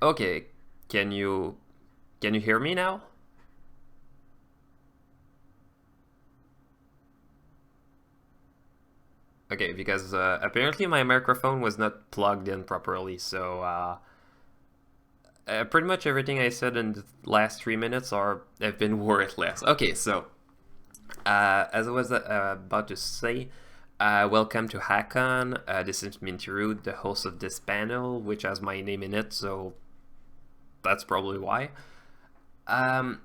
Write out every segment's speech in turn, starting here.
Okay, can you hear me now? Okay, because apparently my microphone was not plugged in properly, so pretty much everything I said in the last 3 minutes are have been worthless. Okay, so as I was about to say, welcome to HAHCon. This is Minty, the host of this panel, which has my name in it, so that's probably why. Um,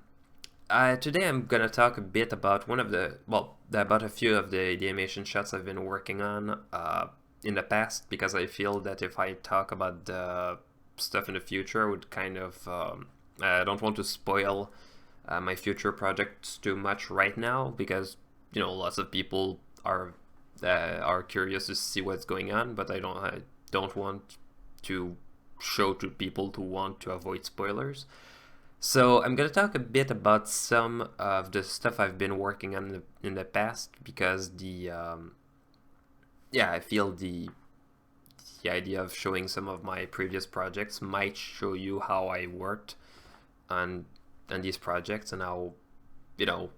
Today I'm gonna talk a bit about about a few of the animation shots I've been working on in the past, because I feel that if I talk about the stuff in the future, I would kind of I don't want to spoil my future projects too much right now, because lots of people are curious to see what's going on, but I don't want to show to people who want to avoid spoilers. So I'm gonna talk a bit about some of the stuff I've been working on in the past, because I feel the idea of showing some of my previous projects might show you how I worked on these projects, and how you know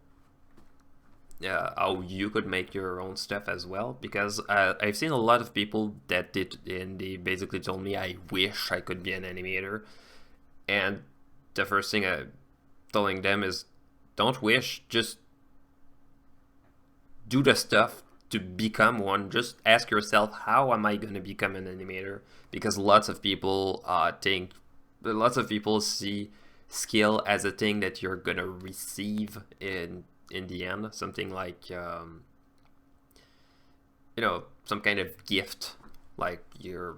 how you could make your own stuff as well. Because I've seen a lot of people that did, and they basically told me, I wish I could be an animator. And the first thing I'm telling them is, don't wish, just do the stuff to become one. Just ask yourself, how am I going to become an animator? Because lots of people see skill as a thing that you're going to receive in the end, something like some kind of gift, like you're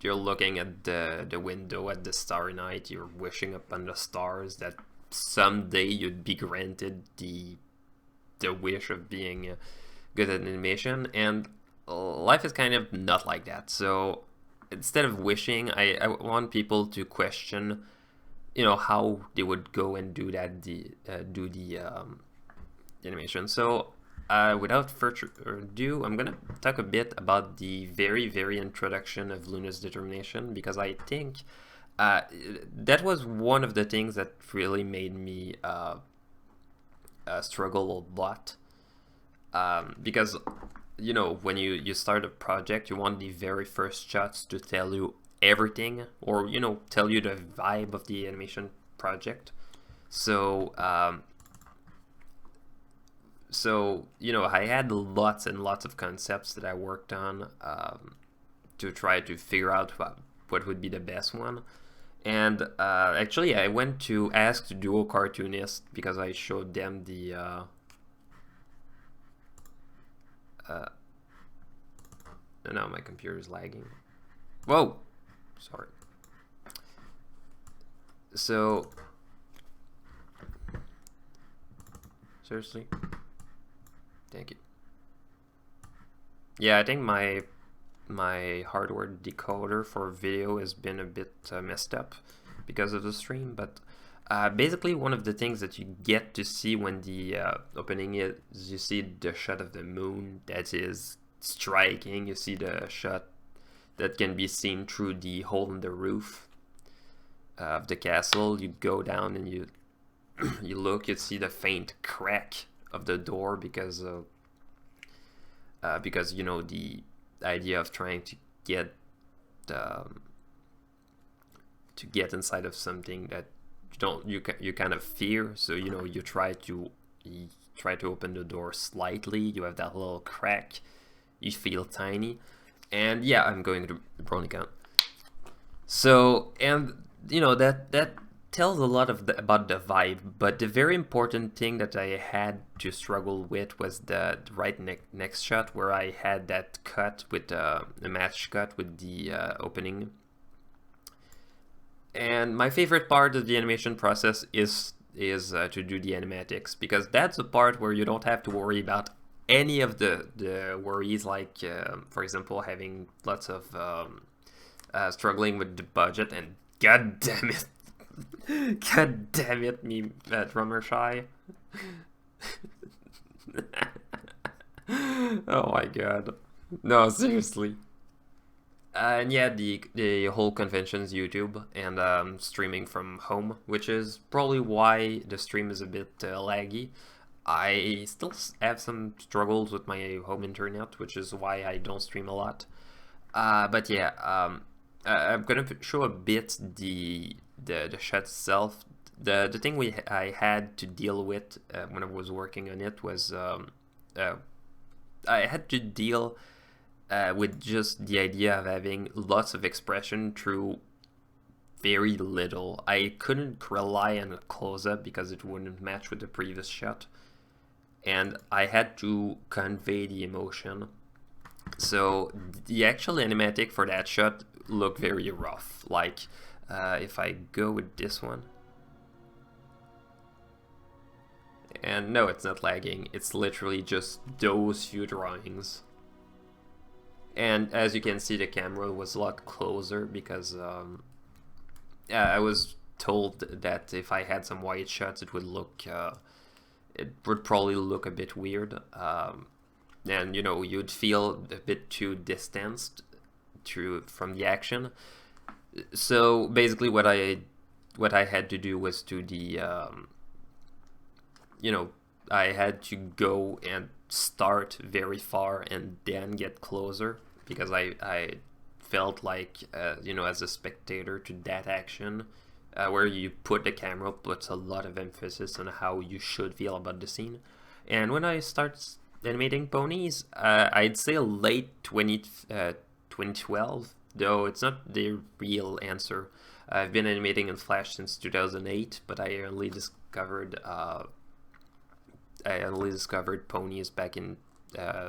you're looking at the window at the starry night, you're wishing upon the stars that someday you'd be granted the wish of being good at animation. And life is kind of not like that. So instead of wishing, I want people to question, how they would go and do that, do the animation. So without further ado, I'm gonna talk a bit about the very, very introduction of Luna's determination, because I think that was one of the things that really made me struggle a lot. Because when you start a project, you want the very first shots to tell you everything, or tell you the vibe of the animation project. So I had lots and lots of concepts that I worked on, to try to figure out what would be the best one. And actually, I went to ask the duo cartoonist, because I showed them the no, my computer is lagging. Whoa, sorry. So seriously, thank you. Yeah, I think my hardware decoder for video has been a bit messed up because of the stream. But basically, one of the things that you get to see when the opening is, you see the shot of the moon that is striking. You see the shot that can be seen through the hole in the roof of the castle. You go down and you you look, you see the faint crack of the door, because the idea of trying to get um, to get inside of something that you kind of fear. So you try to open the door slightly. You have that little crack. You feel tiny, and yeah, I'm going to brony count. So, and that tells a lot about the vibe. But the very important thing that I had to struggle with was the right next shot, where I had that cut with the match cut with the opening. And my favorite part of the animation process is to do the animatics, because that's the part where you don't have to worry about any of the worries, like for example, having lots of struggling with the budget. And god damn it, god damn it, me drummer shy. Oh my god, no, seriously. And yeah, the whole convention's YouTube and streaming from home, which is probably why the stream is a bit laggy. I still have some struggles with my home internet, which is why I don't stream a lot. But yeah, I'm gonna show a bit the shot itself. The thing I had to deal with when I was working on it was I had to deal with just the idea of having lots of expression through very little. I couldn't rely on a close-up because it wouldn't match with the previous shot, and I had to convey the emotion. So the actual animatic for that shot looked very rough. Like if I go with this one, and no, it's not lagging, it's literally just those few drawings. And as you can see, the camera was a lot closer because I was told that if I had some wide shots, it would probably look a bit weird. And you know, you'd feel a bit too distanced from the action. So basically, what I had to do was to you know, I had to go and start very far and then get closer because I felt like you know, as a spectator to that action where you put the camera puts a lot of emphasis on how you should feel about the scene. And when I start animating ponies, I'd say late 2012, though it's not the real answer. I've been animating in Flash since 2008, but I only discovered ponies back in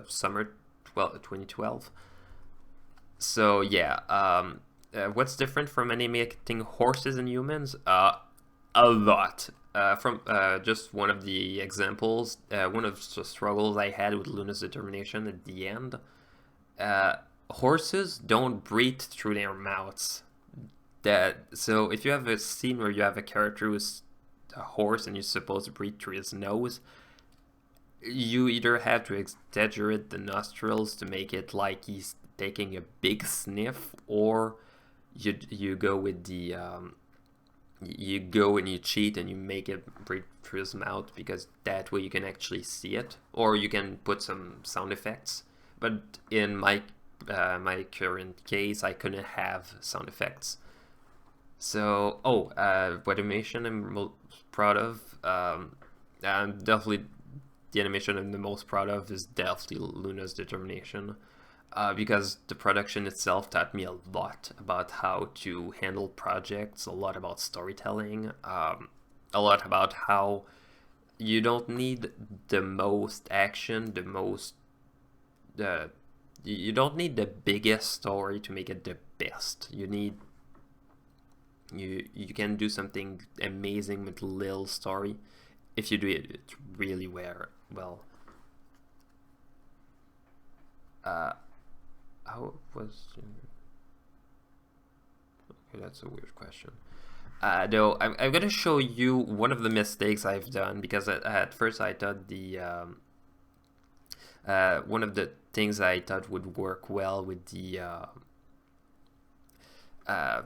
summer 2012. So yeah, what's different from animating horses and humans? A lot. From just one of the examples, one of the struggles I had with Luna's determination at the end. Horses don't breathe through their mouths. So if you have a scene where you have a character who's a horse and you're supposed to breathe through his nose, you either have to exaggerate the nostrils to make it like he's taking a big sniff, or you go with the you go and you cheat and you make it breathe through his mouth, because that way you can actually see it, or you can put some sound effects. But in my current case, I couldn't have sound effects. So what animation I'm most proud of? I'm definitely the animation I'm the most proud of is definitely Luna's determination. Because the production itself taught me a lot about how to handle projects, a lot about storytelling, a lot about how you don't need the most action, you don't need the biggest story to make it the best. You can do something amazing with little story if you do it really well. How was... Okay, that's a weird question. Though I'm gonna show you one of the mistakes I've done, because at first I thought one of the things I thought would work well with the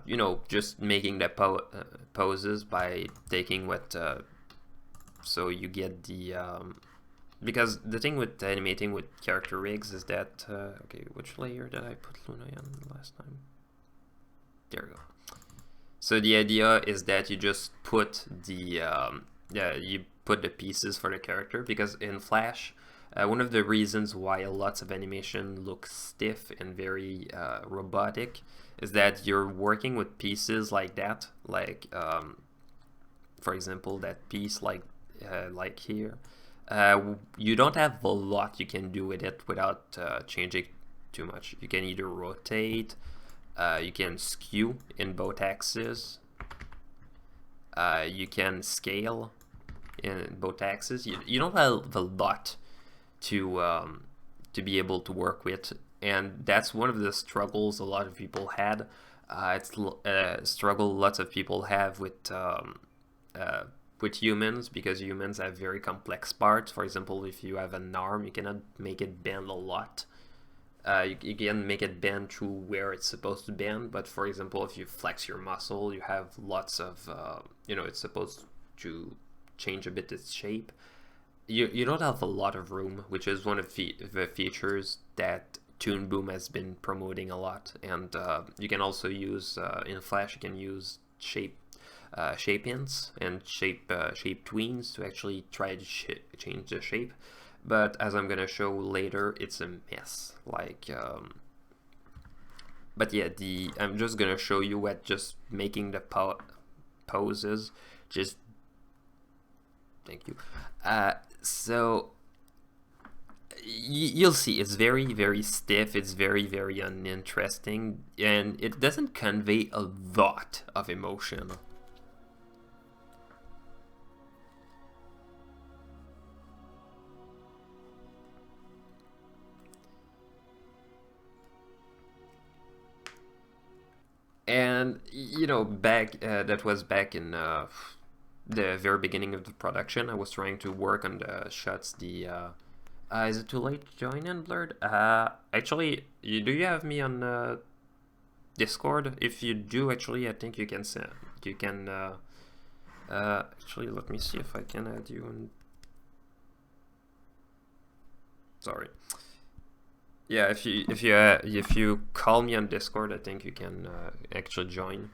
you know, just making the poses by taking what so you get the because the thing with animating with character rigs is that okay, which layer did I put Luna on last time? There we go. So the idea is that you just put the you put the pieces for the character, because in Flash, one of the reasons why lots of animation looks stiff and very robotic is that you're working with pieces like that, like for example that piece like here. You don't have a lot you can do with it without changing too much. You can either rotate, you can skew in both axes, you can scale in both axes. You don't have a lot to be able to work with, and that's one of the struggles a lot of people had. It's a struggle lots of people have with humans, because humans have very complex parts. For example, if you have an arm, you cannot make it bend a lot. You can make it bend through where it's supposed to bend, but for example, if you flex your muscle, you have lots of, it's supposed to change a bit its shape. You don't have a lot of room, which is one of the features that Toon Boom has been promoting a lot. And you can also use, in Flash, you can use shape hints and shape tweens to actually try to change the shape. But as I'm gonna show later, it's a mess. But yeah, I'm just gonna show you what just making the poses. Just thank you. So you'll see it's very, very stiff. It's very, very uninteresting, and it doesn't convey a lot of emotion. And back that was back in the very beginning of the production. I was trying to work on the shots. Is it too late to join in, Blurred? Actually, do you have me on Discord? If you do, actually, I think you can send. You can. Actually, let me see if I can add you on. Sorry. Yeah, if you call me on Discord, I think you can actually join.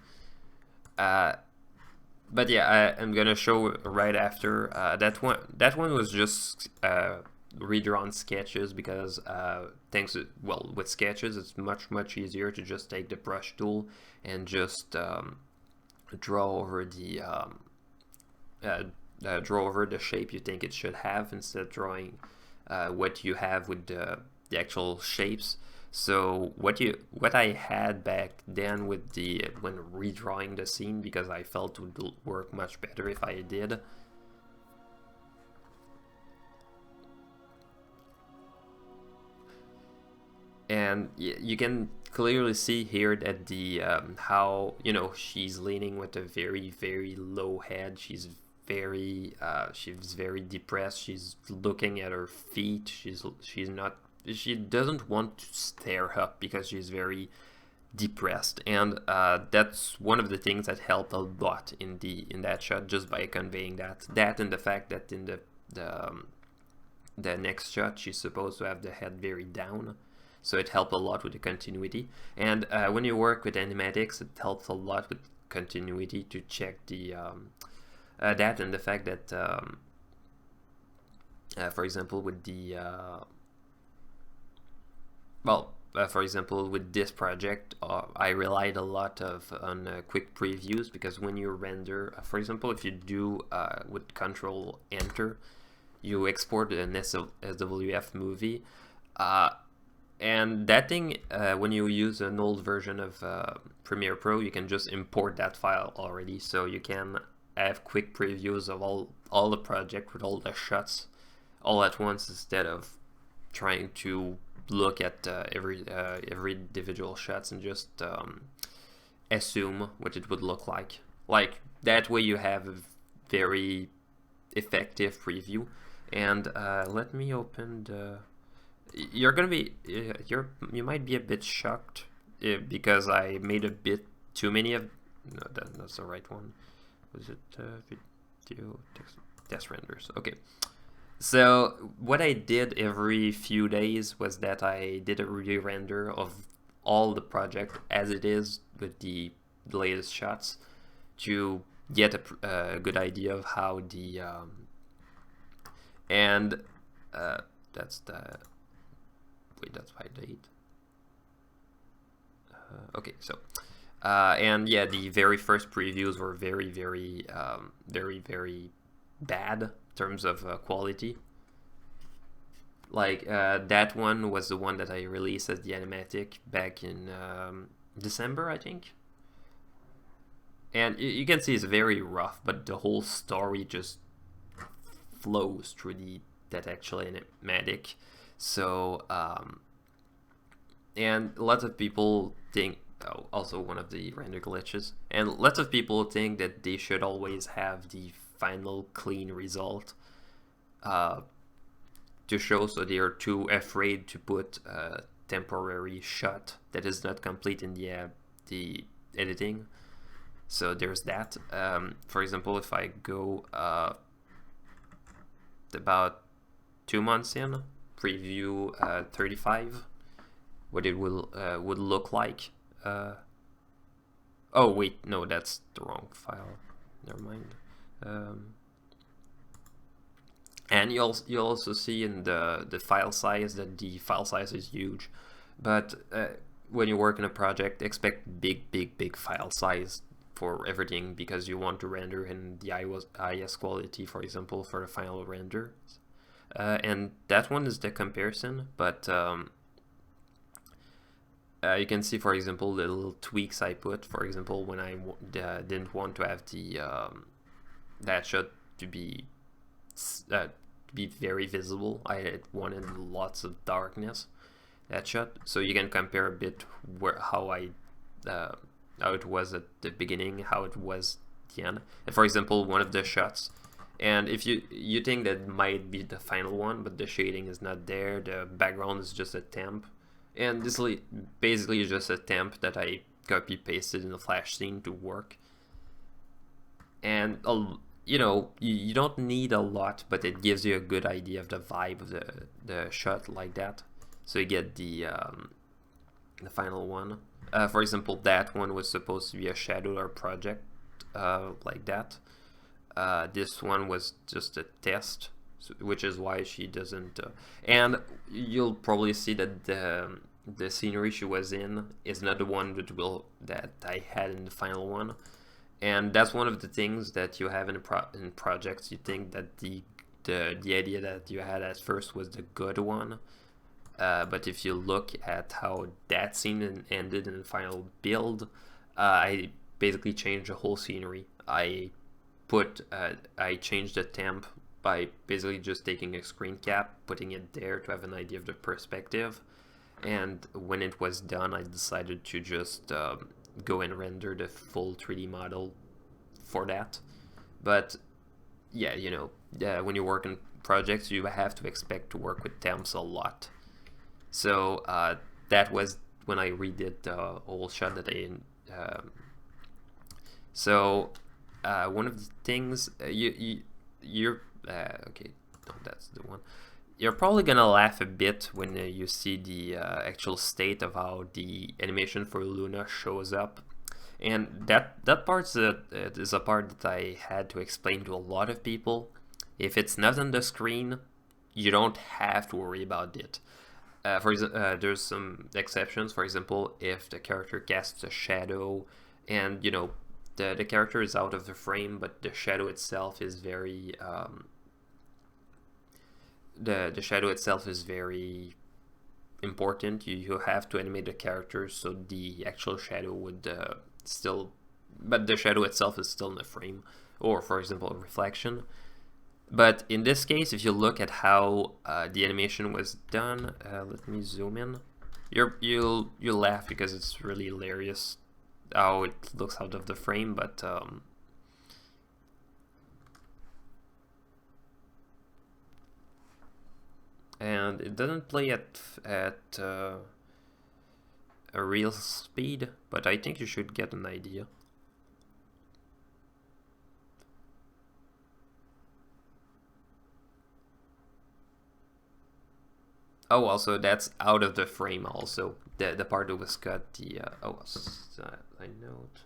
But yeah, I'm gonna show right after that one. That one was just redrawn sketches because with sketches it's much easier to just take the brush tool and just draw over the shape you think it should have instead of drawing what you have with the actual shapes. So what I had back then when redrawing the scene, because I felt it would work much better if I did. And you can clearly see here that how she's leaning with a very, very low head. She's very depressed. She's looking at her feet. She doesn't want to stare up because she's very depressed, and that's one of the things that helped a lot in that shot, just by conveying that and the fact that in the next shot she's supposed to have the head very down, so it helped a lot with the continuity. And when you work with animatics, it helps a lot with continuity to check that and the fact that for example with for example, with this project, I relied a lot on quick previews, because when you render, for example, if you do with Control Enter, you export an SWF movie, and that thing, when you use an old version of Premiere Pro, you can just import that file already, so you can have quick previews of all the project with all the shots all at once, instead of trying to look at every individual shots and just assume what it would look like. Like that way you have a very effective preview. And let me open the. You might be a bit shocked because I made a bit too many of. No, that's the right one. Was it video test renders? Okay. So what I did every few days was that I did a re-render of all the project as it is with the latest shots to get a good idea of how the and that's the that's by date. Okay, so and yeah, the very first previews were very bad in terms of quality. Like that one was the one that I released as the animatic back in December, I think. And you can see it's very rough, but the whole story just flows through that actual animatic. So and lots of people think, also one of the render glitches, and lots of people think that they should always have the final clean result to show, so they are too afraid to put temporary shot that is not complete in the editing. So there's that. For example, if I go about 2 months in, preview 35, what it will would look like. Oh wait, no, that's the wrong file. Never mind. And you'll also see in the file size that the file size is huge, but when you work in a project, expect big file size for everything, because you want to render in the highest quality, for example, for the final render. And that one is the comparison, but you can see, for example, the little tweaks I put. For example, when I didn't want to have the that shot to be very visible, I wanted lots of darkness, that shot. So you can compare a bit how it was at the beginning, how it was at the end. And for example, one of the shots, and if you think that might be the final one, but the shading is not there, the background is just a temp, and this basically is just a temp that I copy pasted in the flash scene to work. And you know, you don't need a lot, but it gives you a good idea of the vibe of the shot like that. So you get the final one. For example, that one was supposed to be a shadow or project like that. This one was just a test, which is why she doesn't. And you'll probably see that the scenery she was in is not the one that I had in the final one. And that's one of the things that you have in projects. You think that the idea that you had at first was the good one, but if you look at how that scene ended in the final build, I basically changed the whole scenery. I changed the temp by basically just taking a screen cap, putting it there to have an idea of the perspective, and when it was done, I decided to just go and render the full 3D model for that. But yeah, you know, when you work in projects, you have to expect to work with temps a lot. So that was when I redid the whole shot that one of the things you're okay, no, that's the one. You're probably gonna laugh a bit when you see the actual state of how the animation for Luna shows up, and that part is a part that I had to explain to a lot of people. If it's not on the screen, you don't have to worry about it. There's some exceptions. For example, if the character casts a shadow, and you know the character is out of the frame, but the shadow itself is very the shadow itself is very important. You have to animate the character so the actual shadow would still, but the shadow itself is still in the frame, or for example a reflection. But in this case, if you look at how the animation was done, let me zoom in. You'll laugh because it's really hilarious how it looks out of the frame, but and it doesn't play at a real speed, but I think you should get an idea. Oh, also that's out of the frame. Also, the part that was cut. I note.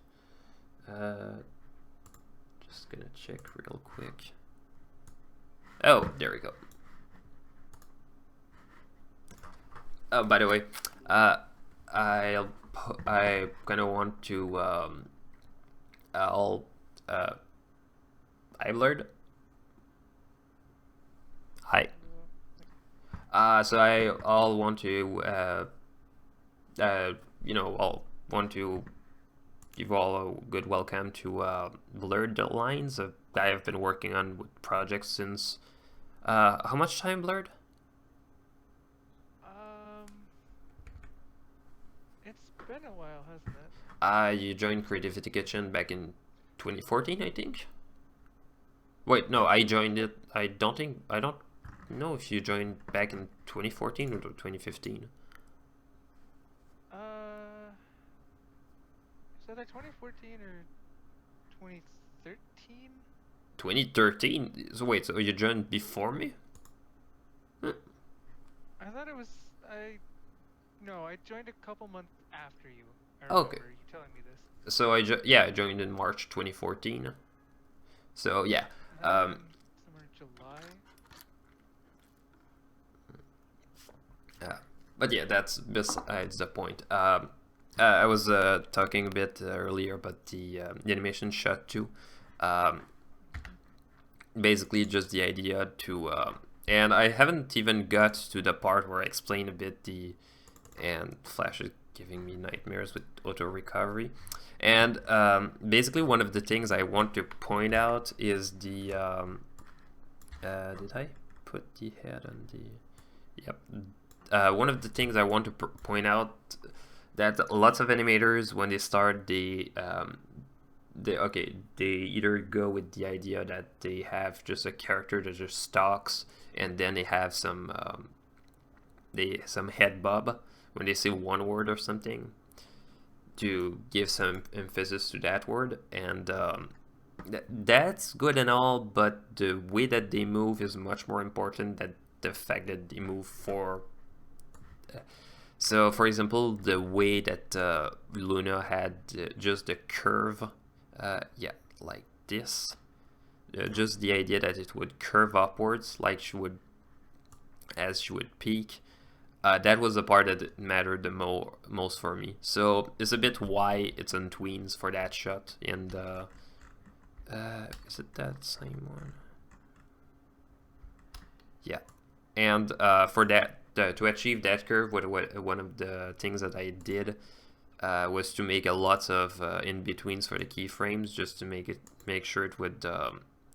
Just gonna check real quick. Oh, there we go. Oh, by the way, I kind of want to I blurred. Hi. So I'll want to I'll want to give all a good welcome to Blurredthelines. I have been working on with projects since how much time, Blurred? It's been a while, hasn't it? You joined Creativity Kitchen back in 2014, I think. Wait, no, I joined it. I don't know if you joined back in 2014 or 2015. So like 2014 or 2013? 2013? So wait, so you joined before me? I thought it was... No, I joined a couple months after you. I remember you telling me this. So I joined in March 2014. So yeah. Somewhere July? But yeah, that's besides the point. I was talking a bit earlier about the animation shot too. Basically, just the idea to, and I haven't even got to the part where I explain a bit and Flash is giving me nightmares with auto recovery. And basically, one of the things I want to point out is the. Did I put the head on the? Yep. One of the things I want to point out that lots of animators, when they start, they either go with the idea that they have just a character that just talks, and then they have some head bob when they say one word or something to give some emphasis to that word, and that's good and all, but the way that they move is much more important than the fact that they move for. So, for example, the way that Luna had just the curve, like this, just the idea that it would curve upwards, like as she would peak. That was the part that mattered the most for me. So it's a bit why it's on Tweens for that shot. And is it that same one? Yeah. And for that, to achieve that curve, one of the things that I did was to make a lot of in betweens for the keyframes, just to make sure it would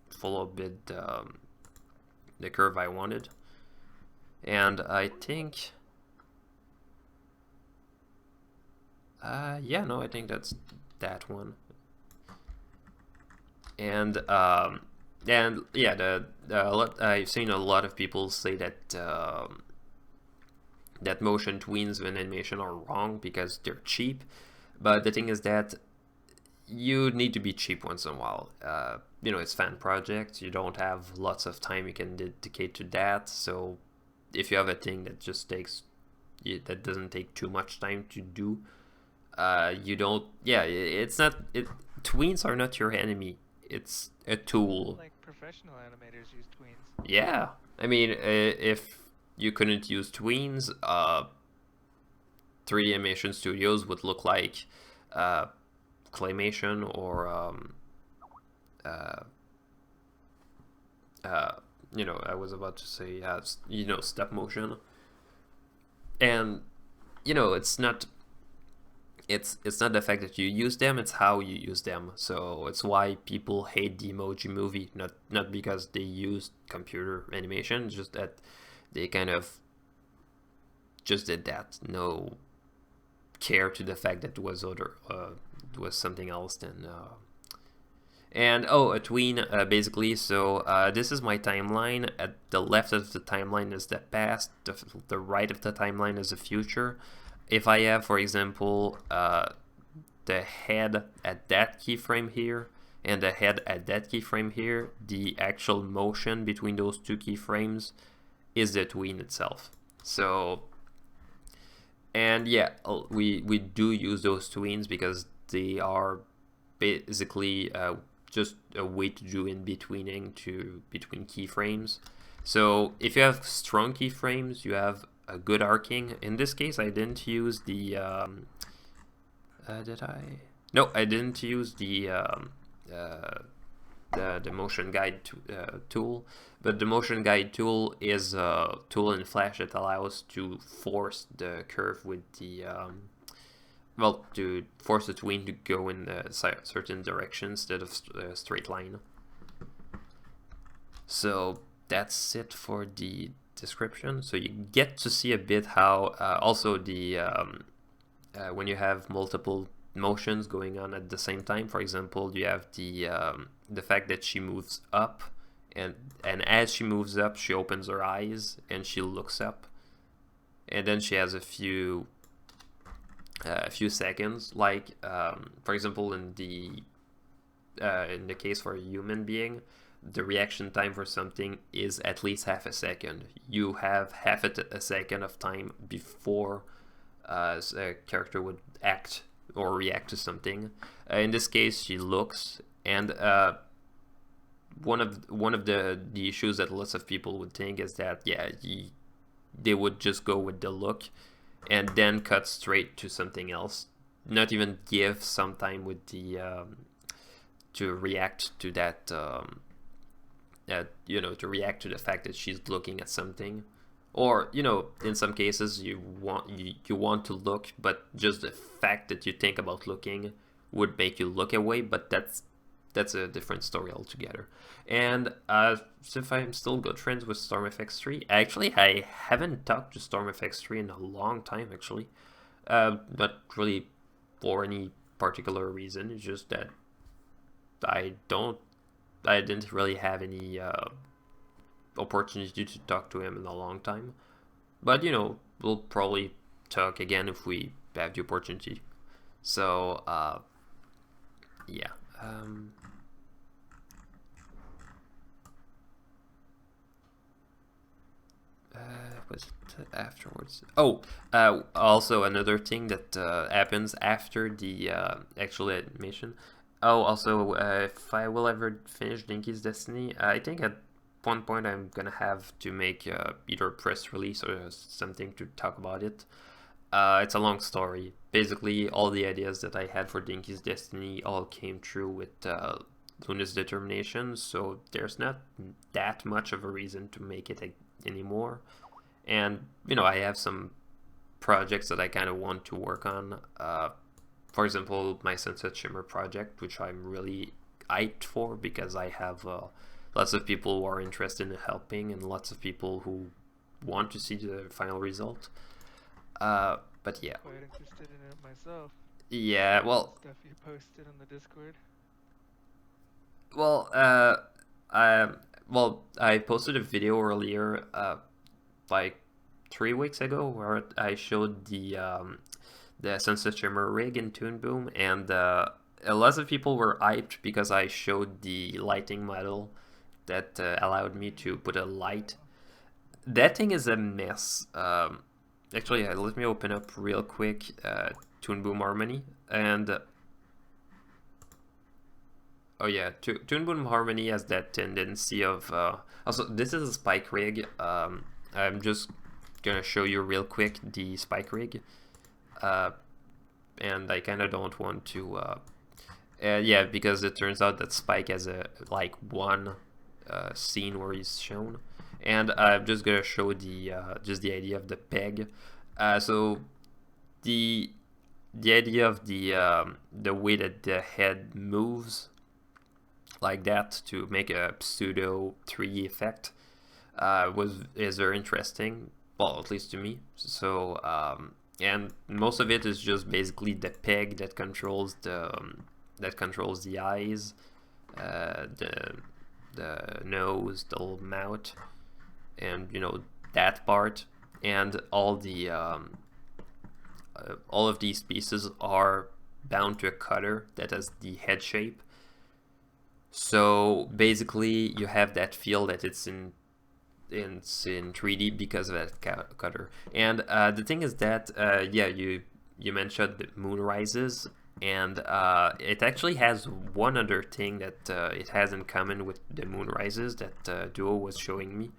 follow a bit the curve I wanted. And I think, I think that's that one. And I've seen a lot of people say that that motion tweens in animation are wrong because they're cheap. But the thing is that you need to be cheap once in a while. It's fan projects. You don't have lots of time you can dedicate to that. So if you have a thing that just that doesn't take too much time to do, you don't. Yeah, it's not. Tweens are not your enemy. It's a tool. Like professional animators use tweens. Yeah, I mean, if you couldn't use tweens, 3D animation studios would look like claymation or I was about to say stop motion. And it's not the fact that you use them, it's how you use them. So it's why people hate the Emoji Movie, not because they used computer animation, just that they kind of just did that, no care to the fact that it was was something else than a tween, basically. So this is my timeline. At the left of the timeline is the past, the right of the timeline is the future. If I have, for example, the head at that keyframe here and the head at that keyframe here, the actual motion between those two keyframes is the tween itself. So, and yeah, we do use those tweens because they are basically just a way to do in-betweening between keyframes. So if you have strong keyframes, you have a good arcing. In this case, I didn't use the did I? No, I didn't use the motion guide tool, but the motion guide tool is a tool in Flash that allows to force the curve with the to force the tween to go in a certain direction instead of a straight line. So that's it for the description. So you get to see a bit how also the when you have multiple motions going on at the same time. For example, you have the fact that she moves up, and as she moves up, she opens her eyes and she looks up, and then she has a few a few seconds. Like for example, in the case for a human being, the reaction time for something is at least half a second. You have half a second of time before a character would act or react to something. In this case, she looks, and one of the issues that lots of people would think is that they would just go with the look and then cut straight to something else, not even give some time with the to react to that. To react to the fact that she's looking at something, or in some cases you want to look, but just the fact that you think about looking would make you look away. But that's a different story altogether. And so if I'm still good friends with StormFX3, actually I haven't talked to StormFX3 in a long time, actually. Not really for any particular reason. It's just that I didn't really have any opportunity to talk to him in a long time. But we'll probably talk again if we have the opportunity. So yeah. What's it afterwards? Oh, also another thing that happens after the actual animation. Oh, also, if I will ever finish Dinky's Destiny, I think at one point I'm gonna have to make either a press release or something to talk about it. It's a long story. Basically, all the ideas that I had for Dinky's Destiny all came true with Luna's determination, so there's not that much of a reason to make it anymore. And I have some projects that I kind of want to work on. For example, my Sunset Shimmer project, which I'm really hyped for because I have lots of people who are interested in helping and lots of people who want to see the final result. But yeah. Quite interested in it myself. Yeah, well. Stuff you posted on the Discord. Well, I posted a video earlier, like 3 weeks ago, where I showed the Sunset Shimmer rig in Toon Boom, and lots of people were hyped because I showed the lighting model that allowed me to put a light. That thing is a mess. Actually, let me open up real quick Toon Boom Harmony, and oh yeah, Toon Boom Harmony has that tendency of also, this is a spike rig. I'm just gonna show you real quick the spike rig, and I kind of don't want to yeah, because it turns out that Spike has a one scene where he's shown, and I'm just gonna show the just the idea of the peg. So the idea of the way that the head moves like that to make a pseudo 3D effect is very interesting. Well, at least to me. So and most of it is just basically the peg that controls the eyes, the nose, the little mouth, and that part, and all of these pieces are bound to a cutter that has the head shape. So basically, you have that feel that it's in 3D because of that cutter. And the thing is that yeah, you mentioned the moonrises, and it actually has one other thing that it has in common with the moonrises that Duo was showing me.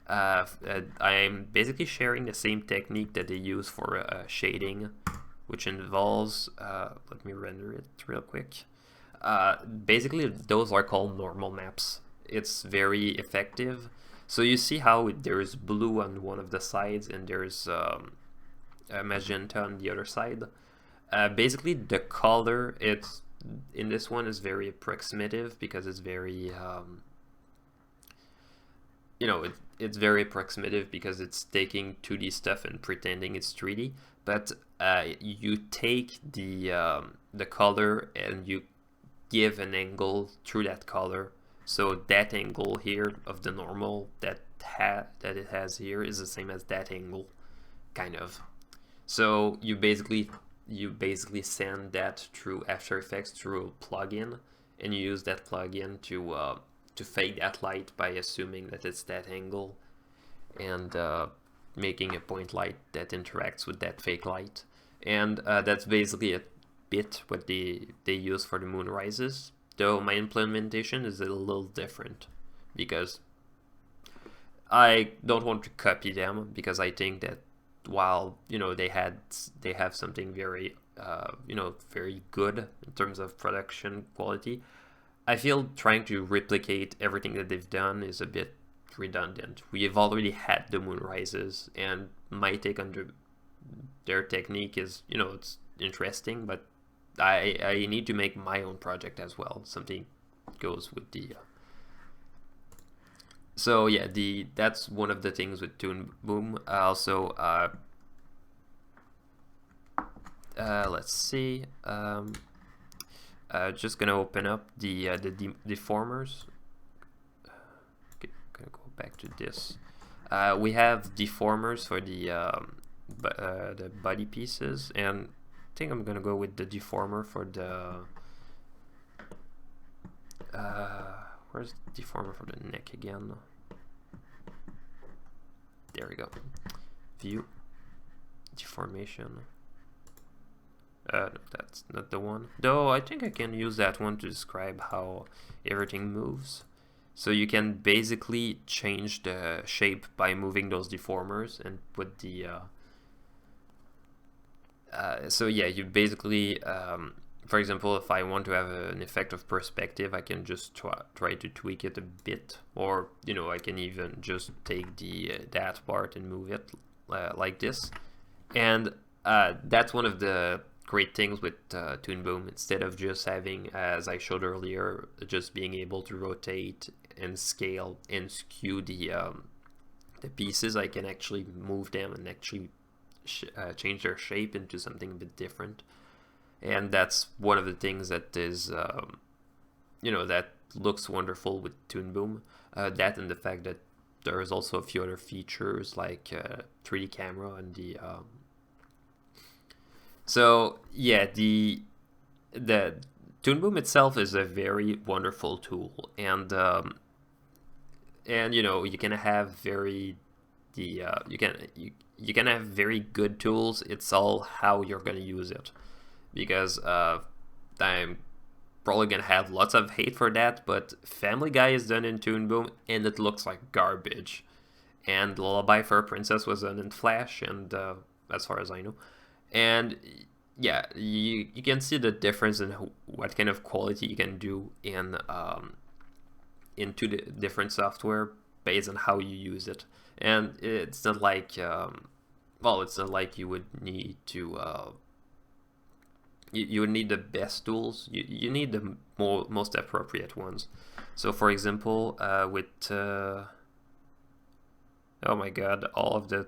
I'm basically sharing the same technique that they use for shading, which involves let me render it real quick. Basically, those are called normal maps. It's very effective. So you see how there's blue on one of the sides and there's a magenta on the other side. Basically, the color in this one is very approximative because it's very it's very approximative because it's taking 2D stuff and pretending it's 3D. But you take the color and you give an angle through that color. So that angle here of the normal that it has here is the same as that angle, kind of. So you basically you basically send that through After Effects through a plugin, and you use that plugin to fade that light by assuming that it's that angle, and making a point light that interacts with that fake light. And that's basically a bit what they use for the moon rises, though my implementation is a little different because I don't want to copy them, because I think that while they have something very very good in terms of production quality, I feel trying to replicate everything that they've done is a bit redundant. We have already had the moon rises, and my take on their technique is, it's interesting, but I need to make my own project as well. Something goes with the so yeah, that's one of the things with Toon Boom. Also, let's see. Just gonna open up the deformers. Okay, gonna go back to this. We have deformers for the body pieces, and I think I'm gonna go with the deformer for the where's the deformer for the neck again? There we go. View, deformation. No, that's not the one. Though I think I can use that one to describe how everything moves. So you can basically change the shape by moving those deformers and put the so yeah, you basically for example, if I want to have an effect of perspective, I can just try to tweak it a bit, or I can even just take that part and move it like this. And that's one of the great things with Toon Boom. Instead of just having, as I showed earlier, just being able to rotate and scale and skew the pieces, I can actually move them and actually change their shape into something a bit different. And that's one of the things that is, that looks wonderful with Toon Boom. That and the fact that there is also a few other features like 3D camera and the. So yeah, the Toon Boom itself is a very wonderful tool, and you can have you can have very good tools. It's all how you're gonna use it. Because I'm probably gonna have lots of hate for that, but Family Guy is done in Toon Boom and it looks like garbage. And Lullaby for a Princess was done in Flash, and as far as I know. And yeah, you can see the difference in what kind of quality you can do in into the different software based on how you use it. And it's not like it's not like you would need to you would need the best tools. You need the most appropriate ones. So for example, with oh my god, all of the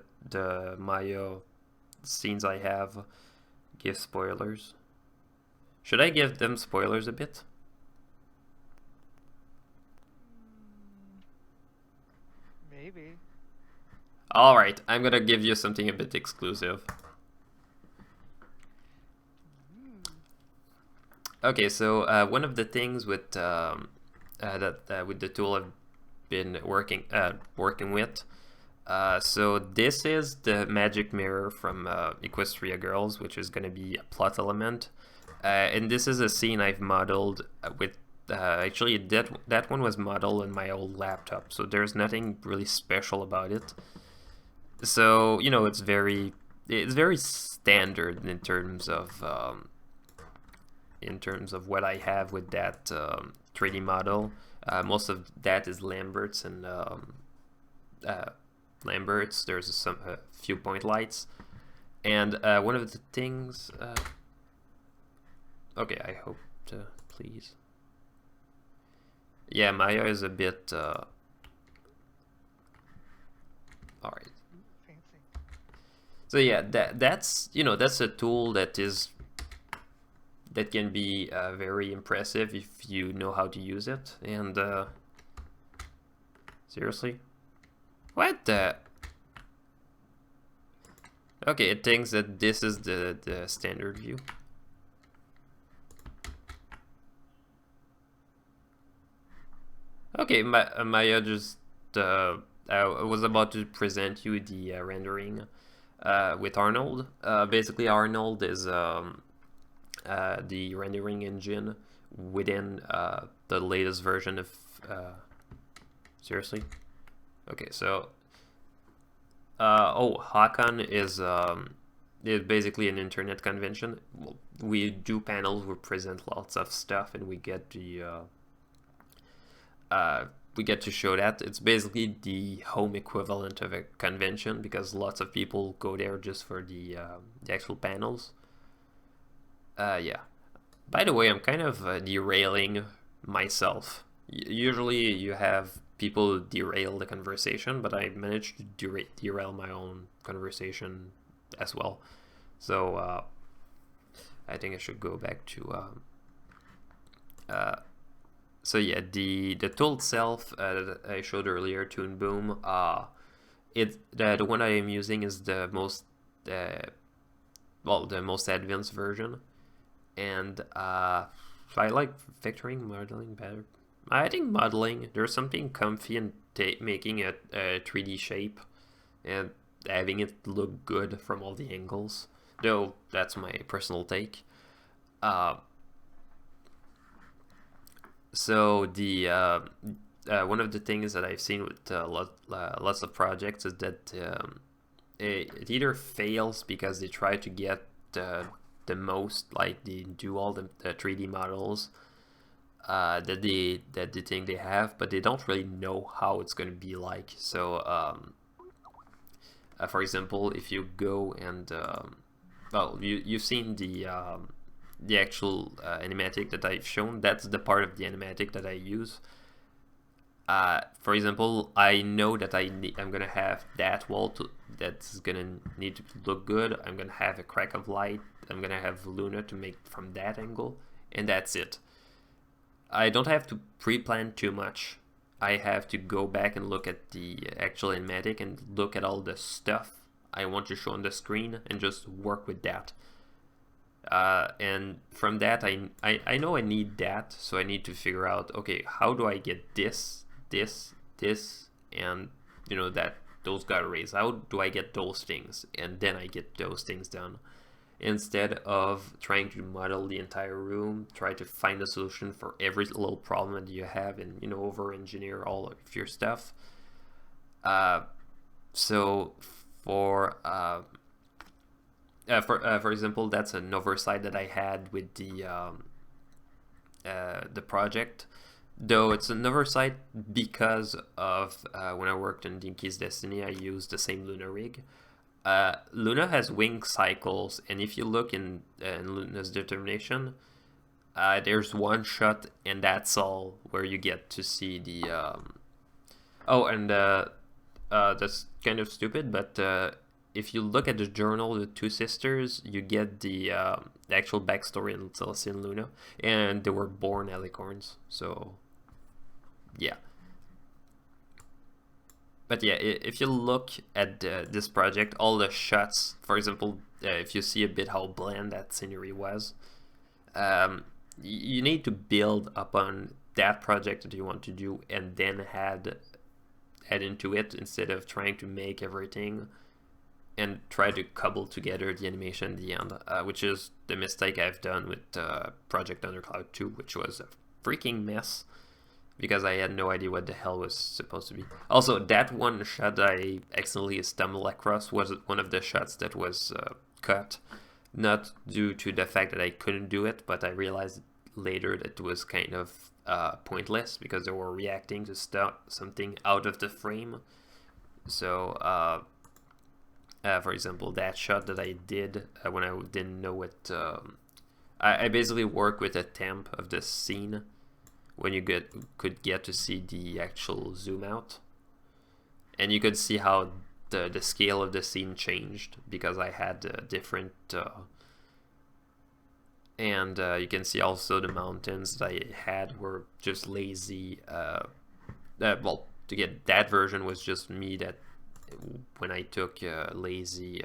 Maya scenes I have give spoilers. Should I give them spoilers a bit? Maybe. Alright, I'm gonna give you something a bit exclusive. Okay, so one of the things with with the tool I've been working with, so this is the magic mirror from Equestria Girls, which is going to be a plot element, and this is a scene I've modeled with. Actually, that one was modeled on my old laptop, so there's nothing really special about it. So it's very standard in terms of what I have with that 3D model. Most of that is Lambert's, and Lambert's, there's a few point lights. And one of the things... okay, I hope to please... Yeah, Maya is a bit... Alright. So yeah, that's a tool that can be very impressive if you know how to use it. And seriously, what the? Okay, it thinks that this is the standard view. Okay, Maya just I was about to present you the rendering with Arnold. Basically, Arnold is the rendering engine within the latest version of. Seriously? Okay, so HAHCon is basically an internet convention. We do panels, we present lots of stuff, and we get the we get to show that. It's basically the home equivalent of a convention because lots of people go there just for the actual panels. Yeah. By the way, I'm kind of derailing myself. Usually you have people derail the conversation, but I managed to derail my own conversation as well. So I think I should go back to so yeah, the tool itself that I showed earlier, Toon Boom, the one I am using is the most the most advanced version, and I like vectoring modeling better. I think modeling, there's something comfy in making a 3D shape and having it look good from all the angles, though that's my personal take. So the one of the things that I've seen with lots of projects is that it either fails because they try to get the most, like they do all the 3D models that they think they have, but they don't really know how it's going to be like. So for example, if you go and well, you've seen the actual animatic that I've shown. That's the part of the animatic that I use. For example, I know that I'm gonna have that wall that's gonna need to look good. I'm gonna have a crack of light. I'm gonna have Luna to make from that angle, and that's it. I don't have to pre-plan too much. I have to go back and look at the actual animatic and look at all the stuff I want to show on the screen and just work with that. And from that, I know I need that, so I need to figure out, okay, how do I get this, and you know that those got erased. How do I get those things, and then I get those things done, instead of trying to model the entire room, try to find a solution for every little problem that you have, and over-engineer all of your stuff. So for example, that's an oversight that I had with the project, though it's an oversight because of when I worked on Dinky's Destiny, I used the same Luna rig. Luna has wing cycles, and if you look in Luna's determination, there's one shot, and that's all where you get to see the that's kind of stupid, but if you look at the journal, the two sisters, you get the actual backstory in Celestia and Luna, and they were born alicorns. So, yeah. But yeah, if you look at this project, all the shots, for example, if you see a bit how bland that scenery was, you need to build upon that project that you want to do, and then add into it instead of trying to make everything and try to cobble together the animation in the end, which is the mistake I've done with Project Undercloud 2, which was a freaking mess because I had no idea what the hell was supposed to be. Also, that one shot I accidentally stumbled across was one of the shots that was cut, not due to the fact that I couldn't do it, but I realized later that it was kind of pointless because they were reacting to something out of the frame. So for example, that shot that I did when I didn't know what I basically work with a temp of the scene when you could get to see the actual zoom out, and you could see how the scale of the scene changed because I had different and you can see also the mountains that I had were just lazy. Well, to get that version was just me that when I took lazy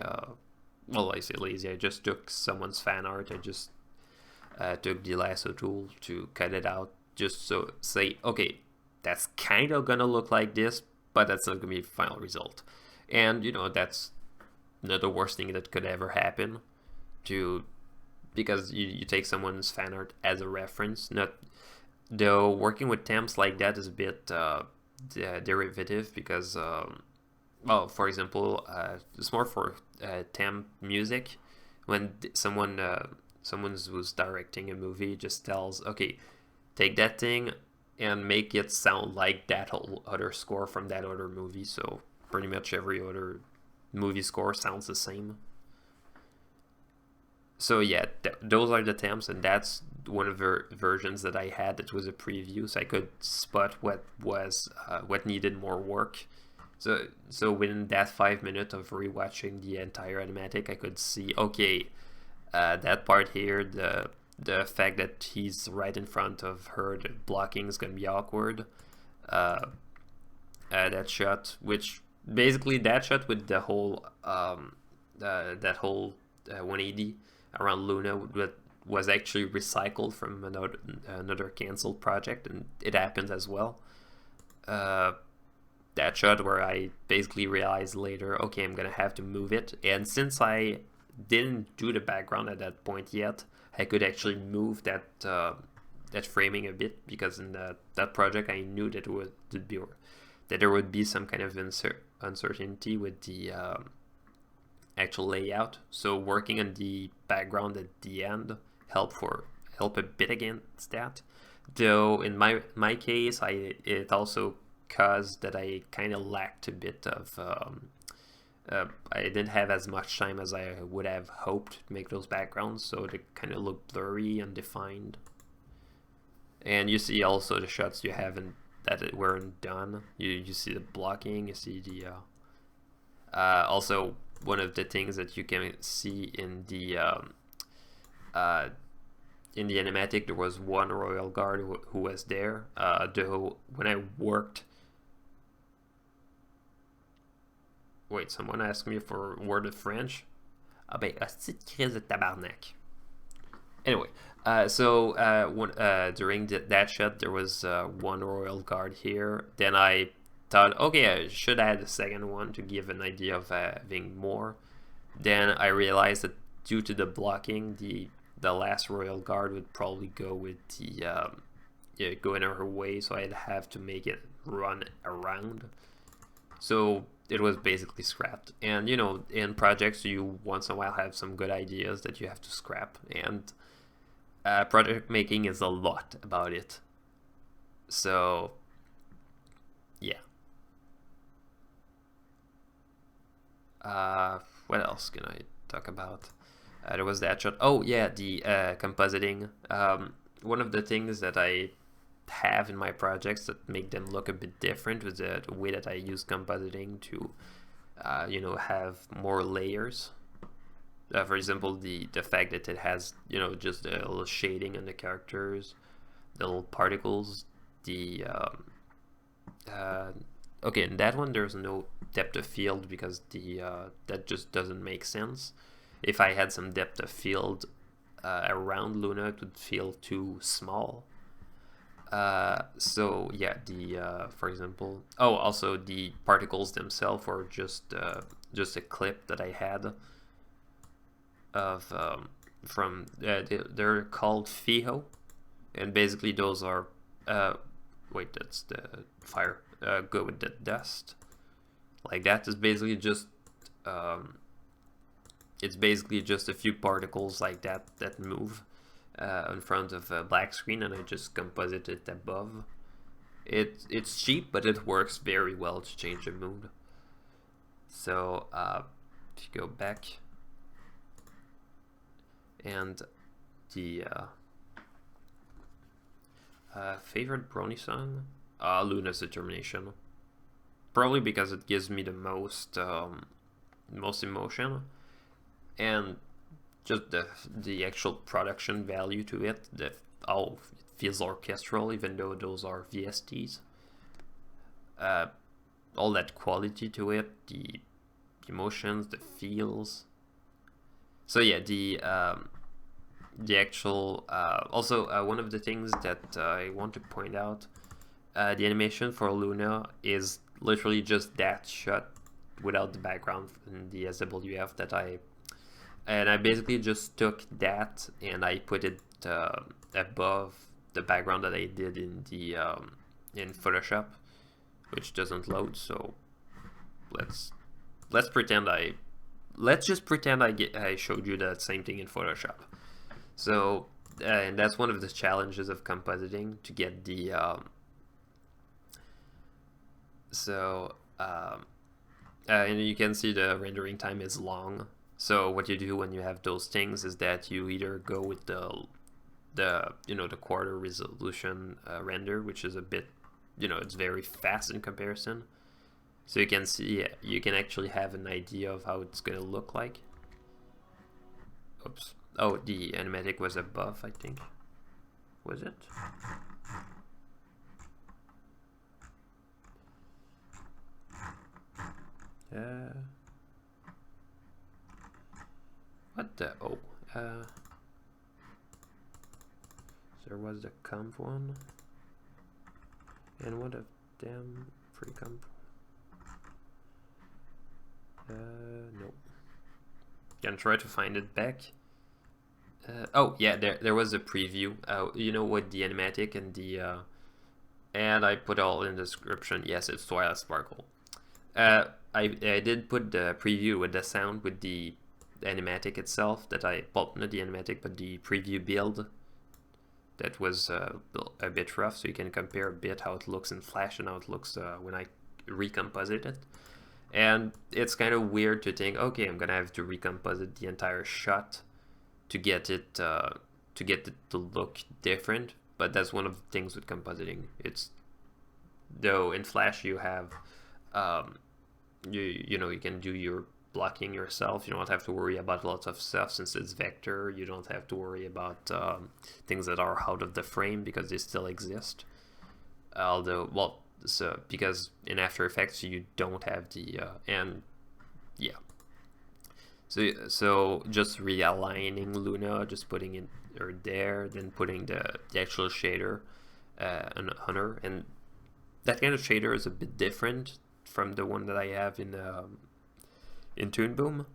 well, I say lazy, I just took someone's fan art. I just took the lasso tool to cut it out, just so say, okay, that's kind of gonna look like this, but that's not gonna be the final result. And you know, that's not the worst thing that could ever happen, to because you take someone's fan art as a reference. Not though, working with temps like that is a bit derivative, because well, for example, it's more for temp music. When someone who's directing a movie just tells, okay, take that thing and make it sound like that whole other score from that other movie. So pretty much every other movie score sounds the same. So yeah, those are the temps, and that's one of the versions that I had that was a preview, so I could spot what needed more work. So within that 5 minutes of rewatching the entire animatic, I could see, okay, that part here, the fact that he's right in front of her, the blocking is gonna be awkward. That shot, which basically that shot with the whole that whole 180 around Luna was actually recycled from another canceled project, and it happens as well. That shot where I basically realized later, okay, I'm gonna have to move it, and since I didn't do the background at that point yet, I could actually move that framing a bit, because in that project I knew that there would be some kind of uncertainty with the actual layout. So working on the background at the end help a bit against that. Though in my case, it also caused that I kind of lacked a bit of I didn't have as much time as I would have hoped to make those backgrounds, so they kind of look blurry, undefined. And you see also the shots you haven't that weren't done. You see the blocking, you see the also one of the things that you can see in the animatic, there was one royal guard who was there. Though when I worked, wait, someone asked me for a word of French. Ah ben, hostie de crise de tabarnak. Anyway, during that shot, there was one royal guard here. Then I thought, okay, I should add a second one to give an idea of having more. Then I realized that due to the blocking, the last royal guard would probably go with the go in her way, so I'd have to make it run around. So it was basically scrapped. And you know, in projects, you once in a while have some good ideas that you have to scrap, and project making is a lot about it. So yeah. What else can I talk about? There was that shot. Oh yeah, the compositing. One of the things that I have in my projects that make them look a bit different was the way that I use compositing to, you know, have more layers. For example, the fact that it has, you know, just a little shading on the characters, the little particles, the okay, in that one there's no depth of field, because that just doesn't make sense. If I had some depth of field around Luna, it would feel too small. So yeah, for example, oh, also the particles themselves were just a clip that I had of they're called FIHO, and basically those are wait, that's the fire. Go with the dust, like that is basically just it's basically just a few particles like that move in front of a black screen, and I just composite it above. It's cheap, but it works very well to change the mood. So if you go back, and the favorite brony song, Luna's Determination, probably because it gives me the most emotion, and just the actual production value to it. It feels orchestral, even though those are VSTs. All that quality to it, the emotions, the feels. So yeah, the actual also one of the things that I want to point out, the animation for Luna is literally just that shot without the background in the SWF that I basically just took that and I put it above the background that I did in the in Photoshop, which doesn't load. So let's pretend let's just pretend I showed you that same thing in Photoshop. So and that's one of the challenges of compositing, to get the and you can see the rendering time is long. So what you do when you have those things is that you either go with the quarter resolution render, which is a bit, it's very fast in comparison. So you can see, you can actually have an idea of how it's going to look like. Oops. Oh, the animatic was above, I think. Was it? What the? Oh. There was the comp one. And what a damn free comp. No. Can try to find it back. Oh yeah, there was a preview. With the animatic and the and I put all in the description. Yes, it's Twilight Sparkle. I did put the preview with the sound with the animatic itself. Not the animatic, but the preview build. That was a bit rough, so you can compare a bit how it looks in Flash and how it looks when I recomposite it. And it's kind of weird to think, okay, I'm gonna have to recomposite the entire shot to get it to look different. But that's one of the things with compositing. Though in Flash you have you can do your blocking yourself. You don't have to worry about lots of stuff since it's vector. You don't have to worry about things that are out of the frame because they still exist. Because in After Effects you don't have the So just realigning Luna, just putting it there, then putting the actual shader on Hunter, and that kind of shader is a bit different from the one that I have in Toon Boom,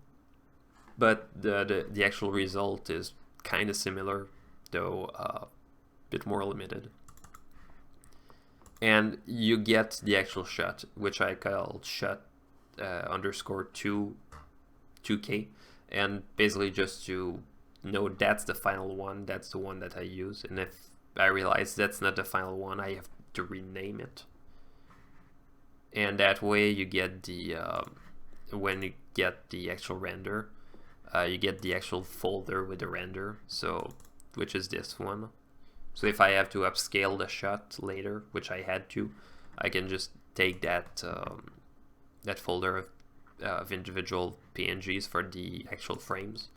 but the actual result is kind of similar, though a bit more limited. And you get the actual shot, which I call shot _2 2K, and basically just to know that's the final one, that's the one that I use, and if I realize that's not the final one, I have to rename it. And that way you get the when you get the actual render, you get the actual folder with the render, which is this one. So if I have to upscale the shot later, which I had to, I can just take that folder of individual PNGs for the actual frames.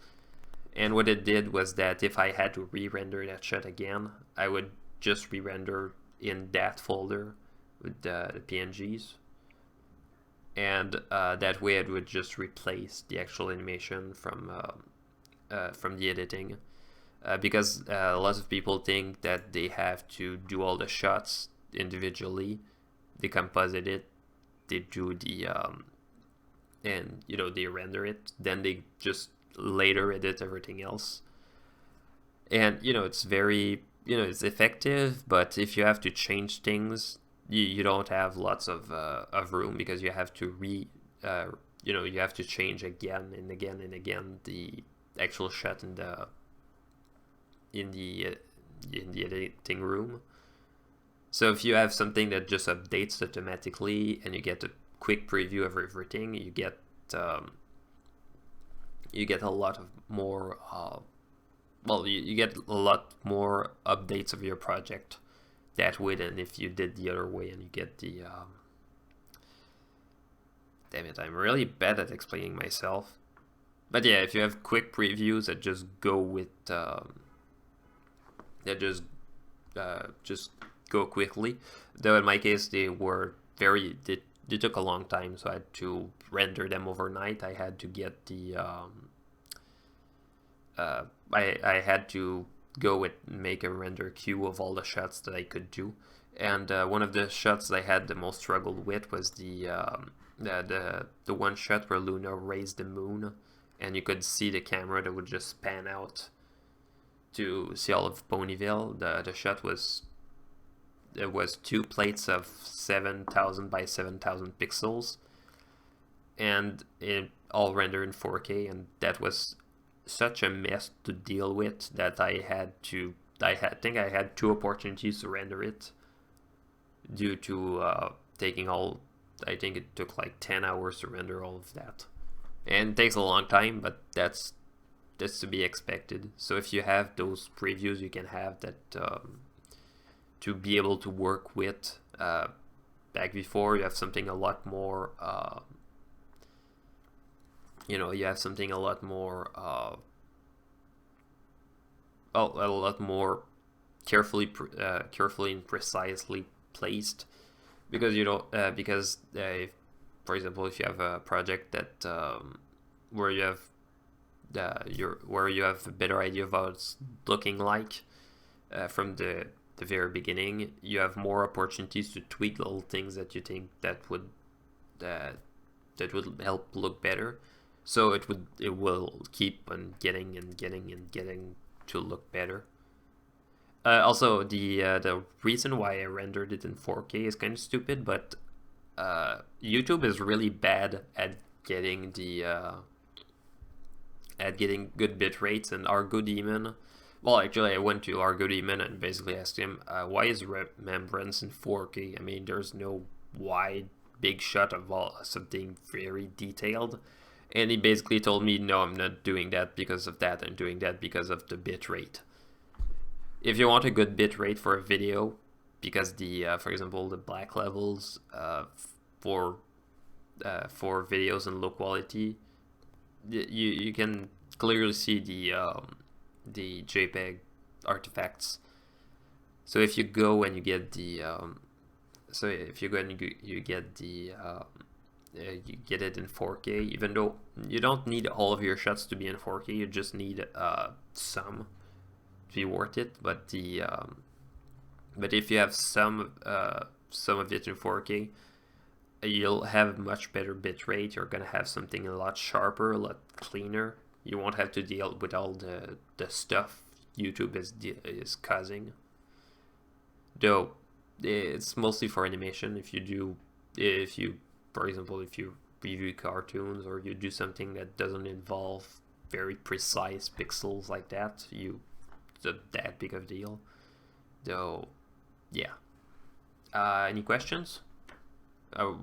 And what it did was that if I had to re-render that shot again, I would just re-render in that folder with the PNGs. And that way it would just replace the actual animation from the editing. Because a lot of people think that they have to do all the shots individually. They composite it, they do the and they render it, then they just later edit everything else. And it's very it's effective, but if you have to change things, you don't have lots of room, because you have to you have to change again and again and again the actual shot in the editing room. So if you have something that just updates automatically and you get a quick preview of everything, you get a lot of more you get a lot more updates of your project that way than if you did the other way and you get the damn it, I'm really bad at explaining myself. But yeah, if you have quick previews that just go with just go quickly, though in my case they took a long time, so I had to render them overnight. I had to get the I had to go and make a render queue of all the shots that I could do, and one of the shots I had the most struggle with was the one shot where Luna raised the moon, and you could see the camera that would just pan out to see all of Ponyville. The shot was, it was 2 plates of 7,000 by 7,000 pixels, and it all rendered in 4K, and that was such a mess to deal with that I think I had 2 opportunities to render it due to taking all, I think it took like 10 hours to render all of that, and it takes a long time, but that's to be expected. So if you have those previews, you can have that to be able to work with. Back before, you have something a lot more you have something a lot more a lot more carefully and precisely placed, because for example, if you have a project that where you have a better idea of what it's looking like from the very beginning, you have more opportunities to tweak little things that you think that would help look better. So it will keep on getting to look better. Also, the reason why I rendered it in 4K is kind of stupid, but YouTube is really bad at getting good bit rates, and ArgoDemon. Well, actually, I went to ArgoDemon and basically asked him, why is Remembrance in 4K? I mean, there's no wide big shot of something very detailed. And he basically told me, no, I'm not doing that because of that. I'm doing that because of the bit rate. If you want a good bit rate for a video, because for example, the black levels for videos in low quality, you can clearly see the JPEG artifacts. So if you go and you get you get it in 4K, even though you don't need all of your shots to be in 4K, you just need some to be worth it. But if you have some of it in 4K, you'll have much better bit rate. You're gonna have something a lot sharper, a lot cleaner. You won't have to deal with all the stuff YouTube is causing. Though it's mostly for animation. For example, if you review cartoons or you do something that doesn't involve very precise pixels like that, it's not that big of a deal. Though, yeah. Any questions? I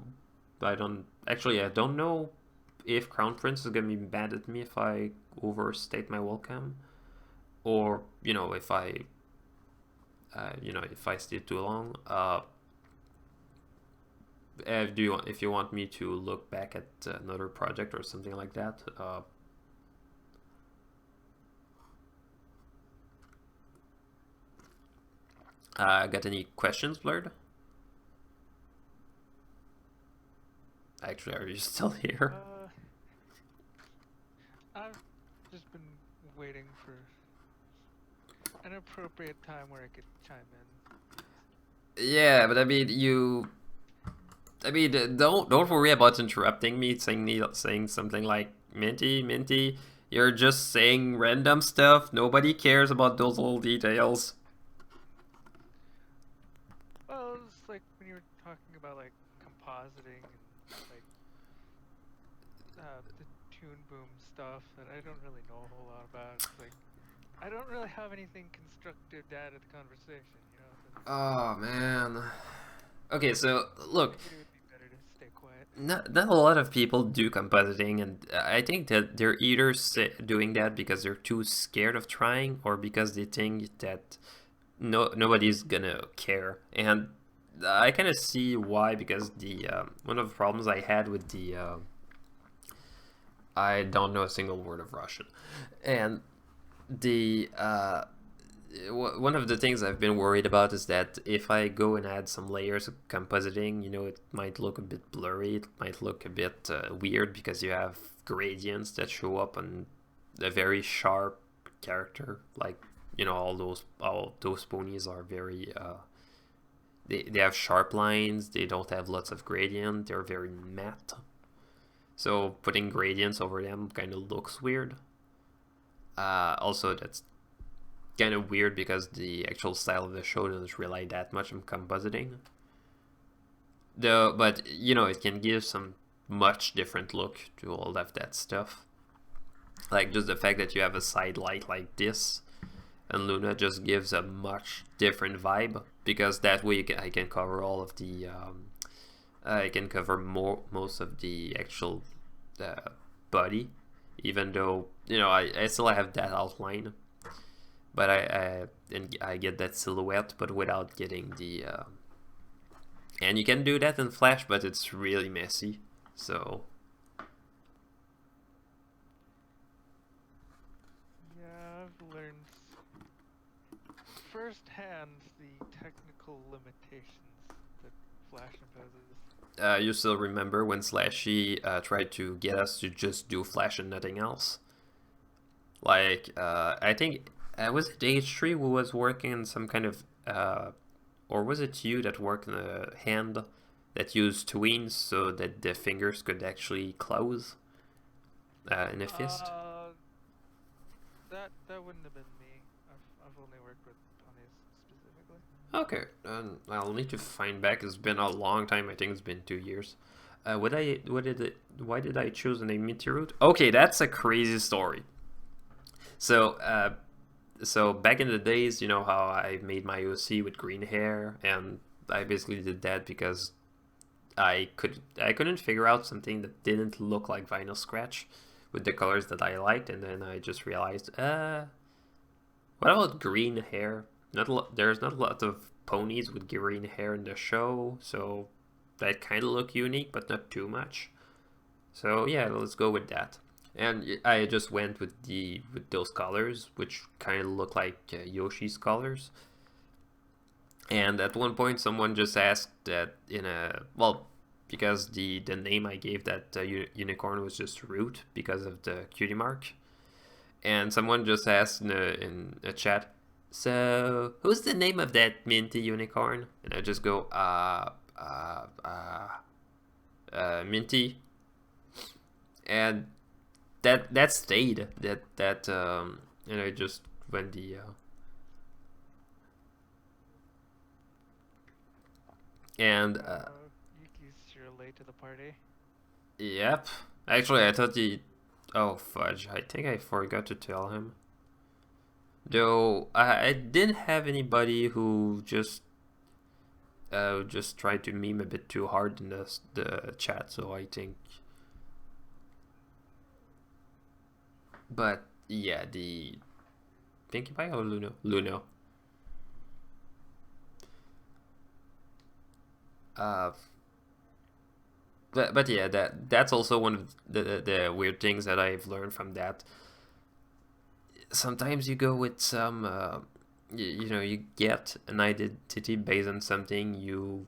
don't know if Crown Prince is gonna be mad at me if I overstate my welcome, or if I stay too long. If you want me to look back at another project or something like that, got any questions, Blurred? Actually, are you still here? I've just been waiting for an appropriate time where I could chime in. Yeah, but I mean, don't worry about interrupting me, saying something like Minty, you're just saying random stuff. Nobody cares about those little details. Well, it's like when you were talking about like compositing and like the Toon Boom stuff that I don't really know a whole lot about. It's like I don't really have anything constructive to add to the conversation, Oh man. Okay, so look. Not a lot of people do compositing, and I think that they're either doing that because they're too scared of trying, or because they think that nobody's gonna care. And I kind of see why, because one of the problems I had with I don't know a single word of Russian, and one of the things I've been worried about is that if I go and add some layers of compositing, it might look a bit blurry, it might look a bit weird, because you have gradients that show up on a very sharp character. Like, you know, all those ponies are very they have sharp lines. They don't have lots of gradient. They're very matte. So putting gradients over them kind of looks weird. Also, that's kind of weird because the actual style of the show doesn't rely that much on compositing. But you know, it can give some much different look to all of that stuff. Like just the fact that you have a side light like this, and Luna just gives a much different vibe, because that way I can cover all of the I can cover most of the actual body, even though, you know, I still have that outline, but I get that silhouette, but without getting the and you can do that in Flash, but it's really messy. So yeah, I've learned firsthand the technical limitations that Flash imposes. You still remember when Slashy tried to get us to just do Flash and nothing else? Like, I think, was it H3 who was working on some kind of, or was it you that worked in a hand that used tweens so that the fingers could actually close in a fist? That wouldn't have been me. I've only worked with ponies specifically. Okay, I'll need to find back. It's been a long time. I think it's been 2 years. Why did I choose the name Minty Root? Okay, that's a crazy story. So, so back in the days, you know how I made my OC with green hair, and I basically did that because I couldn't figure out something that didn't look like vinyl scratch with the colors that I liked, and then I just realized, what about green hair? There's not a lot of ponies with green hair in the show, so that kind of look unique, but not too much. So yeah, let's go with that. And I just went with those colors, which kind of look like Yoshi's colors. And at one point, someone just asked that because the name I gave that unicorn was just Root because of the cutie mark. And someone just asked in a chat, so who's the name of that Minty unicorn? And I just go, Minty. And that stayed. And I just went the and Yuki's sure late to the party. Yep. Actually, I thought oh fudge! I think I forgot to tell him. Though I didn't have anybody who just tried to meme a bit too hard in the chat, so I think. But yeah, the Pinkie Pie or Luno. But yeah, that's also one of the weird things that I've learned from that. Sometimes you go with some, you know, you get an identity based on something you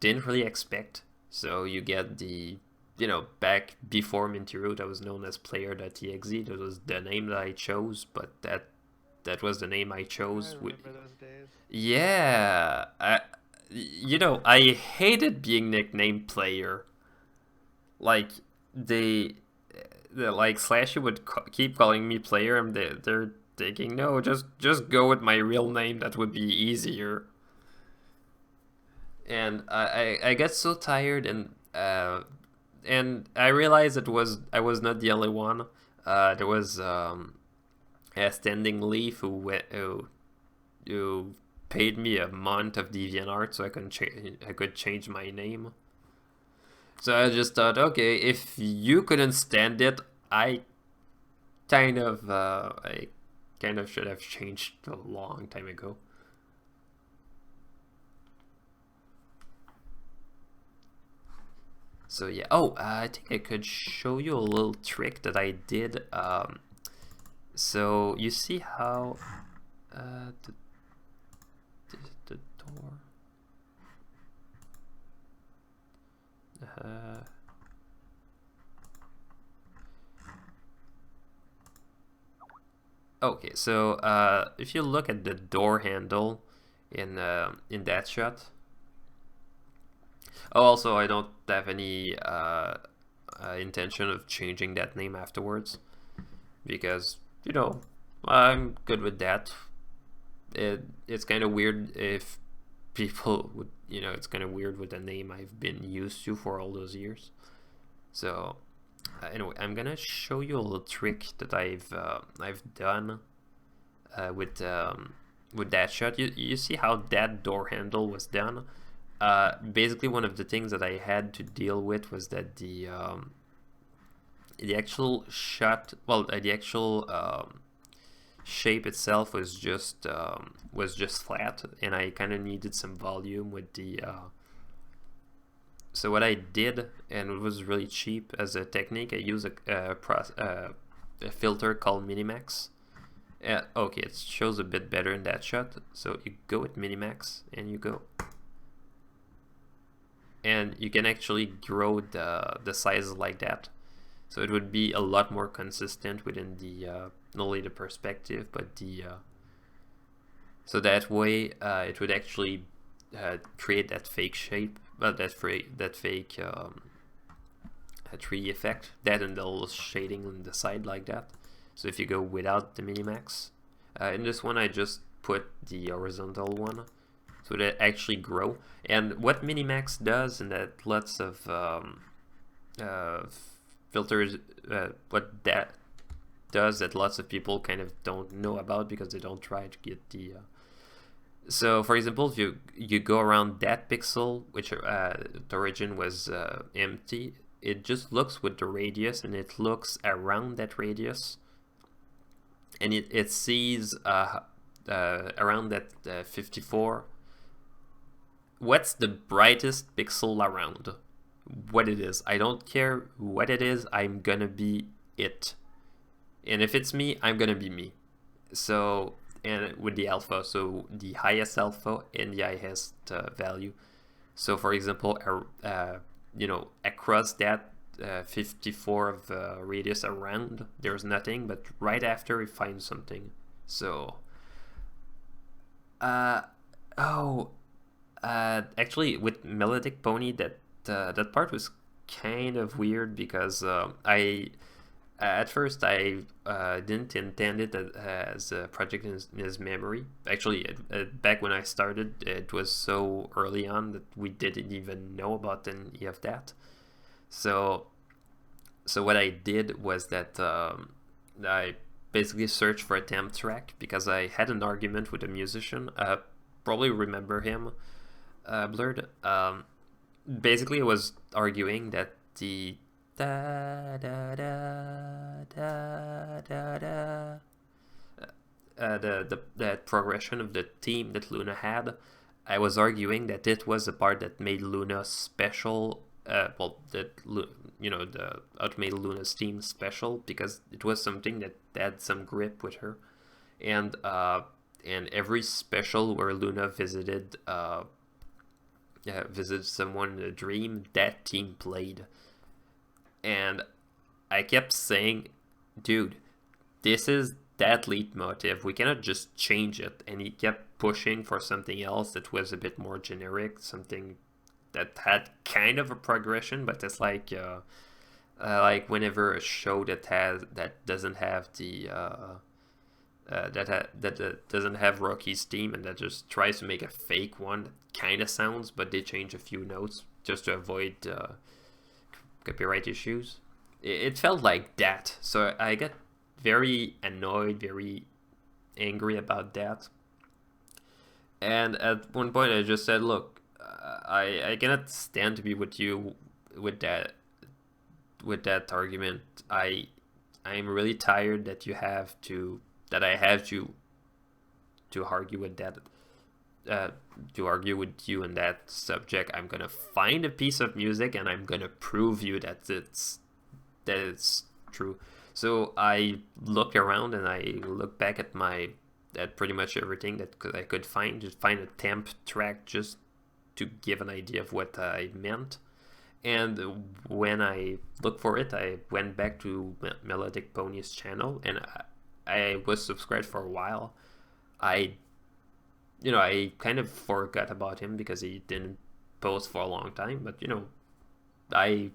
didn't really expect. So you get the, you know, back before Minty Root, I was known as player.exe. That was the name that I chose, but that was the name I chose. I remember those days. Yeah, you know, I hated being nicknamed player. Like like Slashy would keep calling me player, and they're thinking, no, just go with my real name. That would be easier. And I got so tired, and I realized I was not the only one. There was a Standing Leaf who paid me a month of DeviantArt so I could change my name. So I just thought, okay, if you couldn't stand it, I kind of should have changed a long time ago. So yeah. Oh, I think I could show you a little trick that I did. So you see how the door. Okay, so if you look at the door handle in that shot. Oh, also I don't have any intention of changing that name afterwards, because you know I'm good with that. It's kind of weird if people would, it's kind of weird with a name I've been used to for all those years. So anyway, I'm gonna show you a little trick that I've done with that shot. You see how that door handle was done? Basically, one of the things that I had to deal with was that the actual shot, well, the actual shape itself was just flat, and I kind of needed some volume with the. So what I did, and it was really cheap as a technique, I used a filter called Minimax. Okay, it shows a bit better in that shot. So you go with Minimax, and you go. And you can actually grow the sizes like that. So it would be a lot more consistent within the not only the perspective, but the so that way it would actually create that fake shape, that fake 3D effect, that and the little shading on the side like that. So if you go without the Minimax, in this one I just put the horizontal one, so that actually grow. And what Minimax does, and that lots of filters, what that does that lots of people kind of don't know about because they don't try to get the so for example, if you go around that pixel, which the origin was empty, it just looks with the radius, and it looks around that radius, and it sees around that 54 what's the brightest pixel around, what it is. I don't care what it is, I'm gonna be it. And if it's me, I'm gonna be me. So, and with the alpha, so the highest alpha and the highest value. So for example, across that 54 of radius around, there's nothing, but right after we find something. So, actually with Melodic Pony, that part was kind of weird because at first I didn't intend it as a project in his memory. Actually, back when I started, it was so early on that we didn't even know about any of that. So what I did was that I basically searched for a temp track because I had an argument with a musician. Probably remember him, Blurred. Basically, I was arguing that the da da da da da da that progression of the theme that Luna had, I was arguing that it was the part that made Luna special. The automated Luna's theme special, because it was something that had some grip with her, and every special where Luna visited someone in a dream, that theme played. And I kept saying, dude, this is that leitmotif, we cannot just change it. And he kept pushing for something else that was a bit more generic, something that had kind of a progression, but it's like whenever a show that doesn't have the that doesn't have Rocky's theme, and that just tries to make a fake one that kind of sounds, but they change a few notes just to avoid copyright issues. It felt like that, so I got very annoyed, very angry about that. And at one point I just said, look, I cannot stand to be with you with that argument. I'm really tired that I have to argue with that, to argue with you on that subject. I'm gonna find a piece of music and I'm gonna prove you that it's true. So I look around and I look back at pretty much everything that I could find, just find a temp track just to give an idea of what I meant. And when I looked for it, I went back to Melodic Pony's channel, and I was subscribed for a while, I I kind of forgot about him because he didn't post for a long time. But I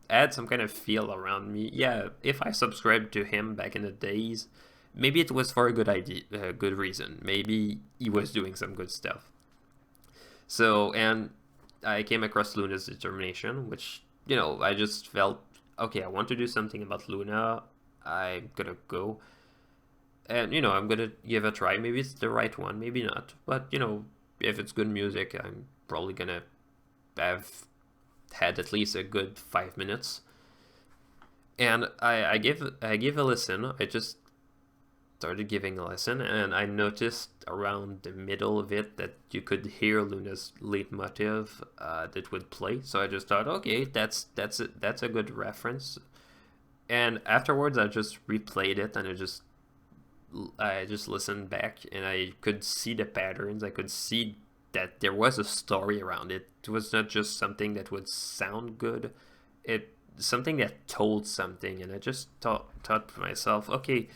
had some kind of feel around me. Yeah, if I subscribed to him back in the days, maybe it was for a good idea, good reason. Maybe he was doing some good stuff. So, and I came across Luna's determination, which I just felt, okay, I want to do something about Luna. I'm gonna go, and I'm gonna give a try. Maybe it's the right one, maybe not. But if it's good music, I'm probably gonna have had at least a good 5 minutes. And I gave a listen. I just started giving a listen, and I noticed around the middle of it that you could hear Luna's leitmotif that would play. So I just thought, okay, that's a good reference. And afterwards, I just replayed it, and I just listened back, and I could see the patterns. I could see that there was a story around it. It was not just something that would sound good. It something that told something, and I just thought to myself, okay,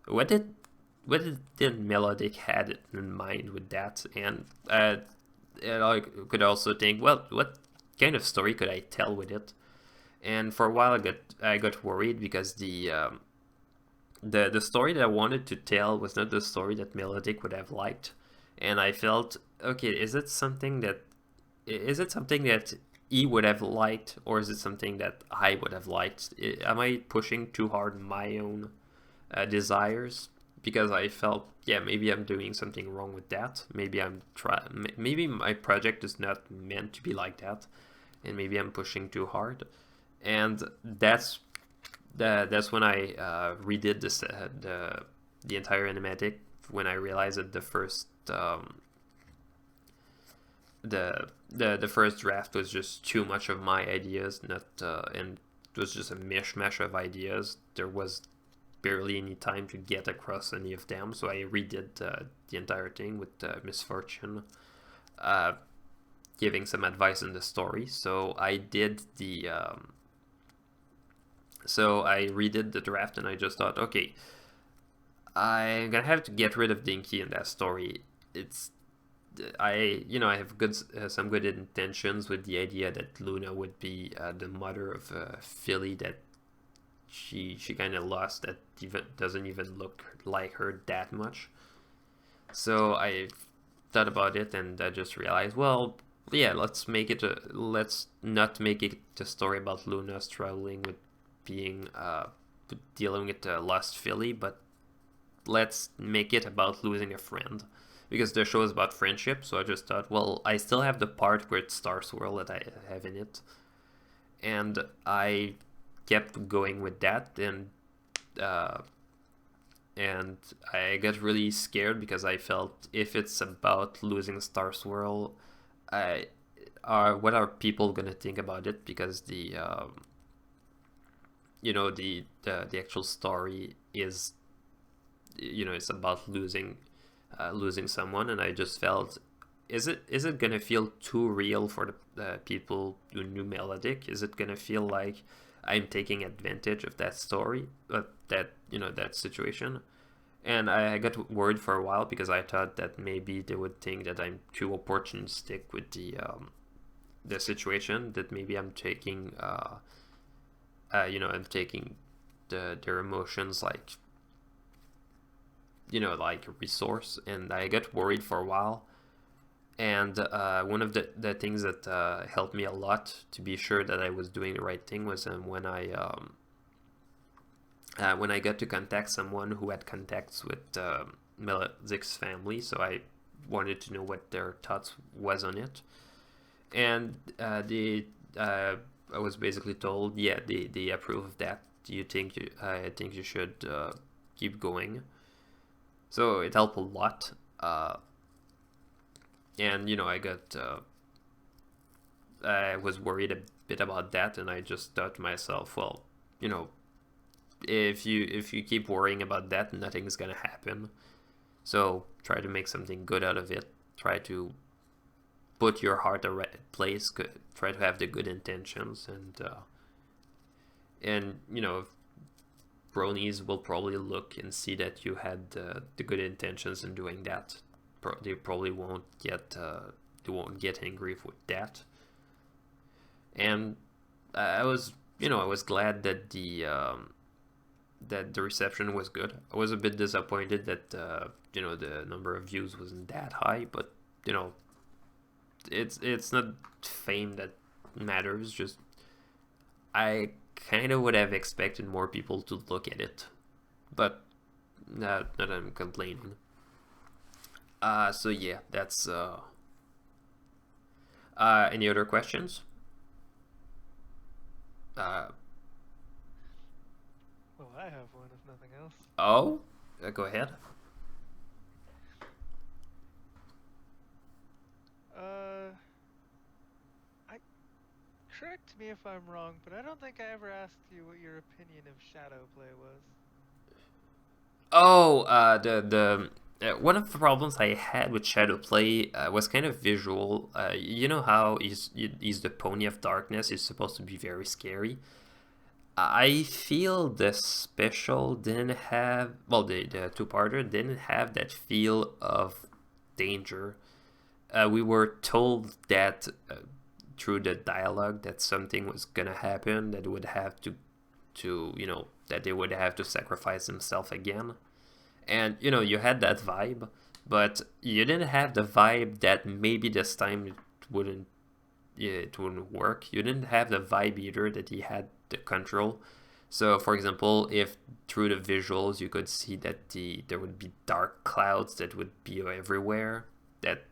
what did Melodic had in mind with that? And I could also think, well, what kind of story could I tell with it? And for a while, I got worried because the story that I wanted to tell was not the story that Melodic would have liked, and I felt, okay, is it something that he would have liked, or is it something that I would have liked? Am I pushing too hard my own desires? Because I felt, yeah, maybe I'm doing something wrong with that. Maybe maybe my project is not meant to be like that, and maybe I'm pushing too hard. And that's when I redid this the entire animatic, when I realized that the first the first draft was just too much of my ideas, not and it was just a mishmash of ideas. There was barely any time to get across any of them, so I redid the entire thing with Misfortune giving some advice in the story. So I did so I redid the draft, and I just thought, okay, I'm gonna have to get rid of Dinky in that story. I have some good intentions with the idea that Luna would be the mother of a filly that she kind of lost, that even doesn't even look like her that much. So I thought about it, and I just realized, well, yeah, let's not make it a story about Luna struggling with being dealing with a lost filly, but let's make it about losing a friend, because the show is about friendship. So I just thought, well, I still have the part where it's Star Swirl that I have in it, and I kept going with that, and I got really scared because I felt, if it's about losing Star Swirl, what are people gonna think about it? Because the actual story is, it's about losing someone, and I just felt, is it gonna feel too real for the people who knew Melodic? Is it gonna feel like I'm taking advantage of that story, that situation? And I got worried for a while because I thought that maybe they would think that I'm too opportunistic with the situation, that maybe I'm taking I'm taking their emotions like like a resource. And I got worried for a while. And one of the things that helped me a lot to be sure that I was doing the right thing was when I got to contact someone who had contacts with Melodic's family. So I wanted to know what their thoughts was on it, and I was basically told, yeah, they approve of that. I think you should keep going. So it helped a lot. And I was worried a bit about that, and I just thought to myself, well, if you keep worrying about that, nothing's gonna happen. So try to make something good out of it. Try to put your heart in the right place. Try to have the good intentions, and bronies will probably look and see that you had the good intentions in doing that. They probably won't get angry with that. And I was glad that the reception was good. I was a bit disappointed that the number of views wasn't that high, but it's not fame that matters. Just I kind of would have expected more people to look at it, but not I'm complaining. So yeah, that's any other questions? Well, I have one, if nothing else. Oh, go ahead. Correct me if I'm wrong, but I don't think I ever asked you what your opinion of shadow play was. Oh, the one of the problems I had with shadow play was kind of visual. You know how he's the pony of darkness. He's supposed to be very scary. I feel the special didn't have, well, the two-parter didn't have that feel of danger. We were told that through the dialogue that something was gonna happen, that would have to that they would have to sacrifice himself again. And you had that vibe, but you didn't have the vibe that maybe this time it wouldn't work. You didn't have the vibe either that he had the control. So for example, if through the visuals you could see that there would be dark clouds that would be everywhere, that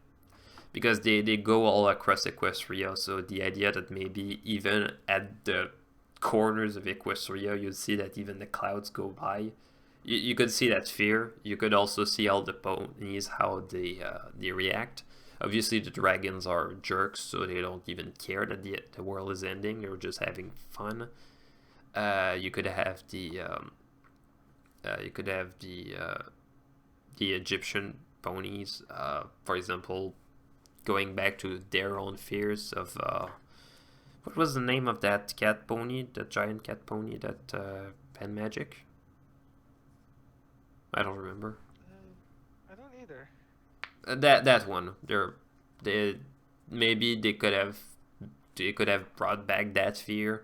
because they go all across Equestria, so the idea that maybe even at the corners of Equestria you'd see that even the clouds go by, you could see that fear. You could also see all the ponies, how they react. Obviously the dragons are jerks, so they don't even care that the world is ending. They're just having fun. You could have the Egyptian ponies, for example, going back to their own fears of what was the name of that cat pony, the giant cat pony that had magic? I don't remember. I don't either. That one. Maybe they could have brought back that fear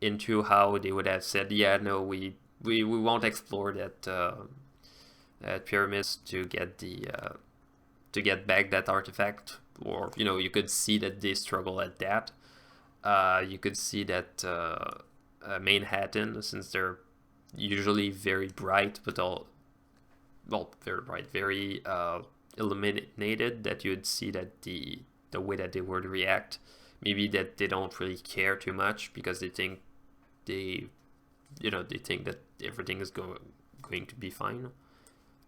into how they would have said, yeah, no, we won't explore that pyramids to get back that artifact. Or you could see that they struggle at that. You could see that Manhattan, since they're usually very bright, but very bright, very illuminated, that you'd see that the way that they would react, maybe that they don't really care too much because they think they think that everything is going to be fine,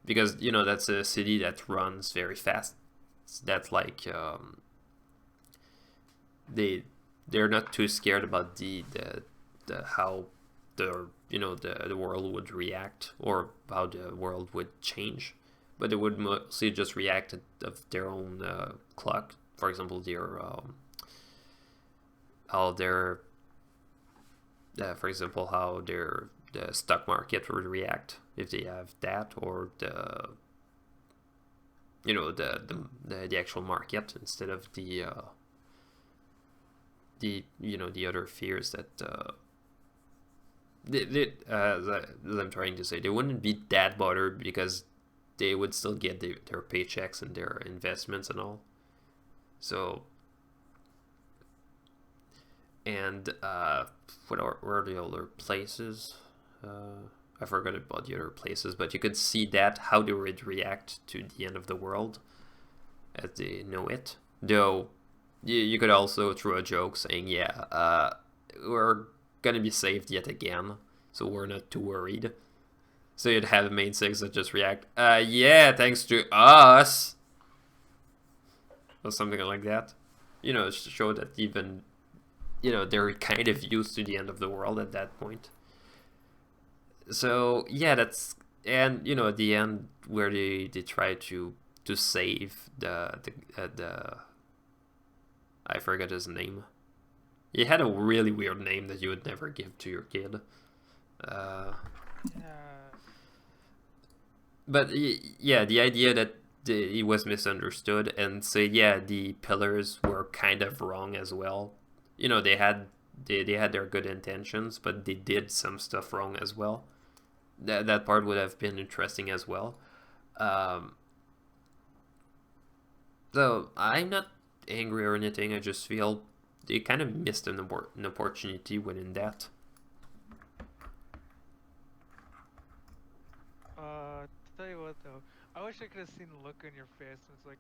because that's a city that runs very fast. That's like they're not too scared about the how the world would react or how the world would change, but they would mostly just react of their own clock. For example, how the stock market would react if they have that, or the actual market, instead of the other fears that as I'm trying to say, they wouldn't be that bothered because they would still get their paychecks and their investments and all. So, and what are the other places? I forgot about the other places, but you could see that how they would react to the end of the world as they know it. Though you could also throw a joke saying, yeah, we're gonna be saved yet again, so we're not too worried. So you'd have the main six that just react, yeah, thanks to us, or something like that. To show that even they're kind of used to the end of the world at that point. So yeah, that's, and at the end where they try to save the I forgot his name. He had a really weird name that you would never give to your kid. Yeah. But yeah, the idea that he was misunderstood, and so yeah, the pillars were kind of wrong as well. You know, they had their good intentions, but they did some stuff wrong as well. That part would have been interesting as well. Um, so I'm not angry or anything. I just feel they kind of missed an opportunity winning that. To tell you what though, I wish I could have seen the look on your face. And it's like,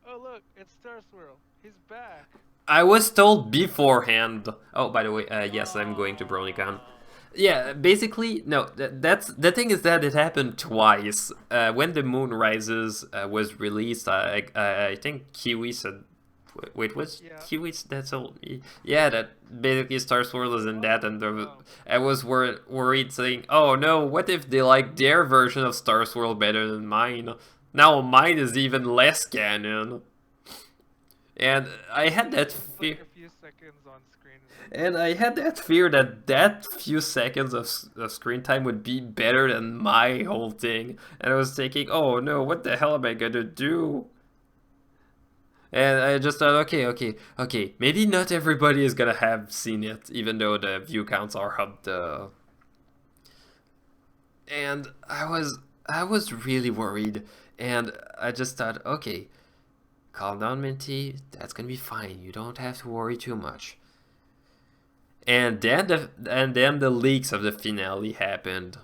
oh look, it's Star Swirl. He's back. I was told beforehand. Oh, by the way, yes, I'm going to BronyCon. Oh. Yeah, basically, no. That's the thing is that it happened twice. When the Moon Rises was released, I think Kiwi said, wait, what's Kiwi? That's all. Yeah, that basically Star Swirl is in that, and I was worried, saying, "Oh no, what if they like their version of Star Swirl better than mine? Now mine is even less canon." And I had that fear. Like a few seconds on screen. And I had that fear that that few seconds of screen time would be better than my whole thing. And I was thinking, oh no, what the hell am I gonna do? And I just thought, okay, maybe not everybody is gonna have seen it, even though the view counts are up. And I was really worried, and I just thought, okay, calm down, Minty. That's gonna be fine. You don't have to worry too much. And then the leaks of the finale happened,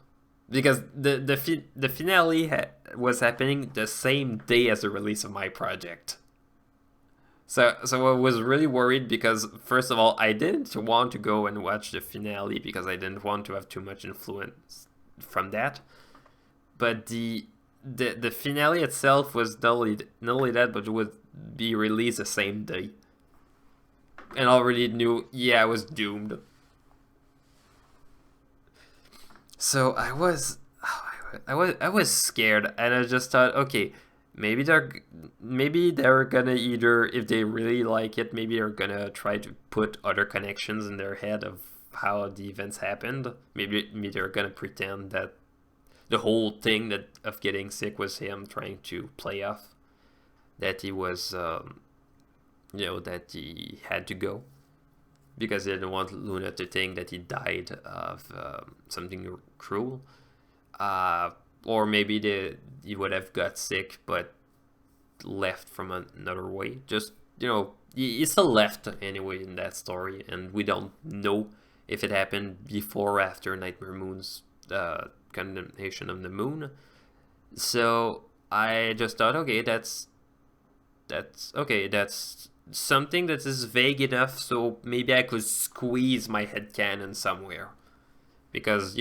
because the finale was happening the same day as the release of my project. So I was really worried because, first of all, I didn't want to go and watch the finale because I didn't want to have too much influence from that. But the finale itself was not only that, but it would be released the same day. And already knew, yeah, I was doomed. So I was scared, and I just thought, okay, maybe they're gonna either, if they really like it, maybe they're gonna try to put other connections in their head of how the events happened. Maybe they're gonna pretend that the whole thing of getting sick was him trying to play off that he was, that he had to go because they didn't want Luna to think that he died of something cruel. Or maybe he would have got sick but left from another way. Just, he still left anyway in that story, and we don't know if it happened before or after Nightmare Moon's condemnation of the moon. So I just thought, okay, that's something that is vague enough, so maybe I could squeeze my headcanon somewhere. Because,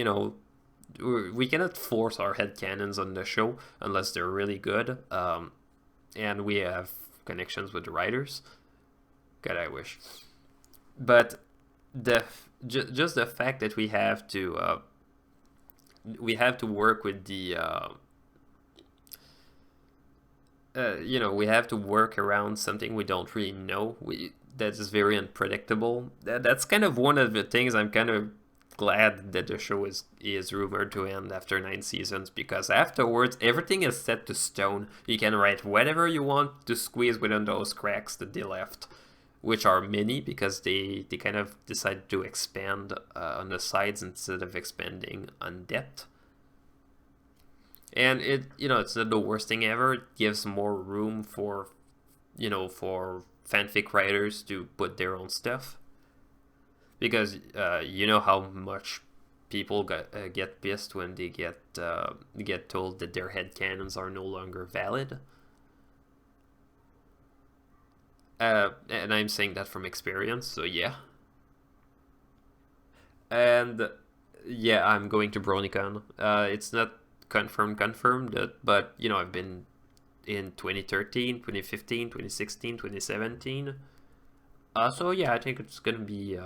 we cannot force our headcanons on the show unless they're really good. And we have connections with the writers. God, I wish. But just the fact that we have to work with the we have to work around something we don't really know. That is very unpredictable. That's kind of one of the things I'm kind of glad that the show is rumored to end after 9 seasons, because afterwards everything is set to stone. You can write whatever you want to squeeze within those cracks that they left, which are many because they kind of decided to expand on the sides instead of expanding on depth. And it's not the worst thing ever. It gives more room for fanfic writers to put their own stuff. Because you know how much people get pissed when they get told that their headcanons are no longer valid. And I'm saying that from experience, so yeah. And yeah, I'm going to BronyCon. It's not confirmed, but I've been in 2013, 2015, 2016, 2017. So yeah, I think it's gonna be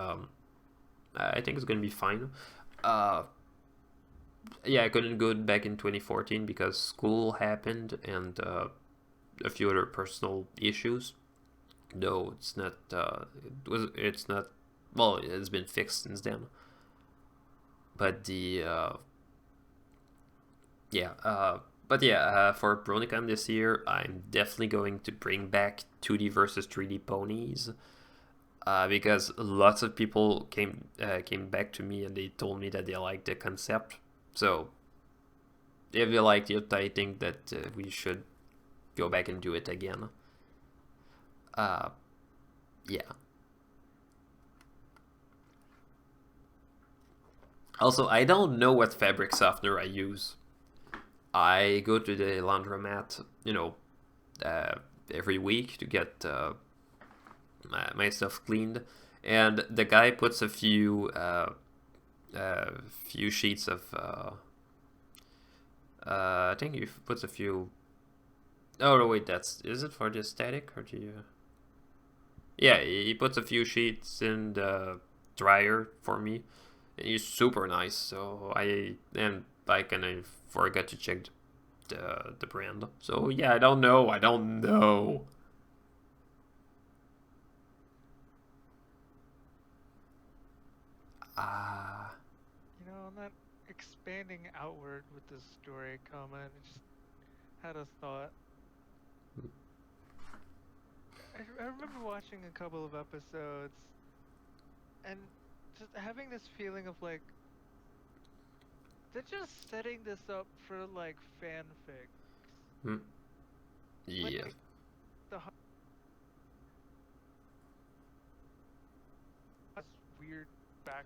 fine. Yeah, I couldn't go back in 2014 because school happened and a few other personal issues. No, it's not. It's not. Well, it's been fixed since then. But yeah. But yeah, for BronyCon this year, I'm definitely going to bring back 2D versus 3D ponies. Because lots of people came back to me and they told me that they liked the concept. So if you liked it, I think that we should go back and do it again. Yeah. Also, I don't know what fabric softener I use. I go to the laundromat, every week to get my stuff cleaned, and the guy puts a few sheets of. I think he puts a few. Oh no, wait, is it for the static or the? Yeah, he puts a few sheets in the dryer for me. He's super nice, so I kind of forgot to check the brand. So yeah, I don't know. Ah. I'm not expanding outward with this story comment. I just had a thought. I remember watching a couple of episodes and just having this feeling of like they're just setting this up for like fanfic. Yeah. Like, the weird back.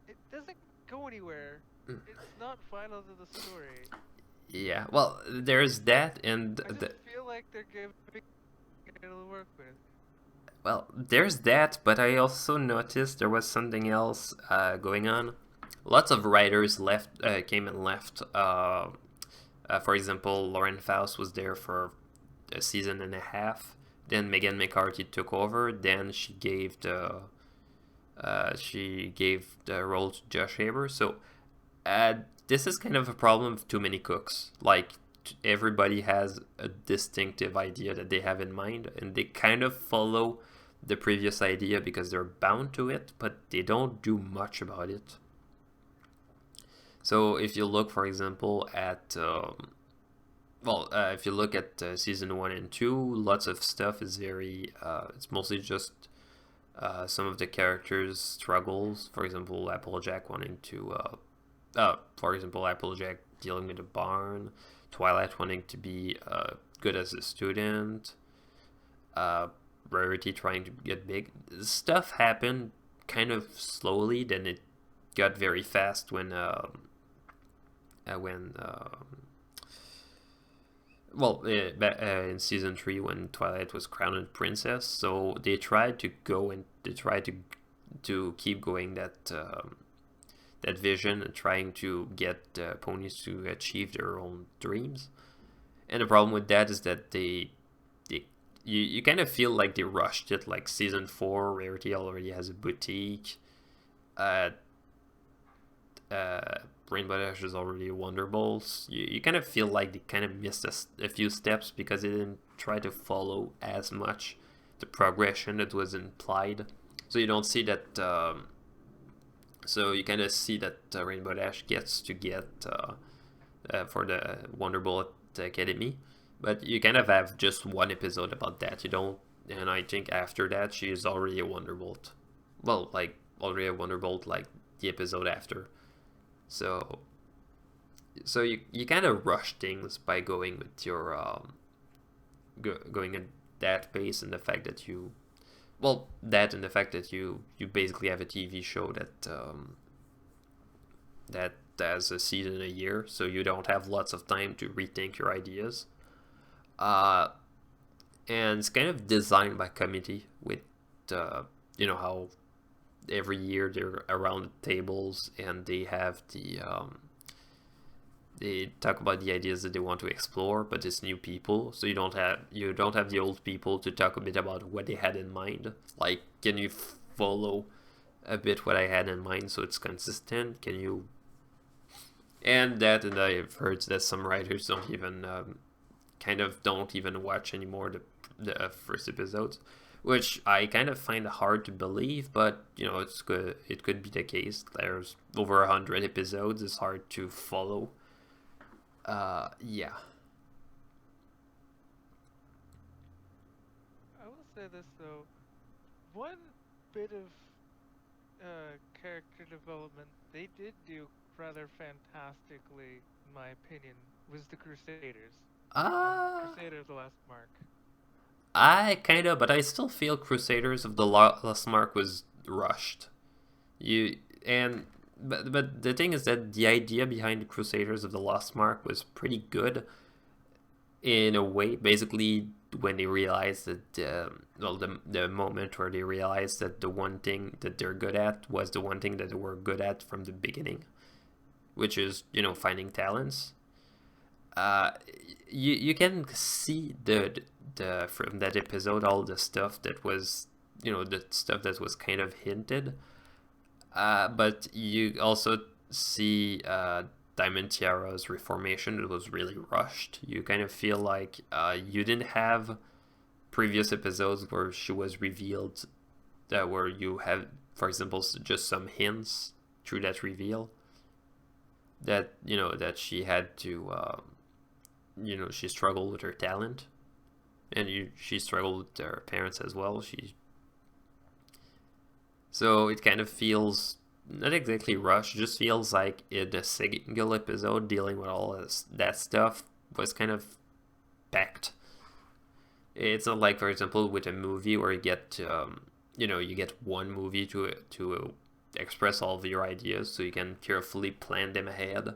It doesn't go anywhere. It's not final to the story. Yeah. Well, there's that, and I just feel like they're giving it to work with. Well, there's that, but I also noticed there was something else going on. Lots of writers came and left. For example, Lauren Faust was there for a season and a half. Then Megan McCarthy took over. Then she gave the role to Josh Haber. So this is kind of a problem of too many cooks. Like everybody has a distinctive idea that they have in mind, and they kind of follow the previous idea because they're bound to it, but they don't do much about it. So if you look, for example, at if you look at season 1 and 2, lots of stuff is very it's mostly just some of the characters' struggles. For example, Applejack wanting to Applejack dealing with a barn, Twilight wanting to be good as a student, Rarity trying to get big. Stuff happened kind of slowly, then it got very fast when in season 3 when Twilight was crowned princess. So they tried to keep going that vision and trying to get ponies to achieve their own dreams. And the problem with that is that you kind of feel like they rushed it. Like season 4, Rarity already has a boutique. Rainbow Dash is already a Wonderbolts. You kind of feel like they kind of missed a few steps because they didn't try to follow as much the progression that was implied. So you don't see that. So you kind of see that Rainbow Dash gets to get for the Wonderbolt Academy, but you kind of have just one episode about that. You don't, and I think after that she is already a Wonderbolt. Well, like already a Wonderbolt, like the episode after. So you kind of rush things by going with your going at that pace, and the fact that you basically have a TV show that has a season a year, so you don't have lots of time to rethink your ideas. And it's kind of designed by committee with how every year they're around the tables and they have they talk about the ideas that they want to explore, but it's new people, so you don't have the old people to talk a bit about what they had in mind. Like, can you follow a bit what I had in mind so it's consistent? Can you? And I've heard that some writers don't even watch anymore the first episodes, which I kind of find hard to believe, but you know, it's good. It could be the case. There's over 100 episodes. It's hard to follow. Yeah. I will say this though, one bit of character development they did do rather fantastically, in my opinion, was the Crusaders and Uh, Crusader of the Last Mark. but I still feel Crusaders of the Lost Mark was rushed. You and but the thing is that the idea behind the Crusaders of the Lost Mark was pretty good in a way. Basically, when they realized that the moment where they realized that the one thing that they're good at was the one thing that they were good at from the beginning, which is, you know, finding talents. Uh, you can see the from that episode all the stuff that was, you know, the stuff that was kind of hinted. But you also see Diamond Tiara's reformation. It was really rushed. You kind of feel like you didn't have previous episodes where she was revealed, that where you have, for example, just some hints through that reveal that, you know, that she had to, you know, she struggled with her talent, and she struggled with her parents as well. So it kind of feels not exactly rushed, just feels like in a single episode dealing with all that stuff was kind of packed. It's not like, for example, with a movie where you get, you know, you get one movie to express all of your ideas, so you can carefully plan them ahead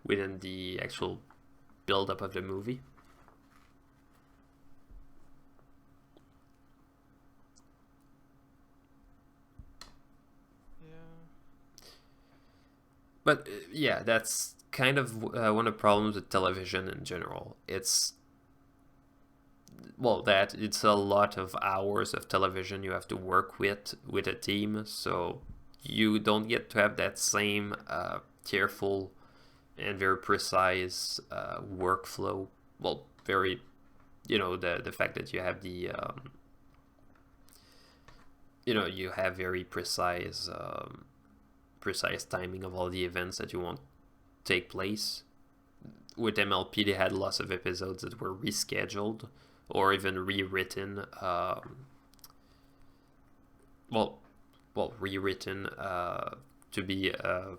within the actual build-up of the movie. Yeah. But yeah, that's kind of one of the problems with television in general. It's, well, that it's a lot of hours of television you have to work with a team, so you don't get to have that same careful and very precise workflow. Well, very, you know, the fact that you have the you know, you have very precise timing of all the events that you want take place. With MLP, they had lots of episodes that were rescheduled or even rewritten. Well, rewritten to be a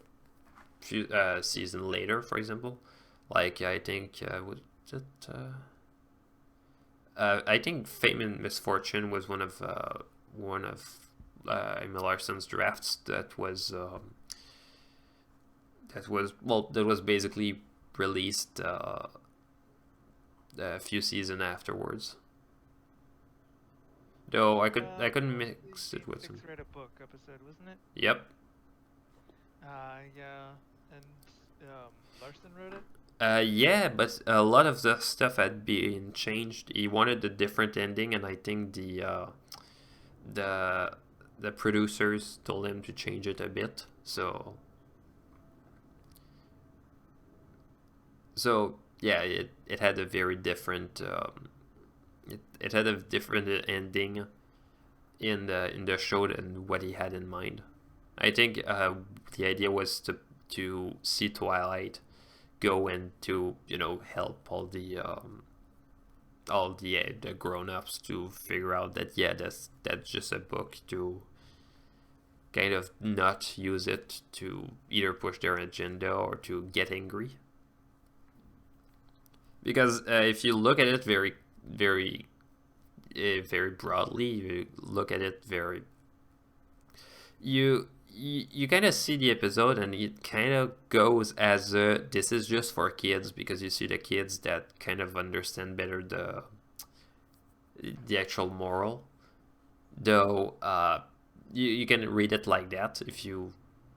few season later, for example. Like I think was it? I think Fame and Misfortune was one of Emil Larsen's drafts that was basically released a few seasons afterwards. Though I couldn't The mix it with some. Six read a book episode, wasn't it? Yep. Yeah. And Larson wrote it. Yeah, but a lot of the stuff had been changed. He wanted a different ending, and I think the producers told him to change it a bit. So yeah, it had a very different it had a different ending in the show than what he had in mind. I think the idea was to see Twilight go and to, you know, help all the grown-ups to figure out that, yeah, that's just a book, to kind of not use it to either push their agenda or to get angry. Because if you look at it very broadly, you look at it very, you kind of see the episode and it kind of goes as this is just for kids, because you see the kids that kind of understand better the actual moral. Though you can read it like that if you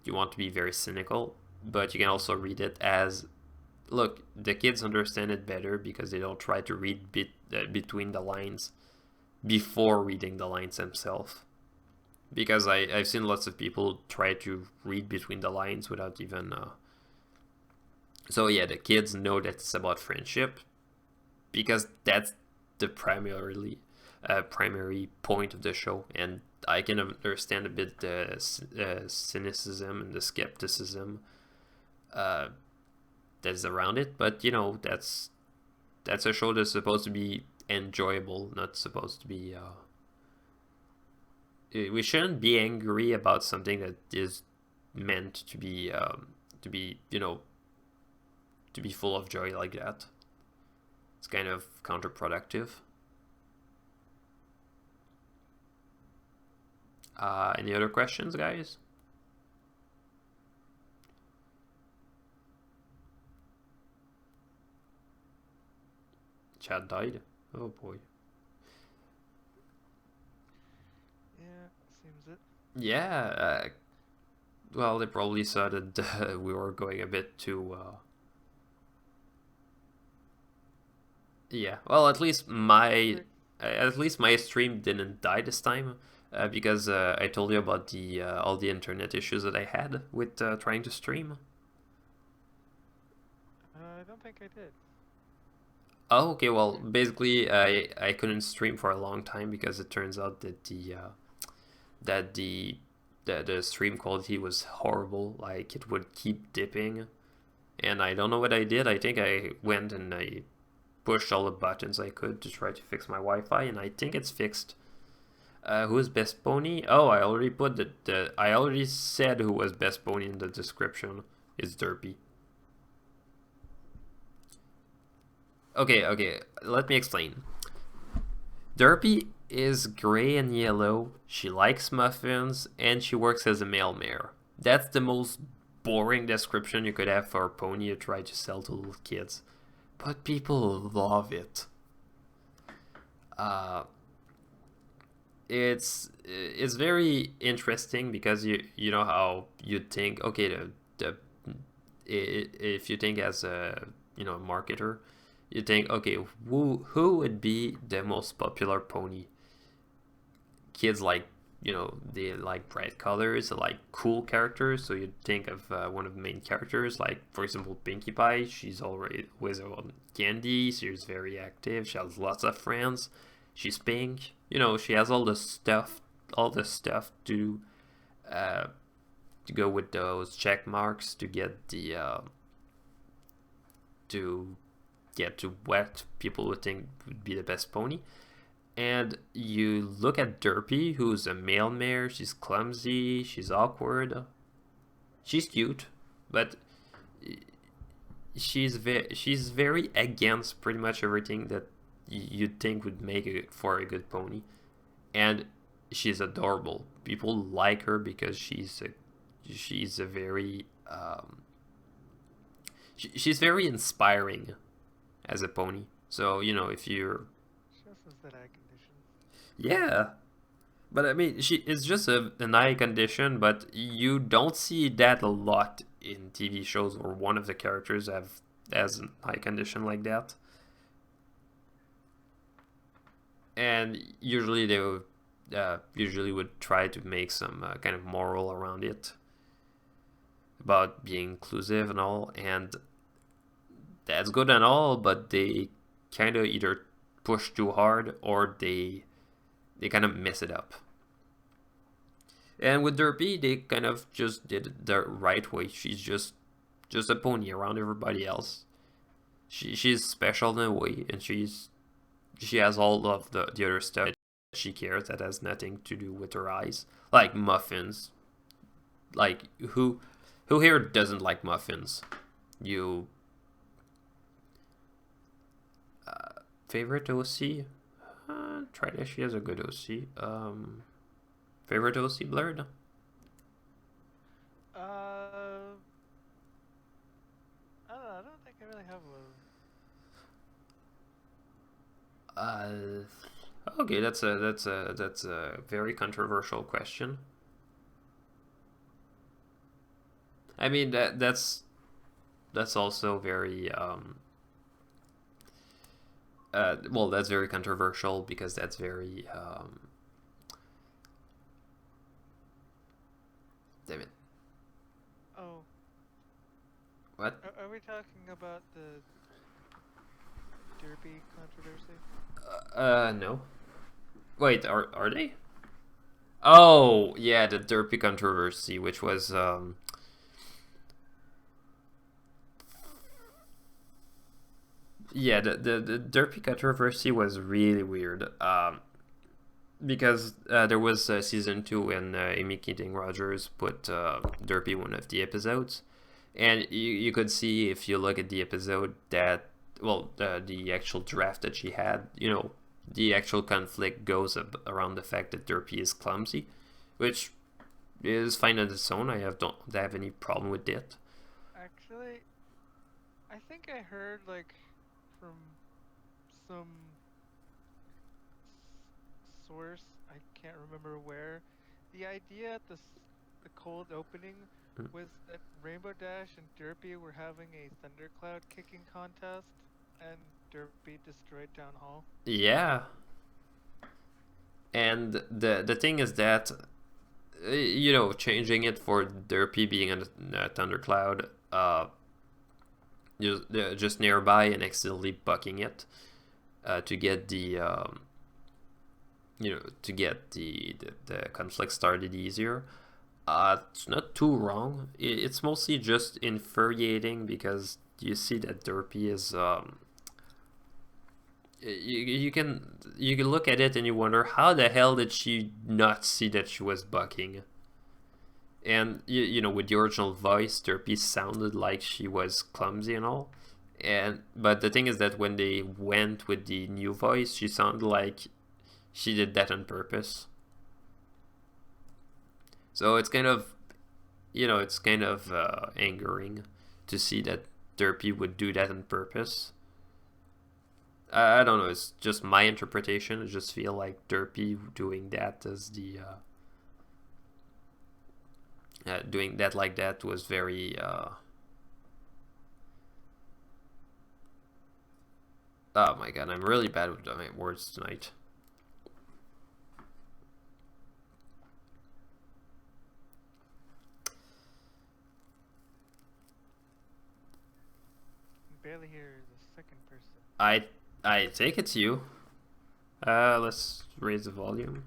want to be very cynical, but you can also read it as, look, the kids understand it better because they don't try to read between the lines before reading the lines themselves. Because I've seen lots of people try to read between the lines without even... So yeah, the kids know that it's about friendship, because that's the primary point of the show, and I can understand a bit the cynicism and the skepticism that's around it, but you know, that's a show that's supposed to be enjoyable, not supposed to be we shouldn't be angry about something that is meant to be you know, to be full of joy like that. It's kind of counterproductive. Any other questions, guys? Chat died. Oh boy. Yeah, seems it. Yeah. Well, they probably saw that we were going a bit too. Yeah. Well, at least my stream didn't die this time, because I told you about the all the internet issues that I had with trying to stream. I don't think I did. Oh, okay. Well, basically, I couldn't stream for a long time because it turns out that the stream quality was horrible. Like, it would keep dipping, and I don't know what I did. I think I went and I pushed all the buttons I could to try to fix my Wi-Fi, and I think it's fixed. Who is best pony? Oh, I already put I already said who was best pony in the description. It's Derpy. Okay, let me explain. Derpy is gray and yellow, she likes muffins, and she works as a mail mare. That's the most boring description you could have for a pony you try to sell to little kids. But people love it. It's very interesting because you know how you'd think, okay, if you think as a, you know, marketer, you think, okay, who would be the most popular pony? Kids like, you know, they like bright colors, they like cool characters, so you'd think of one of the main characters, like, for example, Pinkie Pie. She's always on candy, she's very active, she has lots of friends, she's pink, you know, she has all the stuff to go with those check marks to get the to what people would think would be the best pony. And you look at Derpy, who's a male mare. She's clumsy, she's awkward, she's cute, but she's very against pretty much everything that you'd think would make it for a good pony. And she's adorable. People like her because she's a very she's very inspiring as a pony. So, you know, if you're... She also has that eye condition. Yeah. But I mean, it's just an eye condition, but you don't see that a lot in TV shows where one of the characters has an eye condition like that. And usually they would try to make some kind of moral around it about being inclusive and all, and that's good and all, but they kind of either push too hard or they kind of mess it up. And with Derpy, they kind of just did it the right way. She's just a pony around everybody else. She's special in a way, and she has all of the other stuff that she cares that has nothing to do with her eyes, like muffins. Like, who here doesn't like muffins? You favorite OC? Try she has a good OC. Favorite OC, Blurred? I don't know. I don't think I really have one. Okay, that's a very controversial question. I mean, that's also very well, that's very controversial because that's very damn it. Oh. What? Are we talking about the Derpy controversy? No. Wait, are they? Oh, yeah, the Derpy controversy, which was yeah, the Derpy controversy was really weird. Because there was season 2 when Amy Keating Rogers put Derpy one of the episodes, and you could see if you look at the episode that well the actual draft that she had, the actual conflict goes around the fact that Derpy is clumsy, which is fine on its own. Don't have any problem with it. Actually, I think I heard like from some source, I can't remember where, the idea at the cold opening Mm. was that Rainbow Dash and Derpy were having a thundercloud kicking contest, and Derpy destroyed Town Hall. Yeah, and the thing is that changing it for Derpy being on a thundercloud, just nearby and accidentally bucking it to get the conflict started easier. It's not too wrong. It's mostly just infuriating because you see that Derpy is you can look at it and you wonder how the hell did she not see that she was bucking. And with the original voice, Derpy sounded like she was clumsy and all. But the thing is that when they went with the new voice, she sounded like she did that on purpose. So it's kind of angering to see that Derpy would do that on purpose. I don't know. It's just my interpretation. I just feel like Derpy doing that as the doing that like that was very. Oh my god, I'm really bad with my words tonight. Barely hear the second person. I take it's you. Let's raise the volume.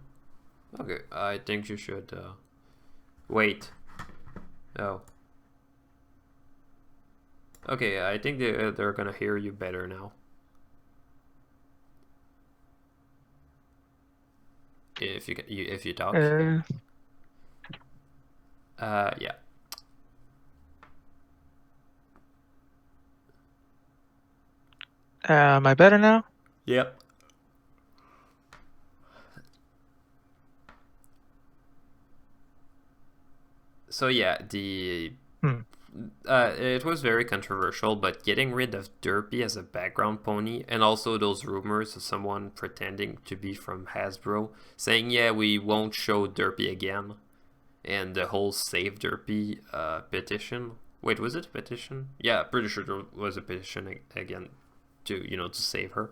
Okay, I think you should wait. Oh. Okay, I think they're gonna hear you better now. If you talk. Yeah. Am I better now? Yep. So yeah, it was very controversial, but getting rid of Derpy as a background pony, and also those rumors of someone pretending to be from Hasbro saying, yeah, we won't show Derpy again, and the whole Save Derpy petition. Wait, was it a petition? Yeah, pretty sure there was a petition again to save her.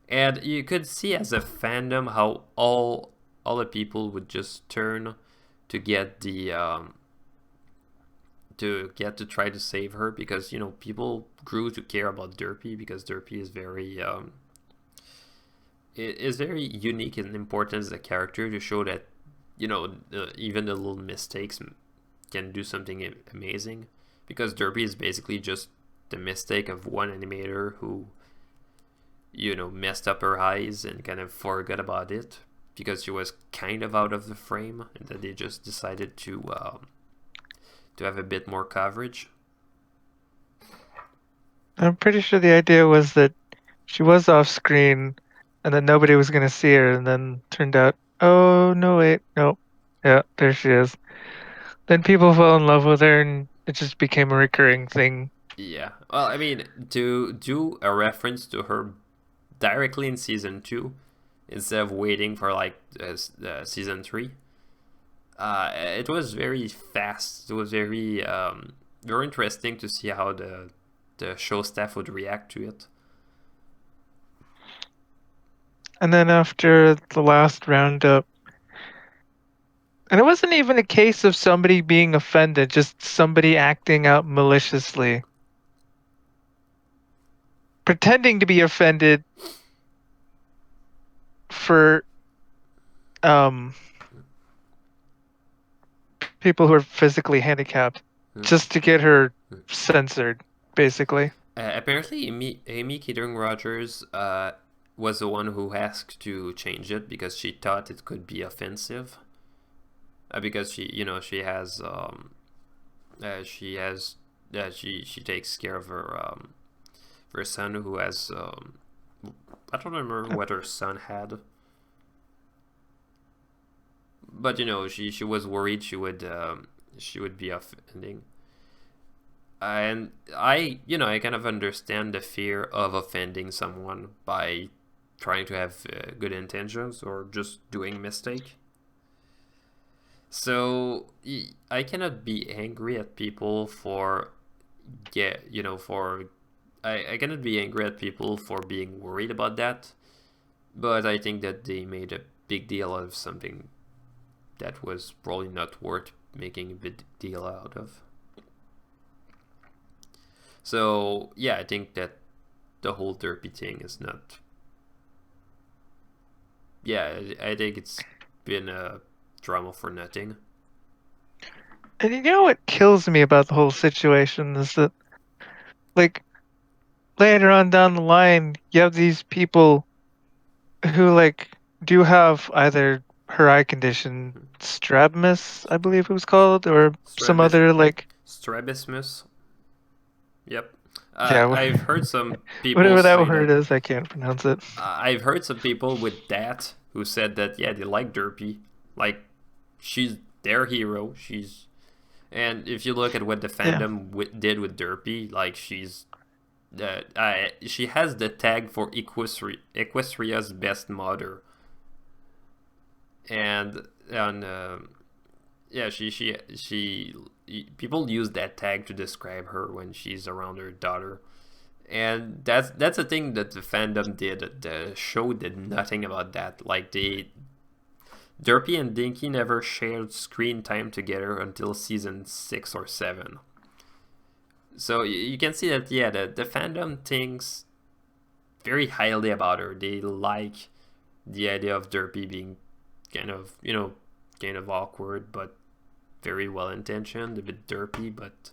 And you could see as a fandom how all the people would just turn to get the to try to save her, because people grew to care about Derpy because Derpy is very very unique and important as a character, to show that even the little mistakes can do something amazing, because Derpy is basically just the mistake of one animator who messed up her eyes and kind of forgot about it because she was kind of out of the frame, and that they just decided to have a bit more coverage. I'm pretty sure the idea was that she was off screen and then nobody was going to see her, and then turned out, oh, no, wait, no. Yeah, there she is. Then people fell in love with her and it just became a recurring thing. Yeah. Well, I mean, to do a reference to her directly in season 2 instead of waiting for like season 3, it was very fast. It was very very interesting to see how the show staff would react to it. And then after the last roundup, and it wasn't even a case of somebody being offended, just somebody acting out maliciously, pretending to be offended for um people who are physically handicapped Hmm. just to get her censored, basically. Apparently, Amy Keating Rogers was the one who asked to change it because she thought it could be offensive. Because she has she takes care of her son who has I don't remember what her son had, but she was worried she would be offending. And I kind of understand the fear of offending someone by trying to have good intentions or just doing mistake. So I cannot be angry at people for for I cannot be angry at people for being worried about that, but I think that they made a big deal out of something that was probably not worth making a big deal out of. So yeah, I think that the whole Derpy thing is not. Yeah, I think it's been a drama for nothing. And you know what kills me about the whole situation is that, like, later on down the line, you have these people who, like, do have either her eye condition, strabismus, I believe it was called, or some Strabis- other, like, Strabismus. Yep. yeah, I've heard some people whatever that say word that. is, I can't pronounce it. I've heard some people with that who said that yeah they like Derpy, like she's their hero. And if you look at what the Yeah. fandom did with Derpy, like she has the tag for Equestria's best mother, and yeah she people use that tag to describe her when she's around her daughter. And that's a thing that the fandom did. The show did nothing about that. Like Derpy and Dinky never shared screen time together until season 6 or 7. So you can see that yeah, the fandom thinks very highly about her. They like the idea of Derpy being kind of kind of awkward but very well intentioned, a bit derpy, but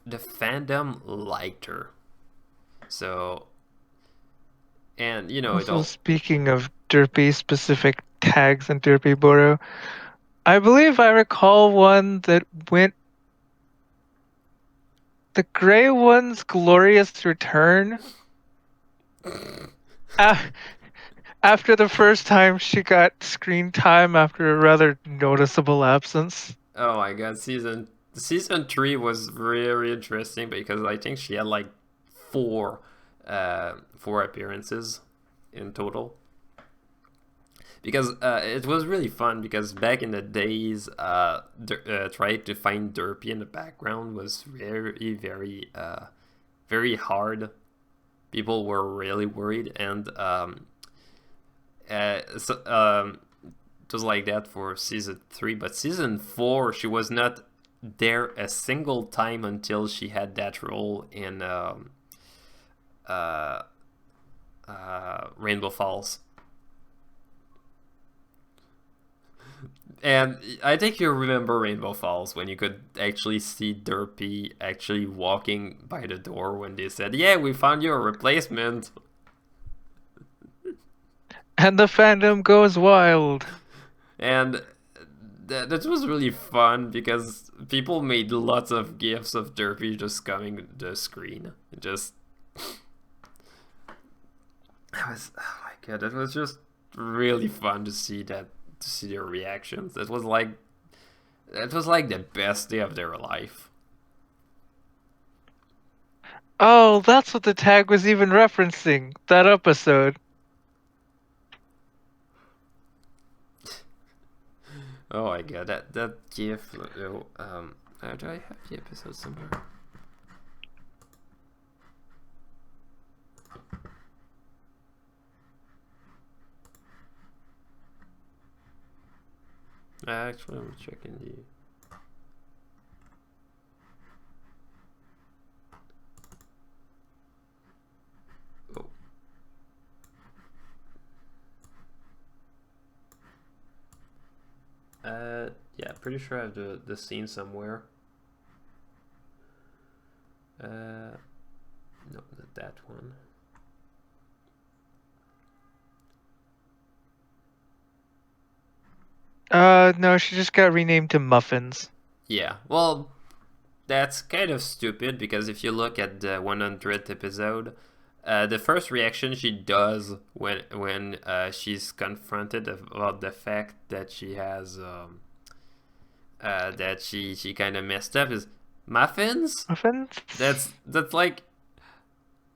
the fandom liked her. So and it Also, all. speaking of Derpy specific tags in Derpy Boro, I believe I recall one that went the Gray One's Glorious Return. Ah, after the first time she got screen time after a rather noticeable absence. Oh my god, season 3 was very interesting because I think she had like four four appearances in total. Because it was really fun because back in the days, trying to find Derpy in the background was very, very, very hard. People were really worried, and it was like that for season 3. But season 4, she was not there a single time until she had that role in uh, Rainbow Falls. And I think you remember Rainbow Falls when you could actually see Derpy actually walking by the door when they said, "Yeah, we found you a replacement." And the fandom goes wild. And that was really fun because people made lots of gifs of Derpy just coming to the screen. It just that was, oh my god, that was just really fun to see to see their reactions. That was like the best day of their life. Oh, that's what the tag was even referencing. That episode. Oh my god, that gif. Do I have the episode somewhere? Actually, I'm checking the. Oh. Yeah, pretty sure I have the scene somewhere. No, not that one. No, she just got renamed to Muffins. Yeah, well, that's kind of stupid because if you look at the 100th episode, the first reaction she does when she's confronted about the fact that she has that she kind of messed up is muffins. Muffins? That's like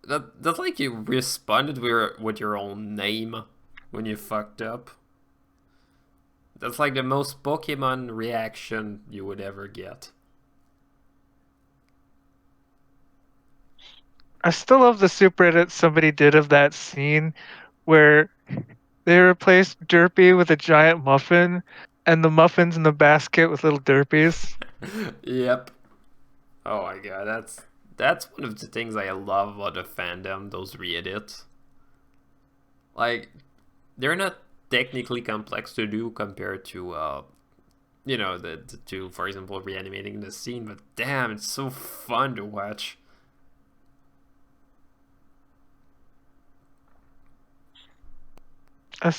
that's like you responded with your own name when you fucked up. That's like the most Pokemon reaction you would ever get. I still love the super edit somebody did of that scene where they replaced Derpy with a giant muffin and the muffins in the basket with little Derpies. Yep. Oh my god, that's one of the things I love about the fandom, those re-edits. Like, they're not technically complex to do compared to to, for example, reanimating the scene, but damn, it's so fun to watch.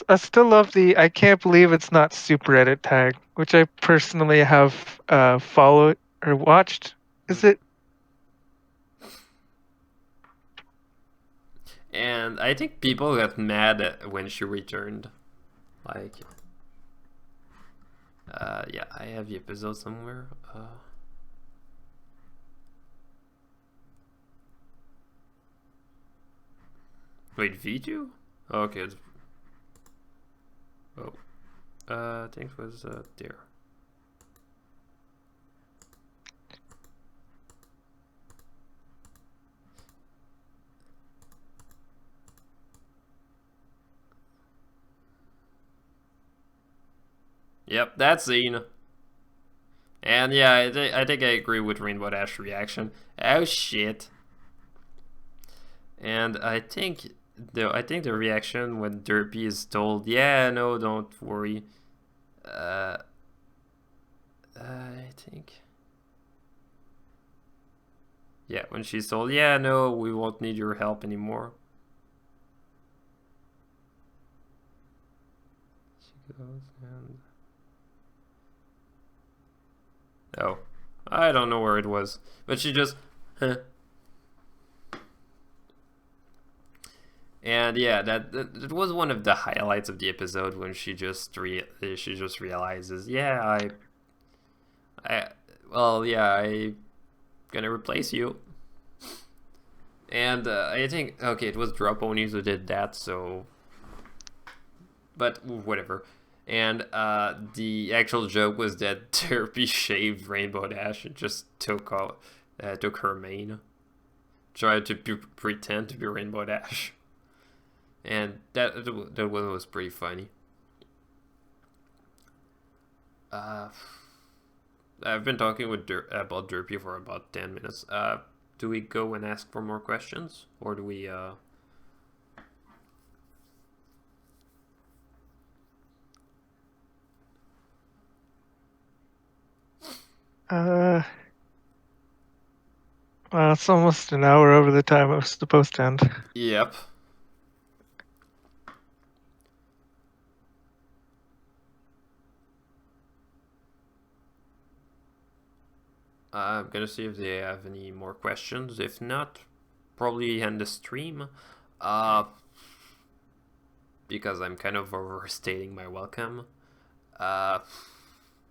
I still love the I can't believe it's not super edit tag, which I personally have followed or watched. Is it? And I think people got mad when she returned. Like, yeah, I have the episode somewhere. Wait, V2? Okay, it's... Oh. I think it was there. Yep, that scene. And yeah, I think I agree with Rainbow Dash reaction. Oh shit. And I think the reaction when Derpy is told, yeah, no, don't worry. I think. Yeah, when she's told, yeah, no, we won't need your help anymore. She goes and. Oh, I don't know where it was, but she just. And yeah, that was one of the highlights of the episode when she just realizes, yeah, I gonna replace you. And I think okay, it was Drop Ponies who did that, so but whatever. And the actual joke was that Derpy shaved Rainbow Dash and just took her mane, tried to pretend to be Rainbow Dash, and that one was pretty funny. I've been talking about Derpy for about 10 minutes. Do we go and ask for more questions, or do we? Well, it's almost an hour over the time it was supposed to end. Yep. I'm gonna see if they have any more questions. If not, probably end the stream. Because I'm kind of overstating my welcome.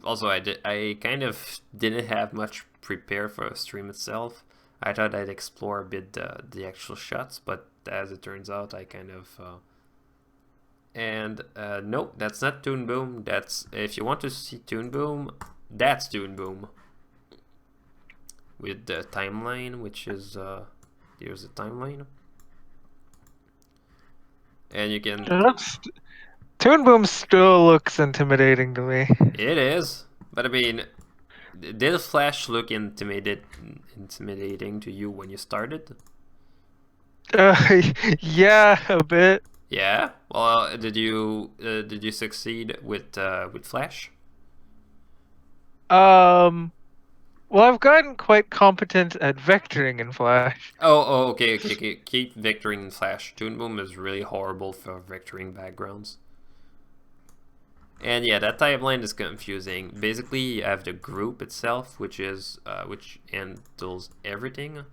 Also, I kind of didn't have much prepared for the stream itself. I thought I'd explore a bit the actual shots, but as it turns out, I kind of. No, that's not Toon Boom. That's if you want to see Toon Boom, that's Toon Boom. With the timeline, which is here's the timeline, and you can. Toon Boom still looks intimidating to me. It is, but I mean, did Flash look intimidating to you when you started? Yeah, a bit. Yeah. Well, did you succeed with Flash? Well, I've gotten quite competent at vectoring in Flash. Okay. Keep vectoring in Flash. Toon Boom is really horrible for vectoring backgrounds. And yeah, that timeline is confusing. Basically, you have the group itself, which handles everything.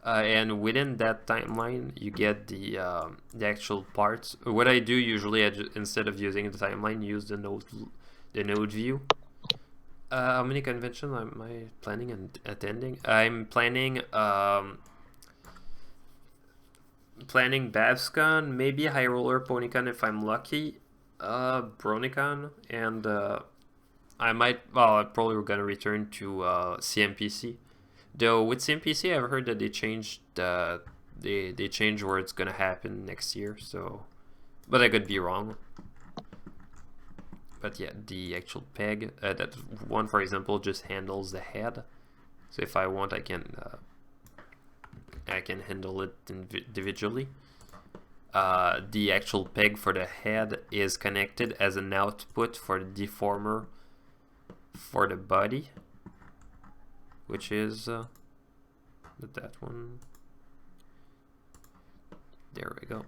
And within that timeline, you get the actual parts. What I do usually, instead of using the timeline, use the node view. How many conventions am I planning and attending? I'm planning BabsCon, maybe High Roller PonyCon if I'm lucky, BronyCon, and I'm probably gonna return to CMPC. Though with CMPC, I've heard that they changed they changed where it's gonna happen next year. So, but I could be wrong. But yeah, the actual peg, that one for example just handles the head. So if I want, I can handle it individually. The actual peg for the head is connected as an output for the deformer for the body, which is that one. There we go.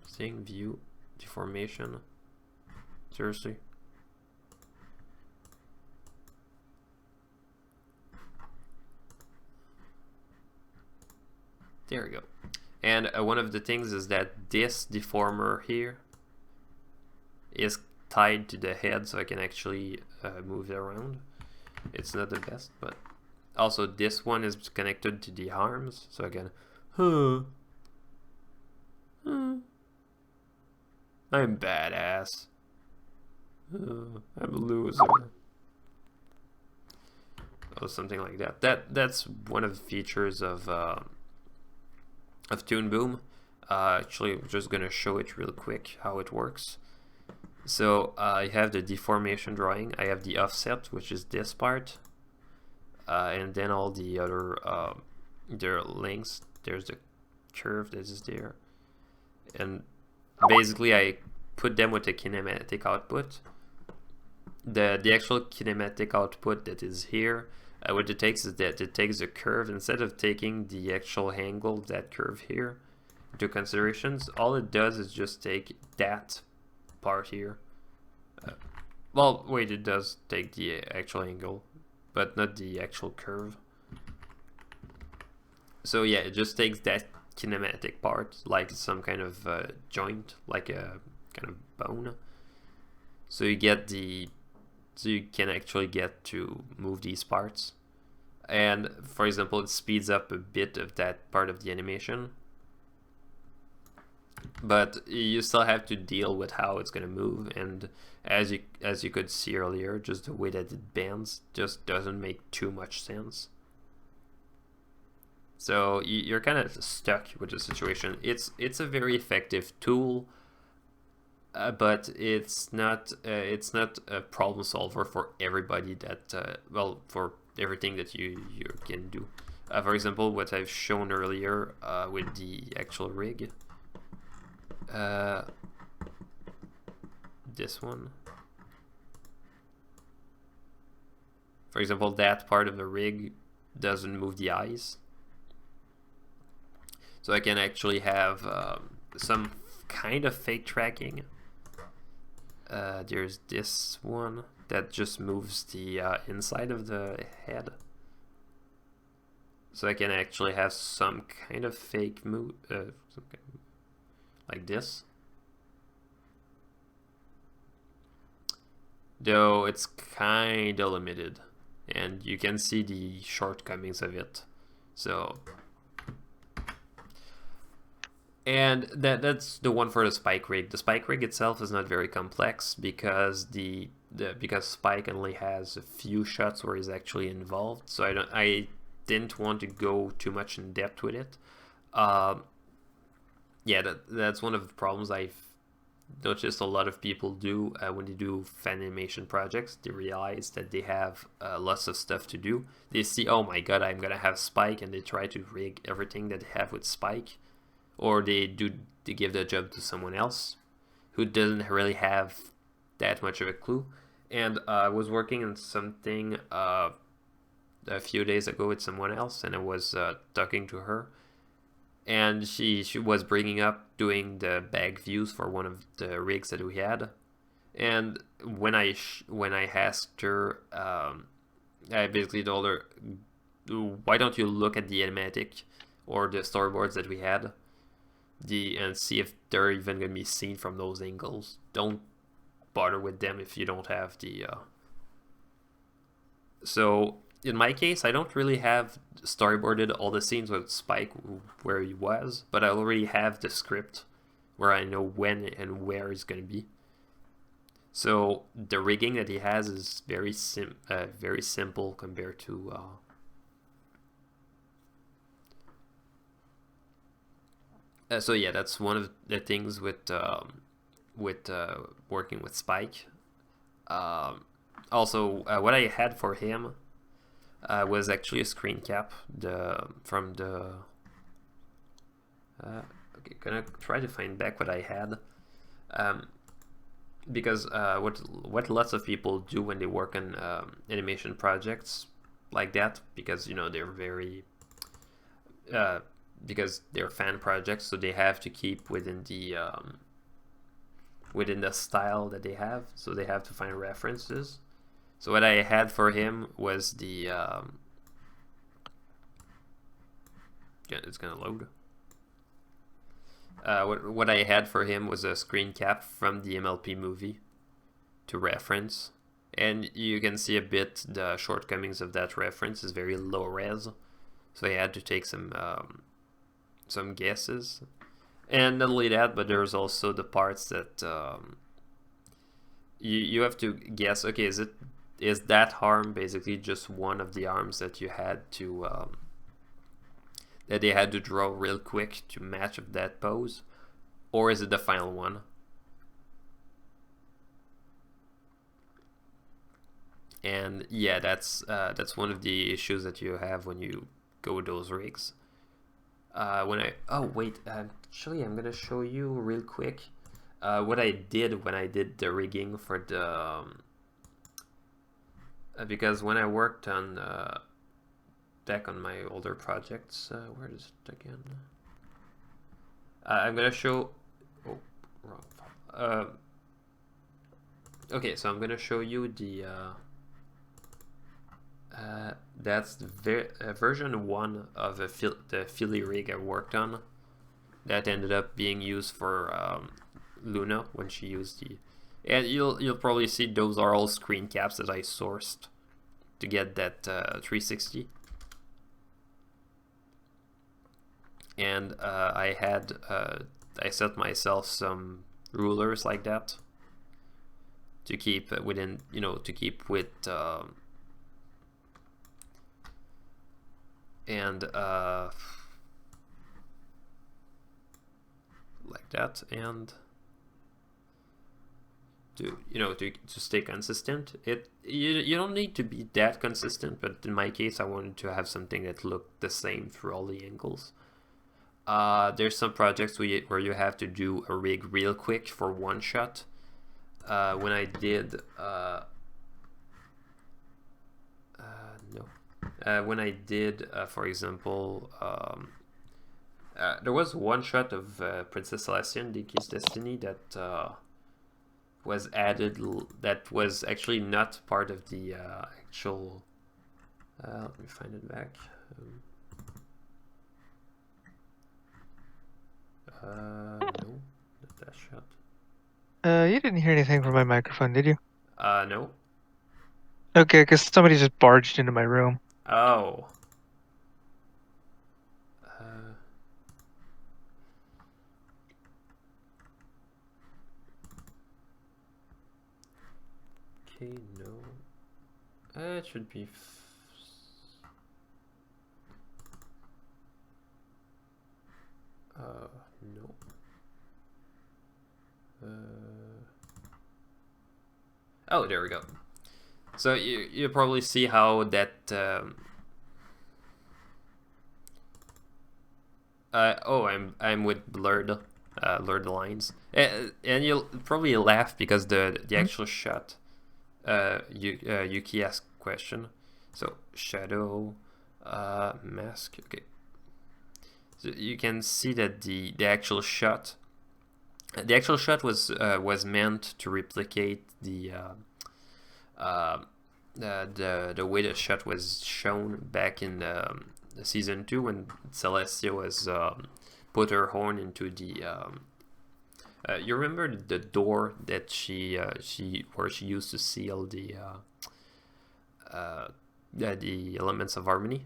Seeing view deformation. Seriously. There we go. And one of the things is that this deformer here is tied to the head, so I can actually move it around. It's not the best, but also this one is connected to the arms, so I can I'm badass. I'm a loser. Or something like that. That's one of the features of Toon Boom. Actually, I'm just gonna show it real quick how it works. So I have the deformation drawing. I have the offset, which is this part, and then all the other their lengths. There's the curve that is there, and basically I put them with a kinematic output. The actual kinematic output that is here, what it takes is that it takes a curve. Instead of taking the actual angle of that curve here into considerations, all it does is just take that part here. Well, wait, it does take the actual angle, but not the actual curve. So yeah, it just takes that kinematic part, like some kind of joint, like a kind of bone. So you get so you can actually get to move these parts. And for example, it speeds up a bit of that part of the animation, but you still have to deal with how it's going to move. And as you could see earlier, just the way that it bends just doesn't make too much sense. So you're kind of stuck with the situation. It's a very effective tool, but it's not a problem solver for everybody that for everything that you can do. For example, what I've shown earlier with the actual rig, this one, for example, that part of the rig doesn't move the eyes, so I can actually have some kind of fake tracking. There's this one that just moves the inside of the head, so I can actually have some kind of fake move, like this. Though it's kind of limited, and you can see the shortcomings of it. So, and that's the one for the spike rig. The spike rig itself is not very complex because because Spike only has a few shots where he's actually involved. So I didn't want to go too much in depth with it. Yeah, that's one of the problems I've noticed a lot of people do when they do fan animation projects. They realize that they have lots of stuff to do. They see, oh my god, I'm gonna have Spike, and they try to rig everything that they have with Spike, or they give the job to someone else who doesn't really have that much of a clue. and I was working on something a few days ago with someone else, and I was talking to her, and she was bringing up doing the bag views for one of the rigs that we had, and when I asked her, I basically told her, why don't you look at the animatic or the storyboards that we had, and see if they're even gonna be seen from those angles. Don't bother with them if you don't have the. So in my case, I don't really have storyboarded all the scenes with Spike where he was, but I already have the script where I know when and where he's gonna be. So the rigging that he has is very simple compared to. So yeah, that's one of the things with working with Spike. Also, what I had for him was actually a screen cap from the. Okay, gonna try to find back what I had. Because what lots of people do when they work on animation projects like that, because they're very because they're fan projects, so they have to keep within the style that they have, so they have to find references. So what I had for him was the it's gonna load. What I had for him was a screen cap from the MLP movie to reference, and you can see a bit the shortcomings of that reference is very low res, so I had to take some guesses. And not only that, but there's also the parts that you have to guess. Okay, is that arm basically just one of the arms that you had to that they had to draw real quick to match up that pose, or is it the final one? And yeah, that's one of the issues that you have when you go with those rigs. Actually, I'm gonna show you real quick what I did when I did the rigging for the because when I worked on back on my older projects, where is it again? I'm gonna show. Oh, wrong file. Okay, so I'm gonna show you the. That's the version 1 of the Philly rig I worked on. That ended up being used for Luna when she used the. And you'll probably see those are all screen caps that I sourced to get that 360. And I set myself some rulers like that to keep within, to keep with and like that, and to stay consistent. You don't need to be that consistent, but in my case I wanted to have something that looked the same through all the angles. There's some projects where you have to do a rig real quick for one shot. When I did when I did, for example, there was one shot of Princess Celestia, Dinky's Destiny, that was added, that was actually not part of the actual. Let me find it back. No, not that shot. You didn't hear anything from my microphone, did you? No. Okay, because somebody just barged into my room. Oh. Okay, no. It should be. No. Oh, there we go. So you probably see how that. I'm with Blurredthelines, and you'll probably laugh because the actual shot Yuki asked question. So shadow, mask. Okay. So you can see that the actual shot was meant to replicate the way the shot was shown back in season 2 when Celestia was put her horn into the you remember the door that she used to seal the elements of harmony?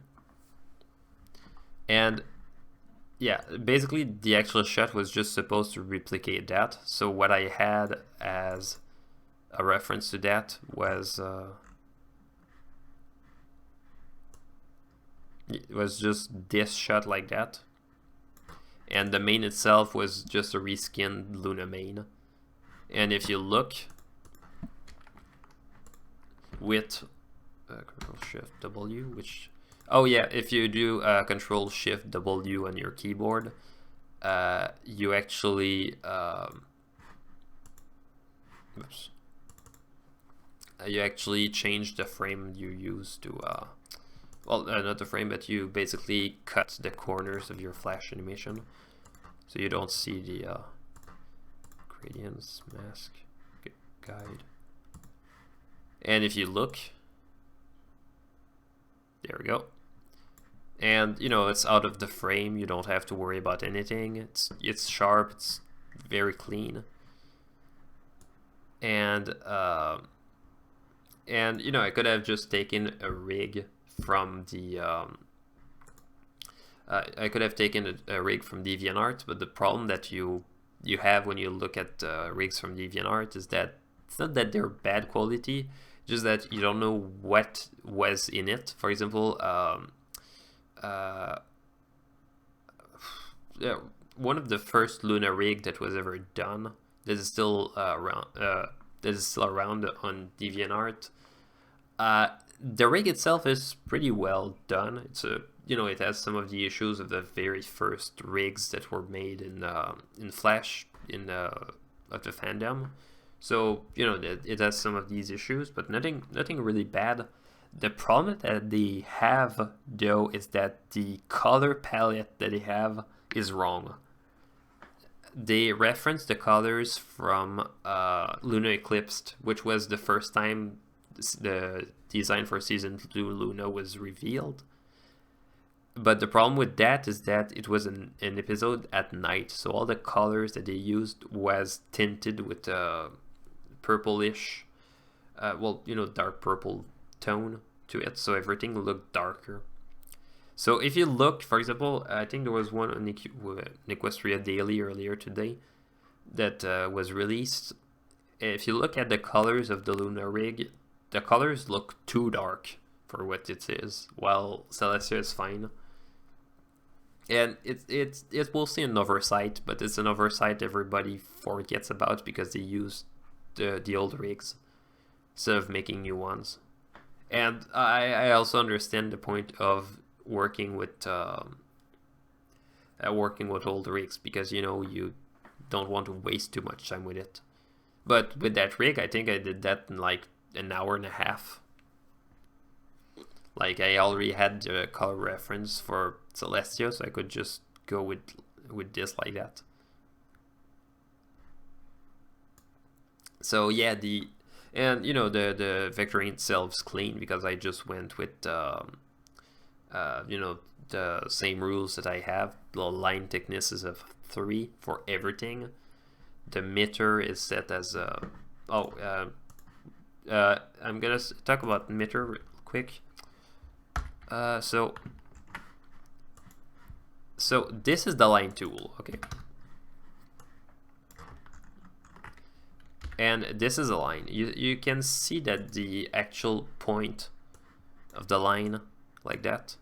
And yeah, basically the actual shot was just supposed to replicate that. So what I had as a reference to that was it was just this shot like that, and the main itself was just a reskinned Luna main. And if you look with Control Shift W, which if you do Control Shift W on your keyboard, you actually change the frame you use to not the frame, but you basically cut the corners of your flash animation, so you don't see the gradients, mask, guide. And if you look, there we go. And you know, it's out of the frame. You don't have to worry about anything. It's sharp. It's very clean. And you know, I could have just taken a rig from the I could have taken a rig from DeviantArt, but the problem that you have when you look at rigs from DeviantArt is that it's not that they're bad quality, just that you don't know what was in it. For example, one of the first Luna rig that was ever done that is still around on DeviantArt. The rig itself is pretty well done. It's it has some of the issues of the very first rigs that were made in Flash of the fandom. So it has some of these issues, but nothing really bad. The problem that they have though is that the color palette that they have is wrong. They reference the colors from Luna Eclipsed, which was the first time the design for season 2 Luna was revealed. But the problem with that is that it was an episode at night, so all the colors that they used was tinted with a purplish, dark purple tone to it, so everything looked darker. So if you look, for example, I think there was one on Equestria Daily earlier today that was released. If you look at the colors of the Luna rig, the colors look too dark for what it is, while Celestia is fine. And it will see an oversight, but it's an oversight everybody forgets about because they use the old rigs instead of making new ones. And I also understand the point of working with old rigs, because you don't want to waste too much time with it. But with that rig, I think I did that in like an hour and a half. Like, I already had the color reference for Celestia, so I could just go with this like that. So yeah, the vectoring itself is clean because I just went with the same rules that I have. The line thickness is of 3 for everything. The meter is set as I'm gonna talk about meter real quick. So this is the line tool, okay? And this is a line. You can see that the actual point of the line, like that.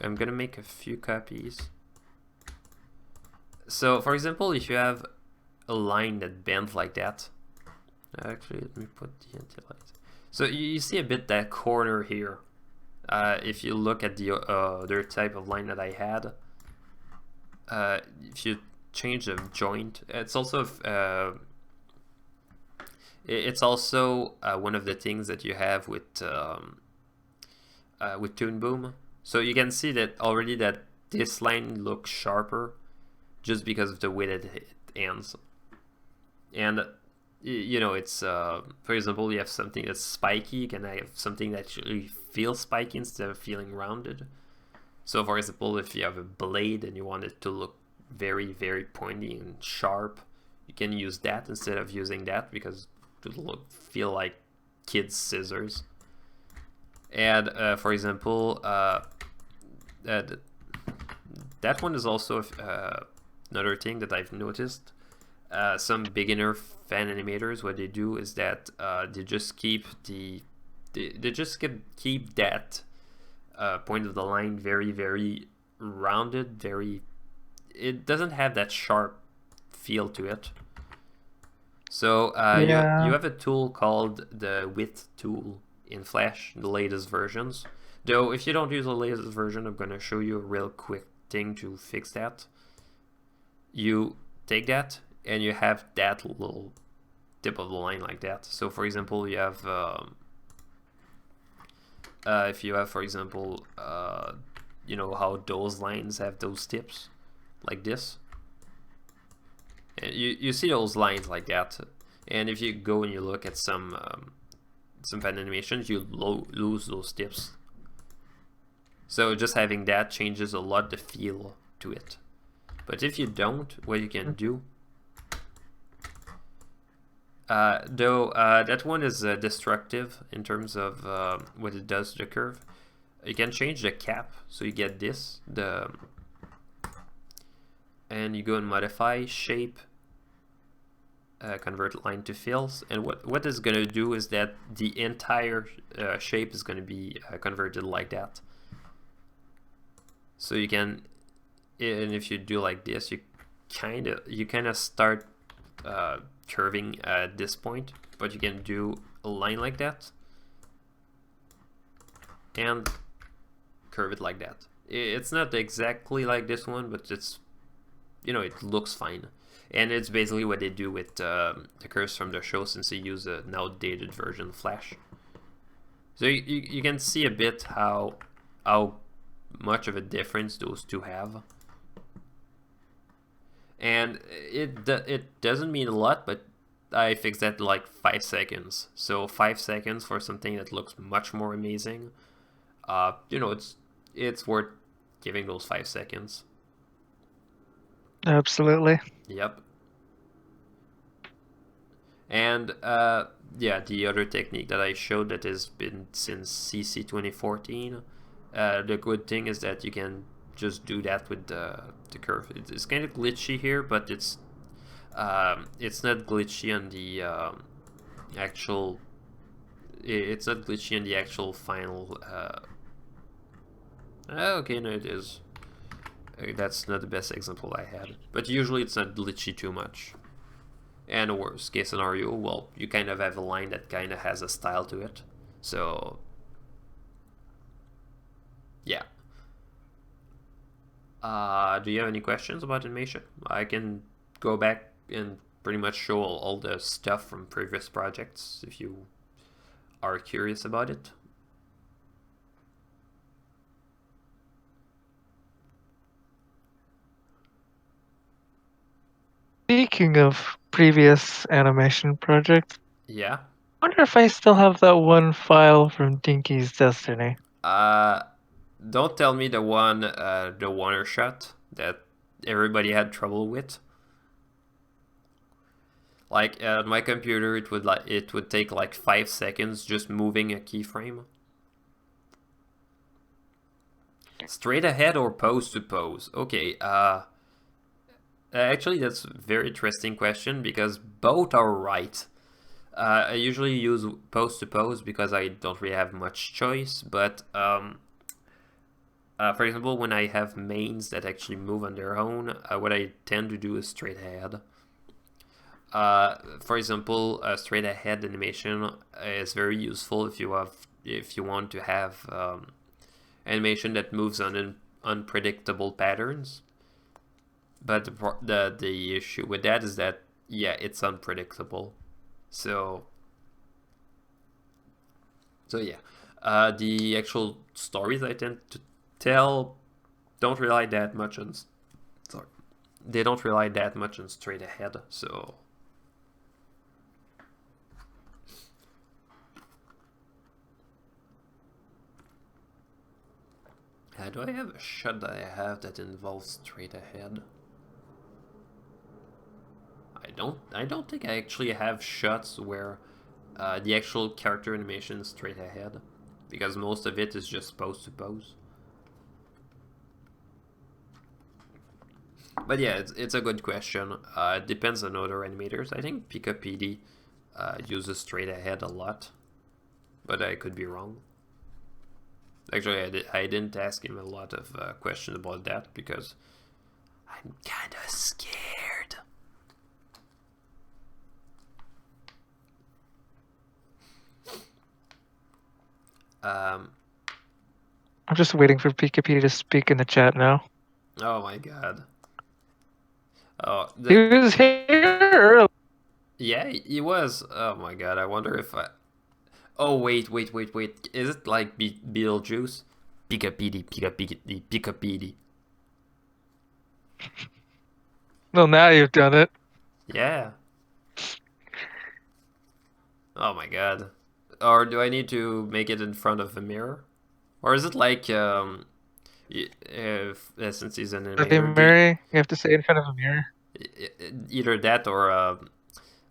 I'm gonna make a few copies. So for example, if you have a line that bends like that, actually let me put the anti-light. So you see a bit that corner here. If you look at the other type of line that I had, if you change the joint, it's also It's also one of the things that you have with Toon Boom. So you can see that already that this line looks sharper just because of the way that it ends. And you know, it's for example, you have something that's spiky, you can have something that actually feels spiky instead of feeling rounded. So for example, if you have a blade and you want it to look very, very pointy and sharp, you can use that instead of using that because it'll feel like kids' scissors. And for example, that one is also another thing that I've noticed. Some beginner fan animators, what they do is that they just keep keep that point of the line very, very rounded. It doesn't have that sharp feel to it. So you have a tool called the width tool in Flash, the latest versions. Though if you don't use the latest version, I'm going to show you a real quick thing to fix that. You take that and you have that little tip of the line like that. So for example, you have if you have, for example, you know how those lines have those tips like this. And you see those lines like that, and if you go and you look at some fan animations, you lose those tips. So just having that changes a lot the feel to it. But if you don't, what you can do, though that one is destructive in terms of what it does to the curve, you can change the cap, so you get this, and you go and modify shape, convert line to fills, and what is going to do is that the entire shape is going to be converted like that. So you can, and if you do like this, you kind of start curving at this point, but you can do a line like that and curve it like that. It's not exactly like this one, but it's, you know, it looks fine. And it's basically what they do with the curves from the show, since they use an outdated version of Flash. So you can see a bit how much of a difference those two have. And it doesn't mean a lot, but I fixed that in like 5 seconds. So 5 seconds for something that looks much more amazing. You know, it's worth giving those 5 seconds. Absolutely. Yep. And yeah, the other technique that I showed that has been since CC 2014. The good thing is that you can just do that with the curve. It's kind of glitchy here, but it's not glitchy on the actual. It's not glitchy on the actual final. Okay, no, it is. That's not the best example I had, but usually it's not glitchy too much. And a worst case scenario, well, you kind of have a line that kind of has a style to it. So yeah. Do you have any questions about animation? I can go back and pretty much show all the stuff from previous projects if you are curious about it. Speaking of previous animation projects, Yeah. I wonder if I still have that one file from Dinky's Destiny. Don't tell me the one shot that everybody had trouble with. Like on my computer, it would take like 5 seconds just moving a keyframe. Straight ahead or pose to pose? Okay. Actually, that's a very interesting question because both are right. I usually use pose to pose because I don't really have much choice, but for example, when I have mains that actually move on their own, what I tend to do is straight ahead. For example, straight ahead animation is very useful if you want to have animation that moves on unpredictable patterns. But the issue with that is that, yeah, it's unpredictable. So So yeah, the actual stories I tend to tell don't rely that much on. Sorry, they don't rely that much on straight ahead. So. Do I have a shot that I have that involves straight ahead? I don't think I actually have shots where the actual character animation is straight ahead, because most of it is just pose to pose. But yeah, it's a good question. It depends on other animators. I think Pika PD uses straight ahead a lot, but I could be wrong. Actually, I didn't ask him a lot of questions about that because I'm kind of scared. I'm just waiting for Pikachu to speak in the chat now. Oh my god. Oh, He was here early. Yeah, he was. Oh my god, I wonder if I... Oh, wait. Is it like Beetlejuice? Pika-pidi. Well, now you've done it. Yeah. Oh my god. Or do I need to make it in front of a mirror? Or is it like, since he's an animator, Mary, you have to say it in front of a mirror. either that or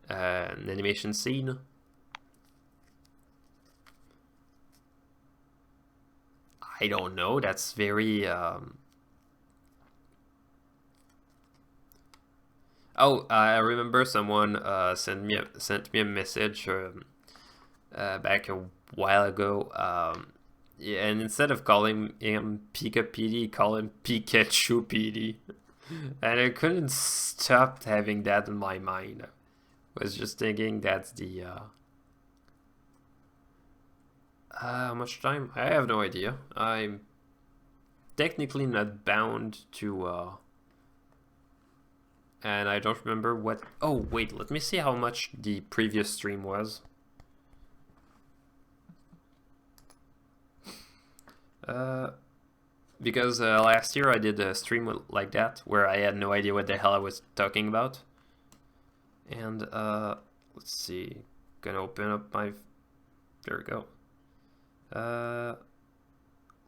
an animation scene? I don't know. That's very. Oh, I remember someone sent me a message back a while ago. Yeah, and instead of calling him Pika PD, call him Pikachu PD. And I couldn't stop having that in my mind. I was just thinking that's the. How much time? I have no idea. I'm technically not bound to. And I don't remember what... Oh, wait, let me see how much the previous stream was. Because last year I did a stream like that, where I had no idea what the hell I was talking about. And, let's see. Gonna open up my... There we go.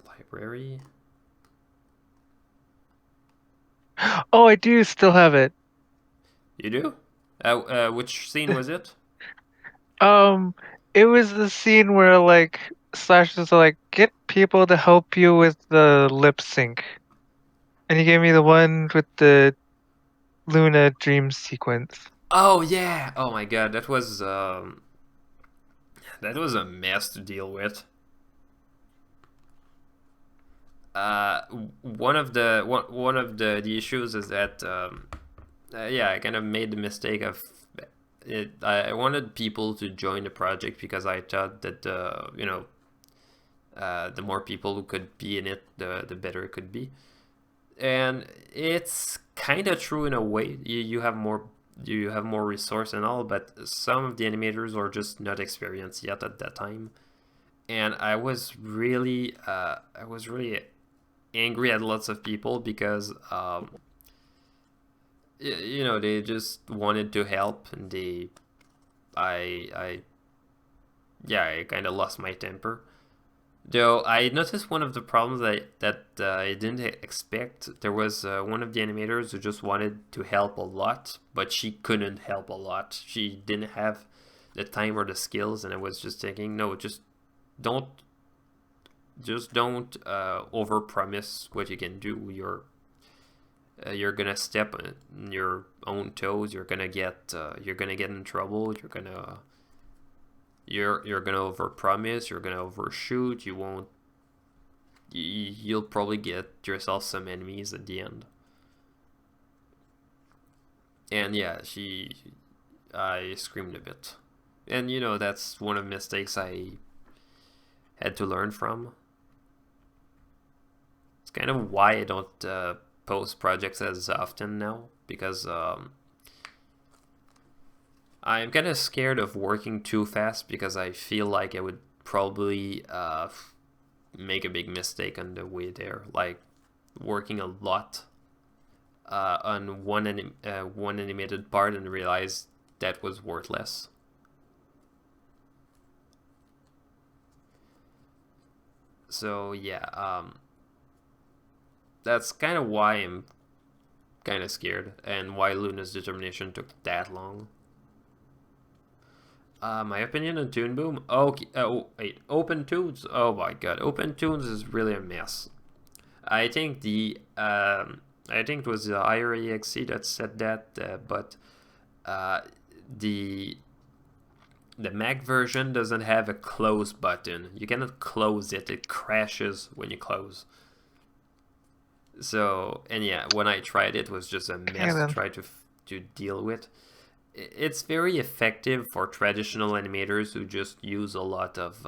Library. Oh, I do still have it. You do? Which scene was it? It was the scene where like Slash is like, get people to help you with the lip sync, and he gave me the one with the Luna dream sequence. Oh yeah! Oh my god, that was a mess to deal with. One of the issues is that yeah, I kind of made the mistake of it. I wanted people to join the project because I thought that you know, the more people who could be in it, the better it could be. And it's kind of true in a way. You have more resource and all, but some of the animators are just not experienced yet at that time. And I was really angry at lots of people because you know, they just wanted to help, and I kind of lost my temper. Though I noticed one of the problems that I didn't expect. There was one of the animators who just wanted to help a lot, but she couldn't help a lot. She didn't have the time or the skills, and I was just thinking, no, don't over promise what you can do. You're gonna step on your own toes. You're gonna get in trouble. You're gonna over promise. You're gonna overshoot. You'll probably get yourself some enemies at the end. And yeah, I screamed a bit, and you know, that's one of the mistakes I had to learn from. It's kind of why I don't post projects as often now, because I'm kind of scared of working too fast, because I feel like I would probably make a big mistake on the way there, like working a lot on one animated part and realize that was worthless. So yeah, that's kind of why I'm kind of scared, and why Luna's determination took that long. My opinion on Toon Boom? Okay, oh wait, Open Toons? Oh my god, Open Toons is really a mess. I think I think it was the IREXC that said that, but the Mac version doesn't have a close button. You cannot close it; it crashes when you close. So, and yeah, when I tried it, was just a mess to try to deal with. It's very effective for traditional animators who just use a lot of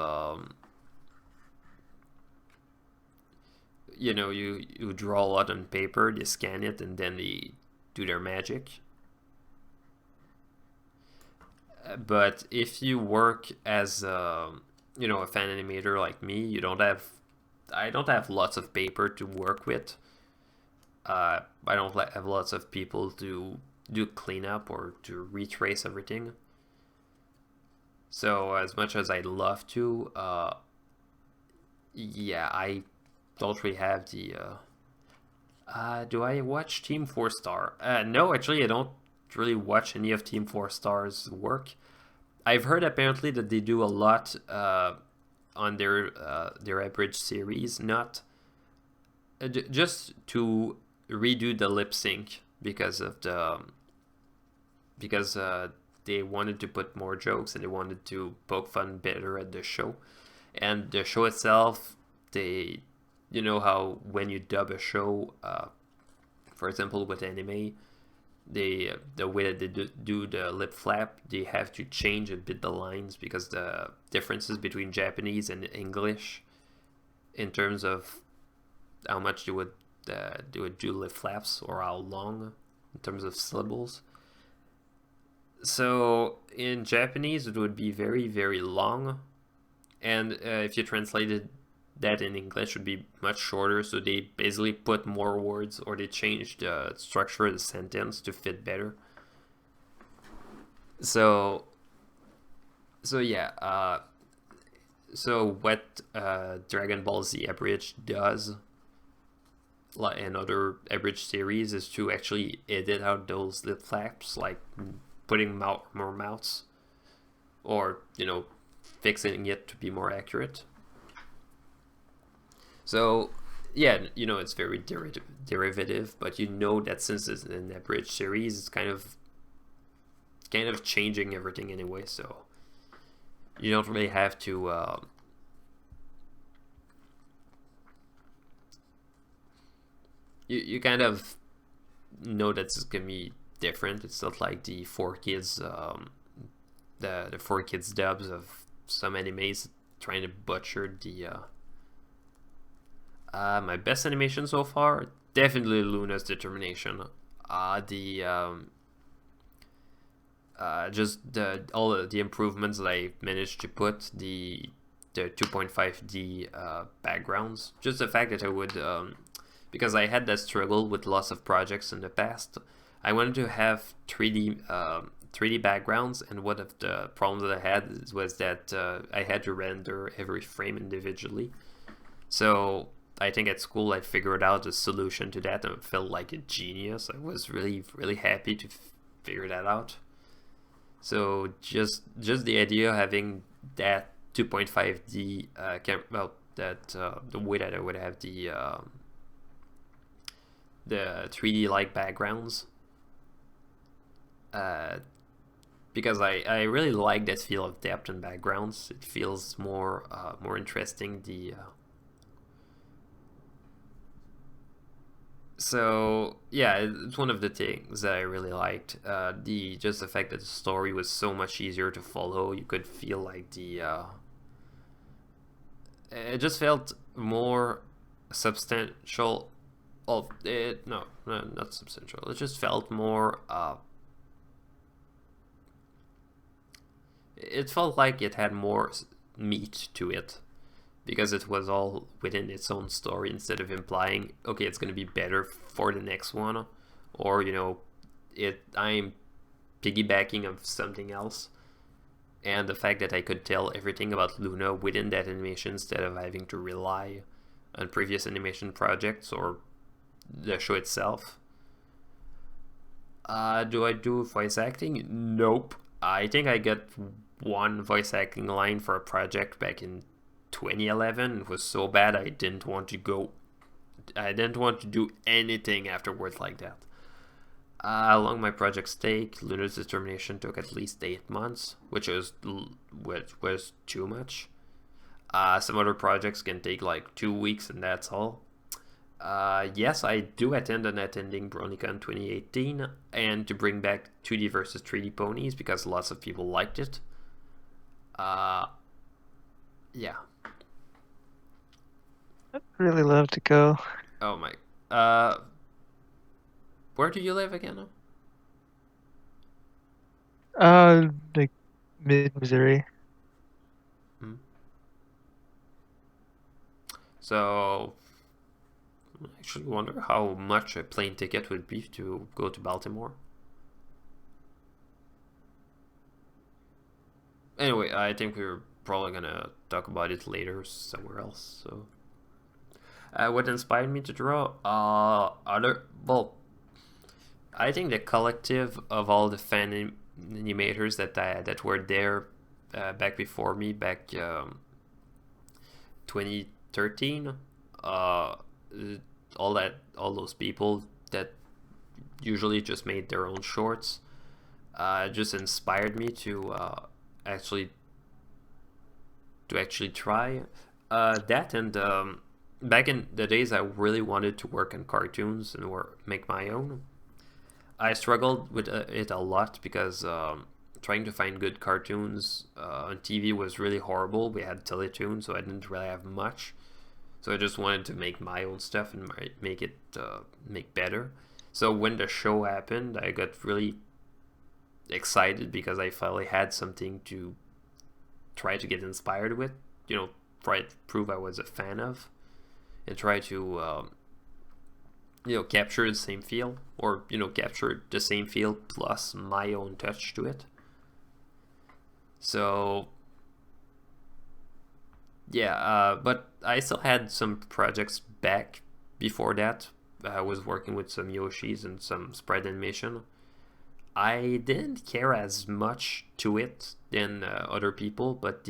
you draw a lot on paper, they scan it, and then they do their magic. But if you work as a fan animator like me, I don't have lots of paper to work with. I don't have lots of people to do cleanup or to retrace everything. So as much as I'd love to, yeah, I don't really have the. Do I watch Team 4 Star? No, actually, I don't really watch any of Team 4 Star's work. I've heard apparently that they do a lot on their abridged series, not just to redo the lip sync because they wanted to put more jokes and they wanted to poke fun better at the show. And the show itself, you know how when you dub a show, for example with anime, the way that they do the lip flap, they have to change a bit the lines because the differences between Japanese and English in terms of how much they would do lip flaps or how long in terms of syllables. So in Japanese it would be very, very long, and if you translated that in English, it would be much shorter. So they basically put more words, or they changed the structure of the sentence to fit better. So yeah. So what Dragon Ball Z Abridged does, and other abridged series, is to actually edit out those lip flaps, like putting more mouths, or fixing it to be more accurate. So yeah, it's very derivative, but that since it's an abridged series, it's kind of changing everything anyway. So you don't really have to. You kind of know that it's gonna be different. It's not like the 4Kids, the 4Kids dubs of some animes trying to butcher the. My best animation so far, definitely Luna's determination. Just all of the improvements that I managed to put, the 2.5D backgrounds. Just the fact that I would, because I had that struggle with lots of projects in the past, I wanted to have 3D backgrounds, and one of the problems that I had was that I had to render every frame individually. So I think at school I figured out a solution to that, and it felt like a genius. I was really, really happy to figure that out. So just the idea of having that 2.5D the way that I would have the 3D like backgrounds, because I really like that feel of depth in backgrounds. It feels more interesting. So yeah, it's one of the things that I really liked. Just the fact that the story was so much easier to follow. You could feel like it just felt more substantial. No, not substantial. It just felt more. It felt like it had more meat to it, because it was all within its own story instead of implying, okay, it's going to be better for the next one, or I'm piggybacking of something else. And the fact that I could tell everything about Luna within that animation instead of having to rely on previous animation projects or the show itself. Do I do voice acting? Nope. I think I got one voice acting line for a project back in 2011. It was so bad I didn't want to do anything afterwards like that. How long my projects take? Luna's determination took at least 8 months, which was too much. Some other projects can take like 2 weeks, and that's all. Yes, I do attend on attending BronyCon 2018, and to bring back 2D versus 3D ponies because lots of people liked it. Yeah. I'd really love to go. Oh my. Where do you live again? Like mid-Missouri. So, I actually wonder how much a plane ticket would be to go to Baltimore. Anyway, I think we're probably gonna talk about it later somewhere else. So, what inspired me to draw? I think the collective of all the fan animators that were there back before me, back 2013, all those people that usually just made their own shorts, just inspired me to actually try that. And back in the days, I really wanted to work on cartoons and make my own. I struggled with it a lot because trying to find good cartoons on TV was really horrible. We had Teletoon, so I didn't really have much. So I just wanted to make my own stuff and make it make better. So when the show happened, I got really excited because I finally had something to try to get inspired with. Try to prove I was a fan of, and try to capture the same feel, or capture the same feel plus my own touch to it. So yeah, but I still had some projects back before that. I was working with some Yoshis and some sprite animation. I didn't care as much to it than other people, but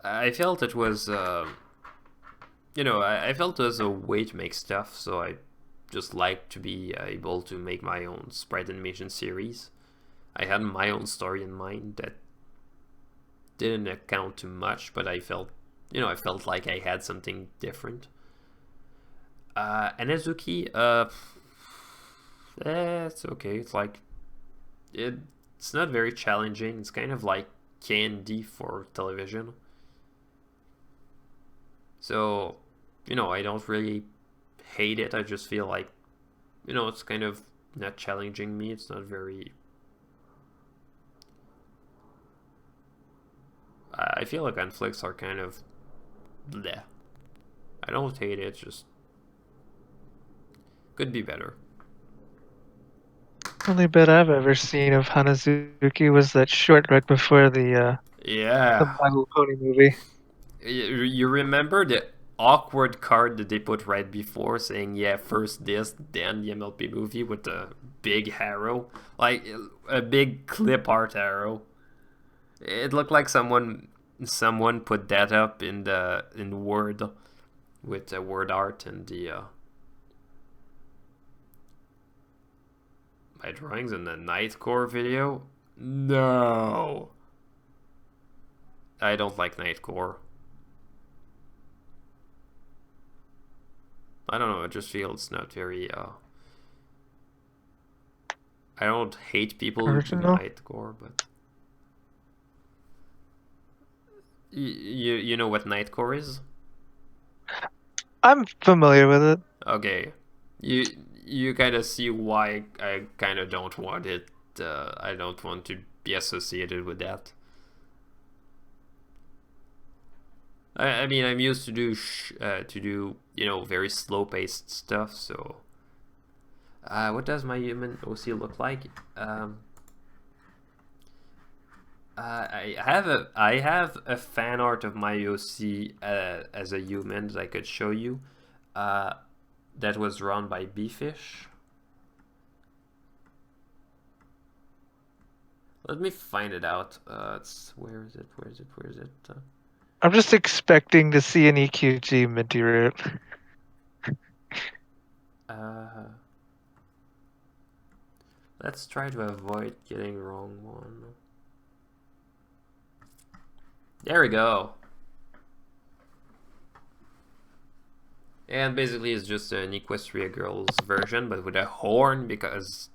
I felt it was I felt it was a way to make stuff, so I just liked to be able to make my own sprite animation series. I had my own story in mind that didn't account to much, but I felt like I had something different. Anazuki, it's okay. It's like it's not very challenging. It's kind of like candy for television. So, I don't really hate it. I just feel like, it's kind of not challenging me. It's not very... I feel like conflicts are kind of... bleh. I don't hate it, just... could be better. Only bit I've ever seen of Hanazuki was that short right before the Yeah. My Little Pony movie. You remember the awkward card that they put right before saying, yeah, first this, then the MLP movie with the big arrow? Like, a big clip art arrow. It looked like someone put that up in Word with the word art and the my drawings in the Nightcore video. No, I don't like Nightcore. I don't know. I just feel it's not very. I don't hate people who do Nightcore, but you know what Nightcore is? I'm familiar with it. Okay, you kind of see why I kind of don't want it. I don't want to be associated with that. I mean, I'm used to do very slow-paced stuff. So, what does my human OC look like? I have a fan art of my OC as a human that I could show you. That was drawn by Bfish. Let me find it out. Where is it? I'm just expecting to see an EQG Minty root. Let's try to avoid getting wrong one. There we go. And basically it's just an Equestria Girls version, but with a horn, because...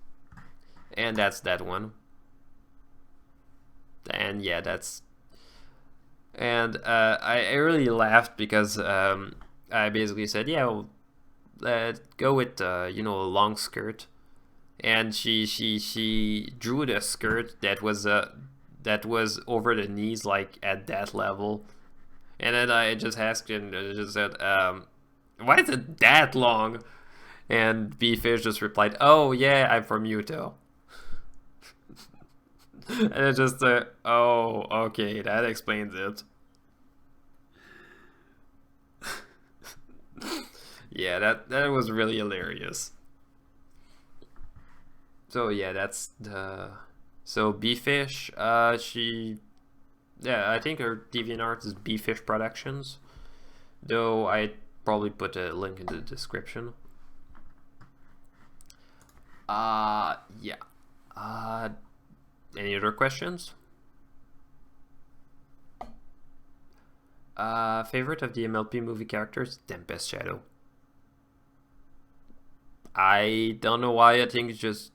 And that's that one. And yeah, that's... And I really laughed because I basically said, yeah, well, go with, a long skirt. And she drew the skirt that was over the knees, like at that level. And then I just asked and I just said, why is it that long? And Bfish just replied, oh yeah, I'm from Utah. And it's just oh, okay, that explains it. Yeah, that was really hilarious. So yeah, that's the... So Bfish, I think her DeviantArt is Bfish Productions, though I probably put a link in the description. Yeah. Any other questions? Favorite of the MLP movie characters? Tempest Shadow. I don't know why. I think she's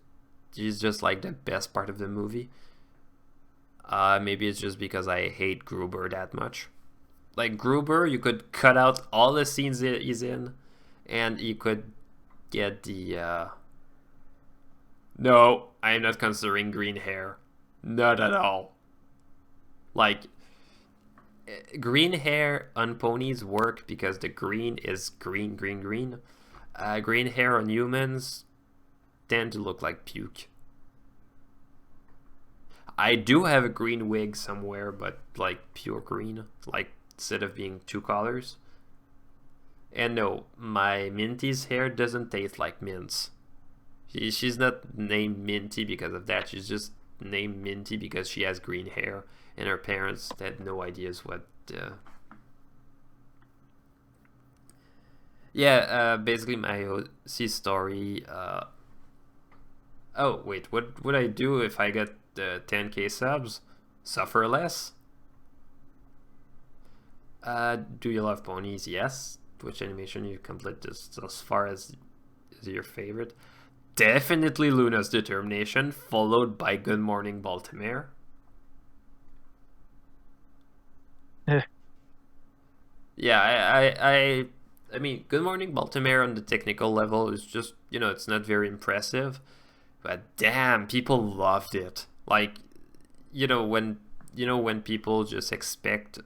just like the best part of the movie. Maybe it's just because I hate Gruber that much. Like Gruber, you could cut out all the scenes he's in, and you could get the... No, I'm not considering green hair. Not at all. Like, green hair on ponies work because the green is green. Green hair on humans tend to look like puke. I do have a green wig somewhere, but like pure green, like instead of being two colors. And no, my Minty's hair doesn't taste like mints. She's not named Minty because of that. She's just named Minty because she has green hair, and her parents had no ideas what. Yeah, basically my OC story. Oh wait, what would I do if I get 10k subs? Suffer less. Do you love ponies? Yes. Which animation you complete this as far as is your favorite? Definitely Luna's Determination, followed by Good Morning Baltimore. Yeah, I mean, Good Morning Baltimore on the technical level is just, it's not very impressive, but damn, people loved it. Like, when people just expect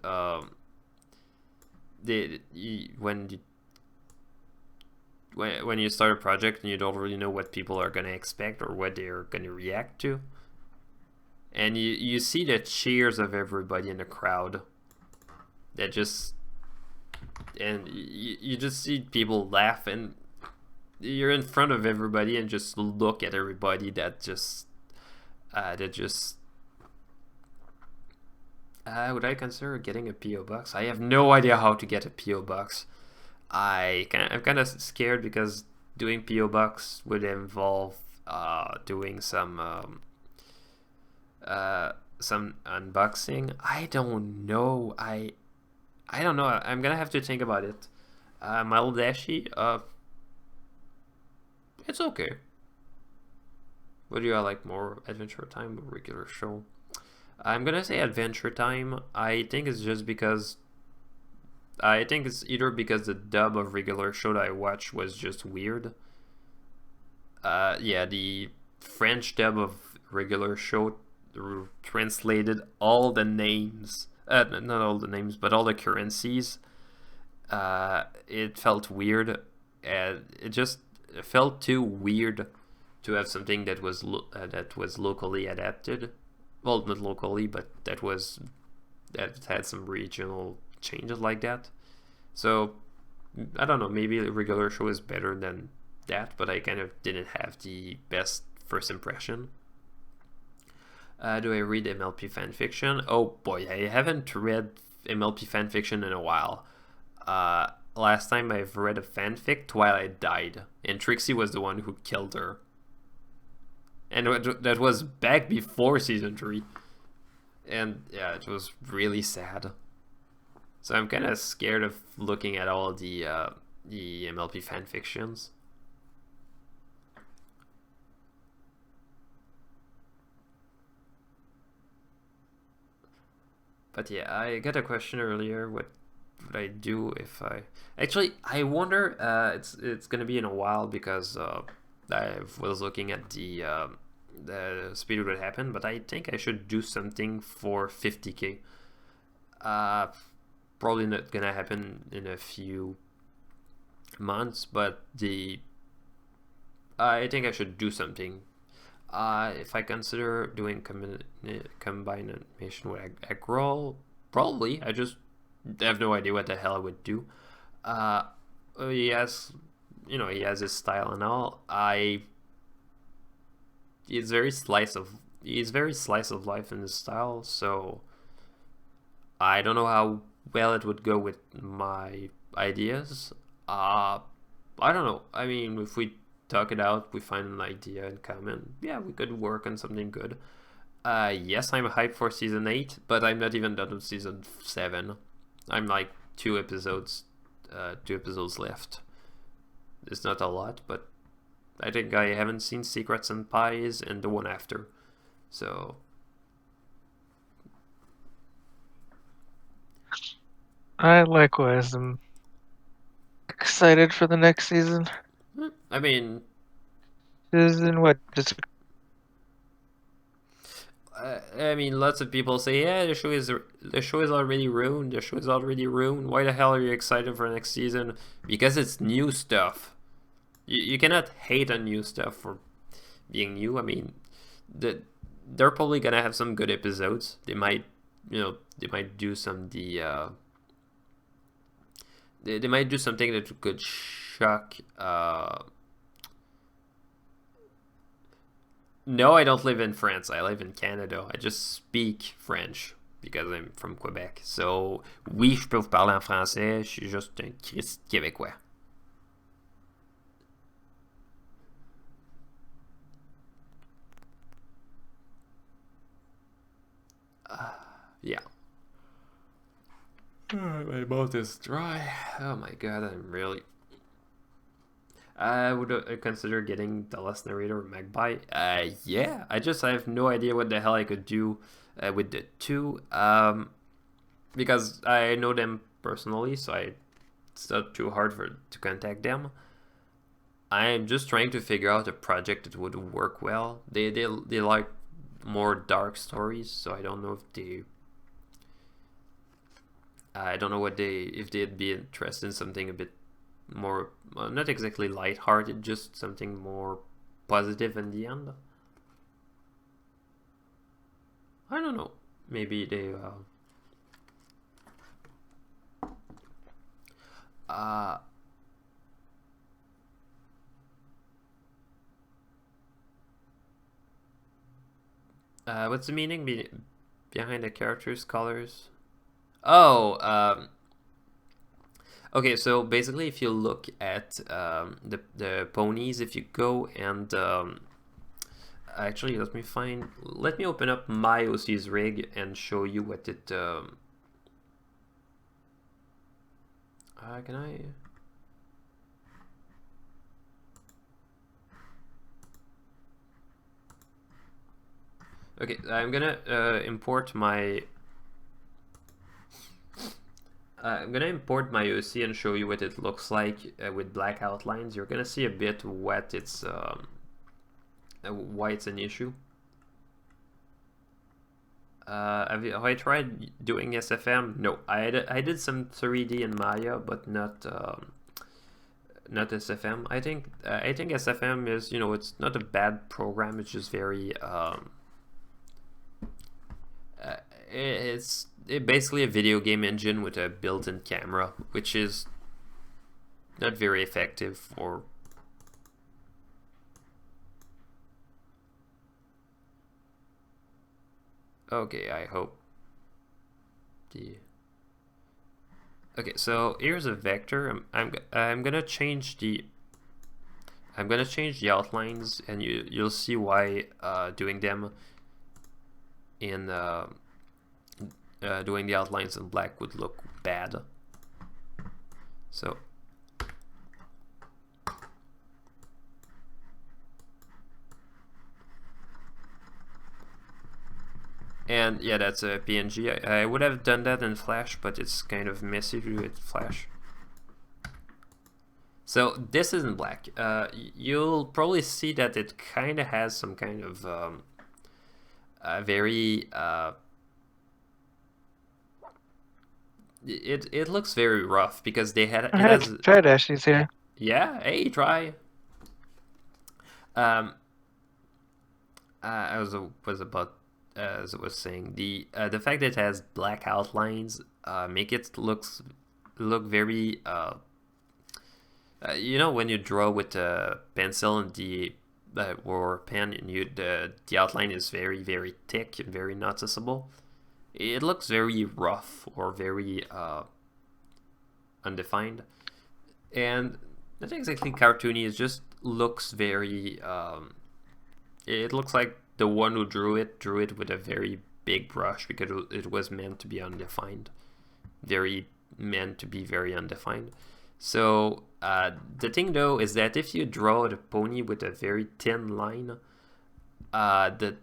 when you start a project and you don't really know what people are going to expect or what they're going to react to, and you see the cheers of everybody in the crowd, that just, and you just see people laugh, and you're in front of everybody and just look at everybody would I consider getting a PO box? I have no idea how to get a PO box. I'm kind of scared because doing PO box would involve doing some unboxing. I don't know. I don't know. I'm gonna have to think about it. My old Dashi, it's okay. What do you like more, Adventure Time or regular show? I'm gonna say Adventure Time. I think it's just because I think it's either because the dub of regular show that I watched was just weird. Yeah, the French dub of regular show translated all the names not all the names, but all the currencies. It felt weird, and it just felt too weird to have something that was locally adapted. Well, not locally, but that had some regional changes like that. So I don't know. Maybe a regular show is better than that, but I kind of didn't have the best first impression. Do I read MLP fanfiction? Oh boy, I haven't read MLP fanfiction in a while. Last time I've read a fanfic, Twilight died, and Trixie was the one who killed her. And that was back before season 3. And yeah, it was really sad. So I'm kind of scared of looking at all the MLP fanfictions. But yeah, I got a question earlier. What would I do if I... Actually, I wonder... it's gonna be in a while because I was looking at the speed would happen, but I think I should do something for 50k. Probably not gonna happen in a few months, but I think I should do something. If I consider doing combination with Eggroll, probably. I just have no idea what the hell I would do. He has his style and all. He's very slice of life in his style, so I don't know how well it would go with my ideas. I don't know. I mean, if we talk it out, we find an idea in common, yeah, we could work on something good. Yes, I'm hyped for season 8, but I'm not even done with season 7. I'm like 2 episodes left. It's not a lot, but I think I haven't seen Secrets and Pies and the one after. So I likewise am excited for the next season. I mean, Season what? Just lots of people say, yeah, the show is already ruined. The show is already ruined. Why the hell are you excited for next season? Because it's new stuff. You cannot hate on new stuff for being new. I mean, they're probably gonna have some good episodes. They might do some they might do something that could shock. No, I don't live in France. I live in Canada. I just speak French because I'm from Quebec. So, oui, je peux vous parler en français. Je suis juste un Christ québécois. Yeah. My mouth is dry. Oh my god, I would consider getting the Last Narrator or Magpie. Yeah, I have no idea what the hell I could do with the two. Because I know them personally, so it's not too hard to contact them. I'm just trying to figure out a project that would work well. They like more dark stories, so I don't know if if they'd be interested in something a bit more, not exactly light-hearted, just something more positive in the end. I don't know. Maybe they what's the meaning behind the characters' colors? Oh, okay, so basically if you look at the ponies, if you go and actually let me open up my OC's rig and show you what it can I okay, I'm gonna import my OC and show you what it looks like with black outlines. You're gonna see a bit what it's why it's an issue. have I tried doing SFM? No, I did some 3D in Maya, but not SFM. I think SFM is, it's not a bad program. It's just very it's basically a video game engine with a built-in camera, which is not very effective for. Okay, I hope the. Okay, so here's a vector. I'm gonna change the. I'm gonna change the outlines, and you'll see why doing them in doing the outlines in black would look bad. So. And yeah, that's a PNG. I would have done that in Flash, but it's kind of messy to do it in Flash. So this is in black. You'll probably see that it kind of has some kind of very it looks very rough because they had. Try it, Ashley's here. Yeah, hey, try. I was about. As I was saying, the fact that it has black outlines make it look very when you draw with a pencil and the or pen, and the outline is very, very thick and very noticeable. It looks very rough or very undefined, and not exactly cartoony. It just looks very it looks like the one who drew it with a very big brush because it was meant to be undefined, meant to be very undefined. So the thing though is that if you draw the pony with a very thin line, the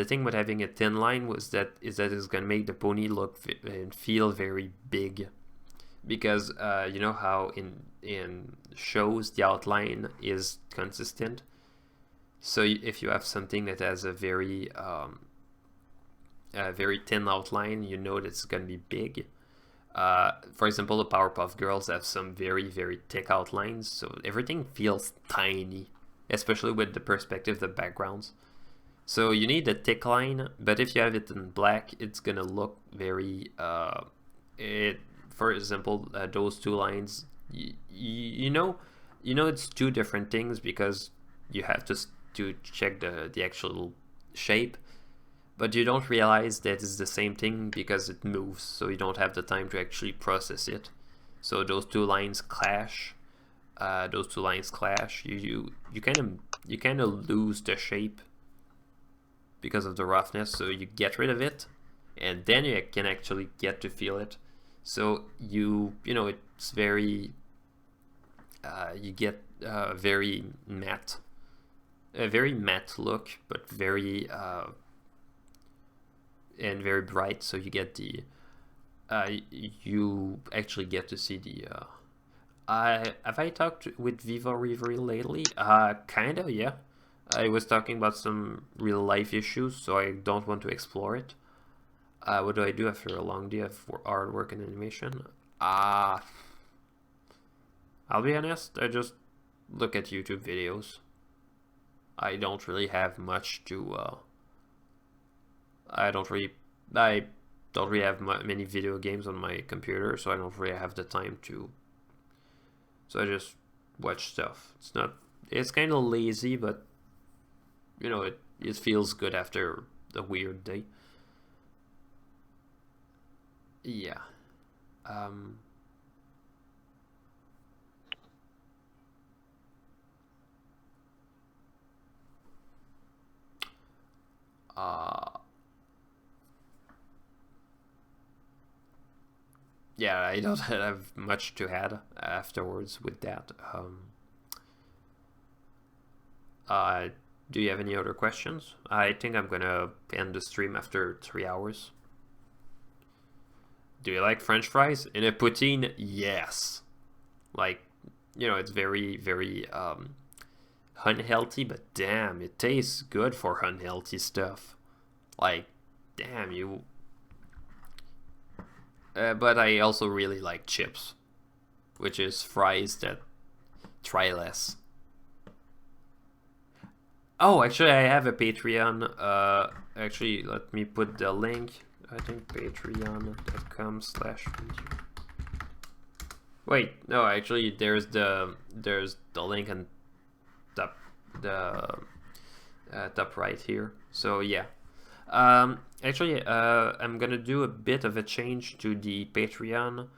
thing with having a thin line is that it's gonna make the pony look and feel very big, because you know how in shows the outline is consistent. So if you have something that has a very thin outline, you know that it's going to be big. For example, the Powerpuff Girls have some very, very thick outlines, so everything feels tiny, especially with the perspective, the backgrounds. So you need a thick line, but if you have it in black, it's going to look very... for example, those two lines, you know it's two different things because you have to check the actual shape, but you don't realize that it's the same thing because it moves, so you don't have the time to actually process it. So those two lines clash. You kind of lose the shape because of the roughness. So you get rid of it, and then you can actually get to feel it. So it's very you get very matte. A very matte look, but very and very bright. So you get the you actually get to see the. Have I talked with Viva Reverie lately? Kinda, yeah. I was talking about some real life issues, so I don't want to explore it. What do I do after a long day of hard work and animation? I'll be honest. I just look at YouTube videos. I don't really have much to. I don't really have many video games on my computer, so I don't really have the time to. So I just watch stuff. It's kind of lazy, but it feels good after a weird day. Yeah. Yeah, I don't have much to add afterwards with that. Do you have any other questions? I think I'm gonna end the stream after 3 hours. Do you like French fries? In a poutine, yes. Like, it's very, very unhealthy, but damn, it tastes good for unhealthy stuff. Like, damn you. But I also really like chips, which is fries that try less. Oh, actually, I have a Patreon. Actually, let me put the link. I think patreon.com/. Wait, no, actually, there's the link on top top right here. So yeah. Actually, I'm gonna do a bit of a change to the Patreon.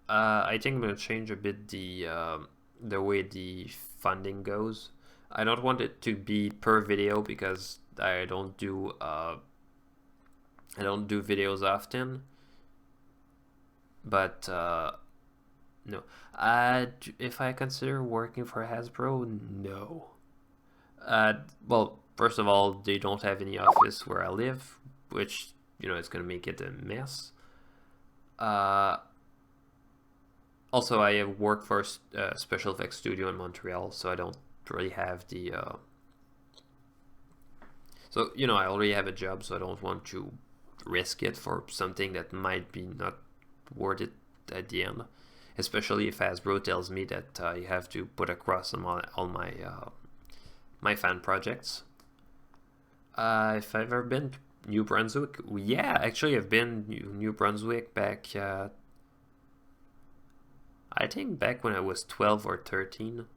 I think I'm gonna change a bit the way the funding goes. I don't want it to be per video because I don't do videos often. But no, if I consider working for Hasbro, no. Well, first of all, they don't have any office where I live, which is gonna make it a mess. Also, I have worked for a special effects studio in Montreal, so I don't really have the. So I already have a job, so I don't want to risk it for something that might be not worth it at the end. Especially if Hasbro tells me that you have to put across all my my fan projects. If I've ever been to New Brunswick, yeah, actually I've been New Brunswick back. I think back when I was 12 or 13.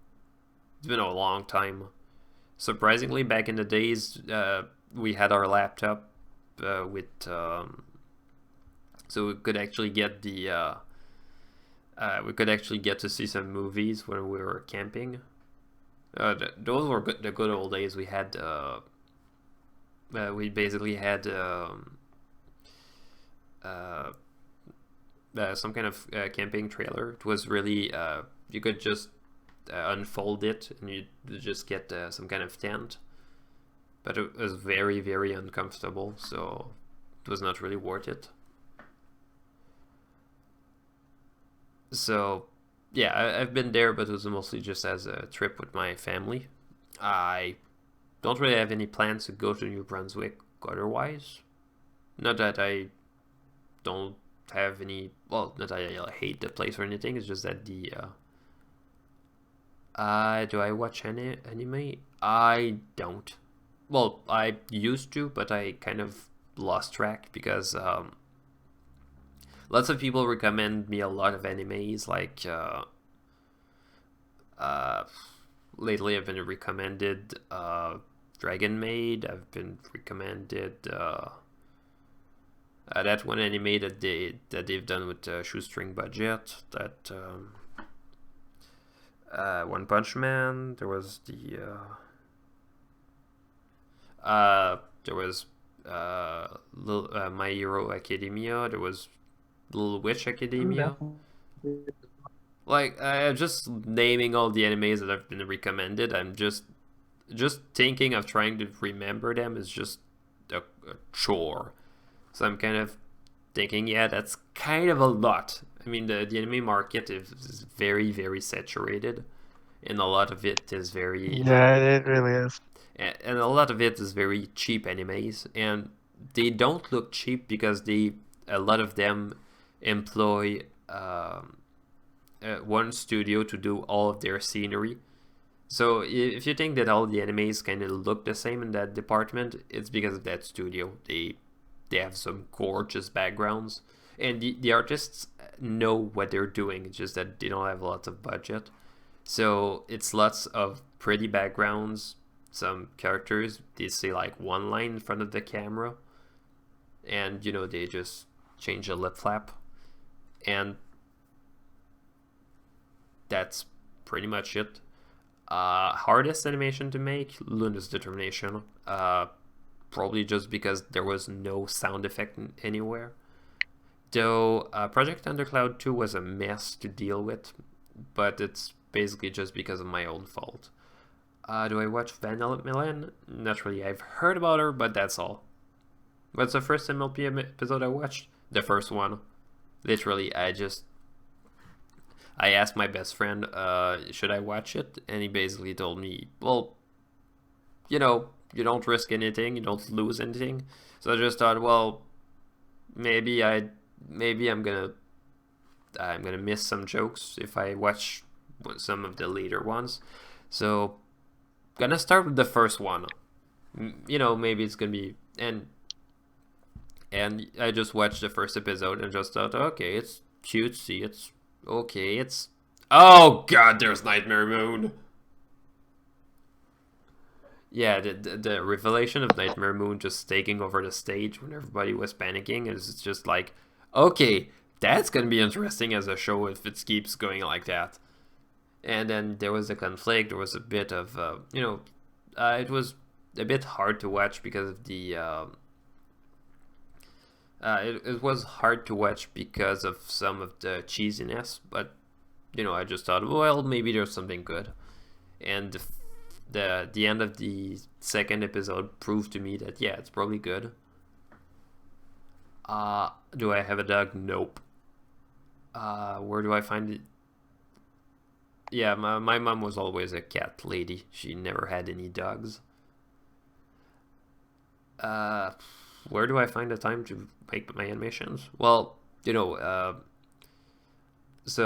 It's been a long time. Surprisingly, back in the days, we had our laptop with, so we could actually get we could actually get to see some movies when we were camping. Those were the good old days. We had, we basically had some kind of camping trailer. It was really, you could just unfold it and you just get some kind of tent, but it was very, very uncomfortable, so it was not really worth it. So yeah, I've been there, but it was mostly just as a trip with my family. I don't really have any plans to go to New Brunswick otherwise. Not that I don't have any, well, not that I hate the place or anything, it's just that the do I watch any anime? I don't. Well, I used to, but I kind of lost track because lots of people recommend me a lot of animes. Like lately, I've been recommended Dragon Maid. I've been recommended that one anime that they've done with shoestring budget. That. One Punch Man. There was there was My Hero Academia. There was Little Witch Academia. Like, I'm just naming all the animes that have been recommended. I'm just thinking of trying to remember them is just a chore. So I'm kind of thinking, yeah, that's kind of a lot. I mean, the anime market is very, very saturated, and a lot of it is very Yeah, it really is. and a lot of it is very cheap animes, and they don't look cheap because a lot of them employ one studio to do all of their scenery. So if you think that all the animes kind of look the same in that department, it's because of that studio. They have some gorgeous backgrounds, and the artists know what they're doing. It's just that they don't have lots of budget. So it's lots of pretty backgrounds, some characters, they say like one line in front of the camera, and they just change a lip flap, and that's pretty much it. Hardest animation to make, Luna's Determination. Probably just because there was no sound effect anywhere. Though Project Undercloud 2 was a mess to deal with, but it's basically just because of my own fault. Do I watch Vanilla Milan? Not really. I've heard about her, but that's all. What's the first MLP episode I watched? The first one. Literally, I asked my best friend, should I watch it? And he basically told me, well, you don't risk anything, you don't lose anything. So I just thought, well, maybe I'm gonna miss some jokes if I watch some of the later ones. So gonna start with the first one. You know, maybe it's gonna be and I just watched the first episode and just thought, okay, it's cutesy, it's okay, it's oh god, there's Nightmare Moon. Yeah, the revelation of Nightmare Moon just taking over the stage when everybody was panicking is just like, okay, that's gonna be interesting as a show if it keeps going like that. And then there was a conflict. There was a bit of, it was a bit hard to watch because of the. It was hard to watch because of some of the cheesiness, but I just thought, well, maybe there's something good, and the end of the second episode proved to me that yeah, it's probably good. Do I have a dog? Nope. Where do I find it? Yeah, my mom was always a cat lady. She never had any dogs. Where do I find the time to make my animations? Well, so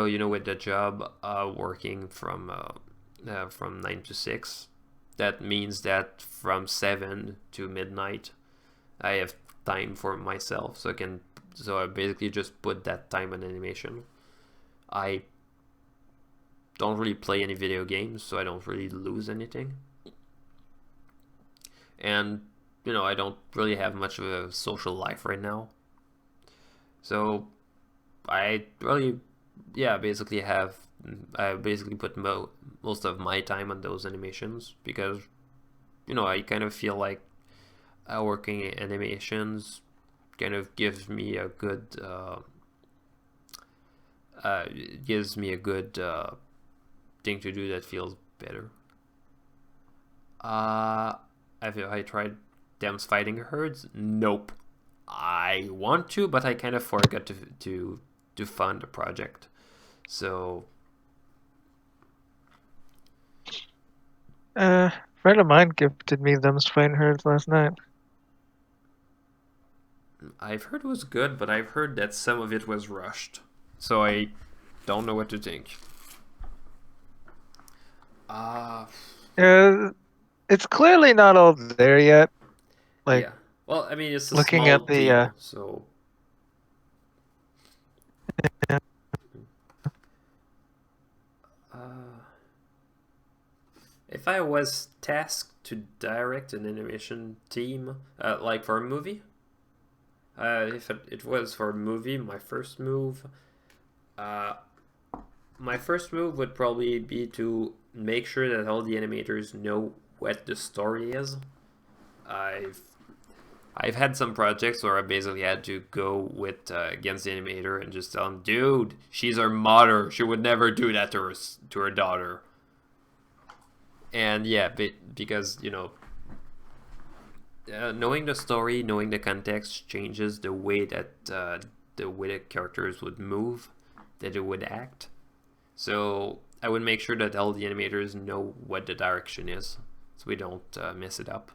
with the job working from 9 to 6, that means that from 7 to midnight, I have time for myself. So I basically just put that time on animation. I don't really play any video games, so I don't really lose anything. And I don't really have much of a social life right now. So I really, I basically put most of my time on those animations because, I kind of feel like working in animations kind of gives me a good, thing to do that feels better. Have I tried Dam's Fighting Herds? Nope. I want to, but I kind of forgot to fund the project. So friend of mine gifted me Them's Fighting Herds last night. I've heard it was good, but I've heard that some of it was rushed. So I don't know what to think. It's clearly not all there yet. Like, yeah. Well, I mean, it's a looking small at the team, so. If I was tasked to direct an animation team, like for a movie, if it was for a movie, my first move would probably be to make sure that all the animators know what the story is. I've had some projects where I basically had to go with against the animator and just tell him, dude, she's her mother. She would never do that to her daughter. And yeah, because knowing the story, knowing the context changes the way that the characters would move, that it would act. So I would make sure that all the animators know what the direction is, so we don't mess it up.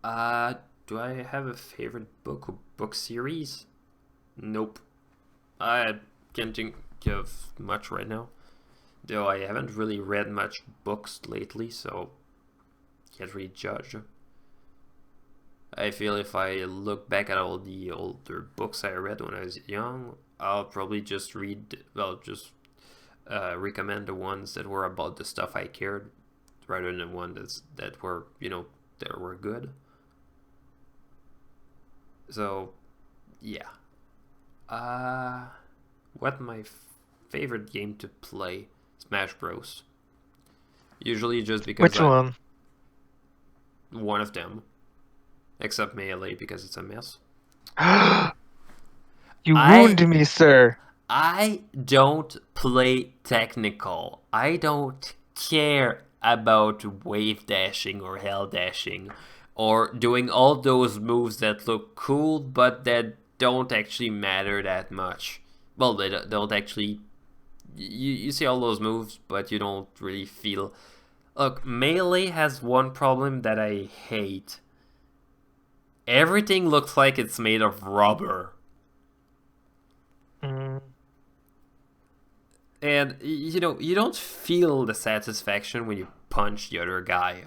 Do I have a favorite book or book series? Nope. I can't think of much right now. Though I haven't really read much books lately, so can't really judge. I feel if I look back at all the older books I read when I was young, I'll probably just recommend the ones that were about the stuff I cared, rather than ones that were good. So, yeah. What my favorite game to play? Smash Bros. Usually just because Which one? One of them. Except Melee because it's a mess. You wound me, sir. I don't play technical. I don't care about wave dashing or hell dashing or doing all those moves that look cool but that don't actually matter that much. Well, they don't actually. You see all those moves, but you don't really feel Look, Melee has one problem that I hate. Everything looks like it's made of rubber. Mm. And, you know, you don't feel the satisfaction when you punch the other guy.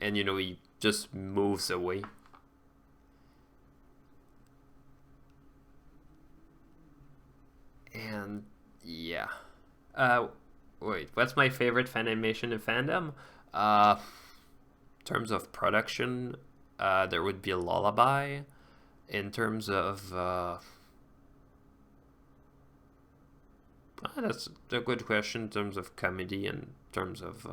And, you know, he just moves away. And, yeah. Wait, what's my favorite fan animation in fandom? In terms of production, there would be a Lullaby. In terms of... that's a good question in terms of comedy and in terms of...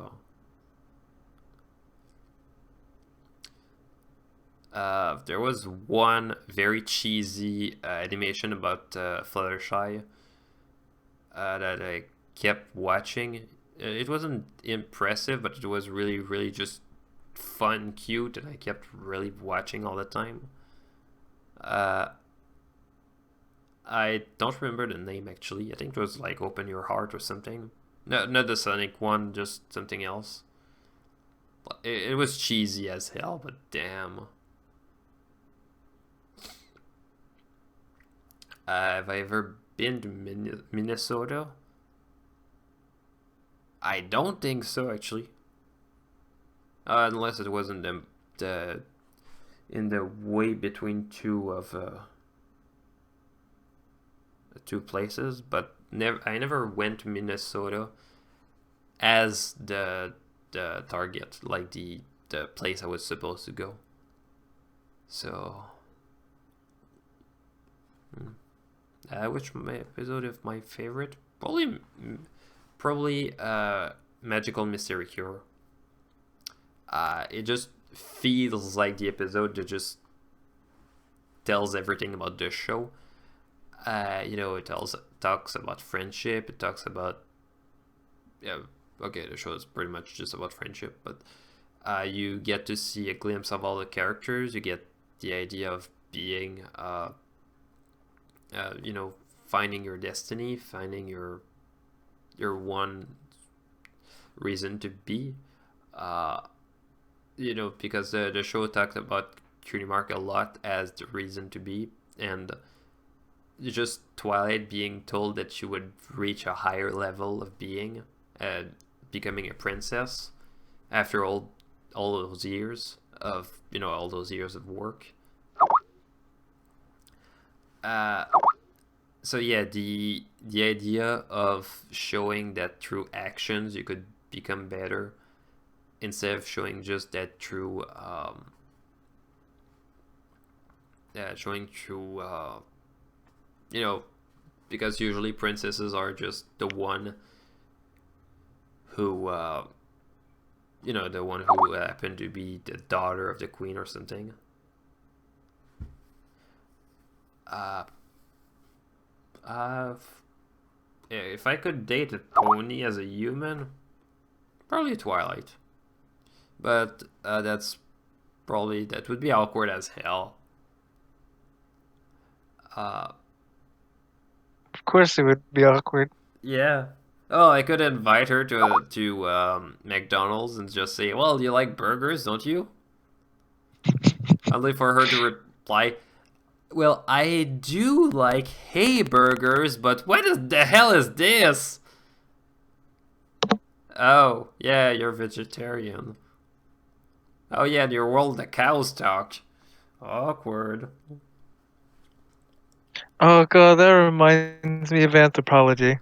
there was one very cheesy animation about Fluttershy that I kept watching. It wasn't impressive, but it was really, really just fun, cute, and I kept really watching all the time. I don't remember the name actually. I think it was like Open Your Heart or something. No, not the Sonic one, just something else. It was cheesy as hell, but damn. Have I ever been to Minnesota? I don't think so, actually. Unless it wasn't in the way between two places, but I never went to Minnesota as the target, like the place I was supposed to go. So, which episode of my favorite? Probably Magical Mystery Cure. It just feels like the episode that just tells everything about the show. You know, it talks about friendship. It talks about the show is pretty much just about friendship, but you get to see a glimpse of all the characters. You get the idea of being, you know, finding your destiny, finding your one reason to be. You know, because the show talks about Cutie Mark a lot as the reason to be, and just Twilight being told that she would reach a higher level of being, becoming a princess after all those years of, you know, all those years of work. So yeah, the idea of showing that through actions you could become better, instead of showing just that through you know, because usually princesses are just the one who you know, the one who happened to be the daughter of the queen or something. If I could date a pony as a human, probably Twilight. But that would be awkward as hell. Of course, it would be awkward. Yeah. Oh, I could invite her to McDonald's and just say, "Well, you like burgers, don't you?" Only for her to reply, "Well, I do like burgers, but what the hell is this?" Oh, yeah, you're vegetarian. Oh yeah, your world the cows talk. Awkward. Oh god, that reminds me of anthropology.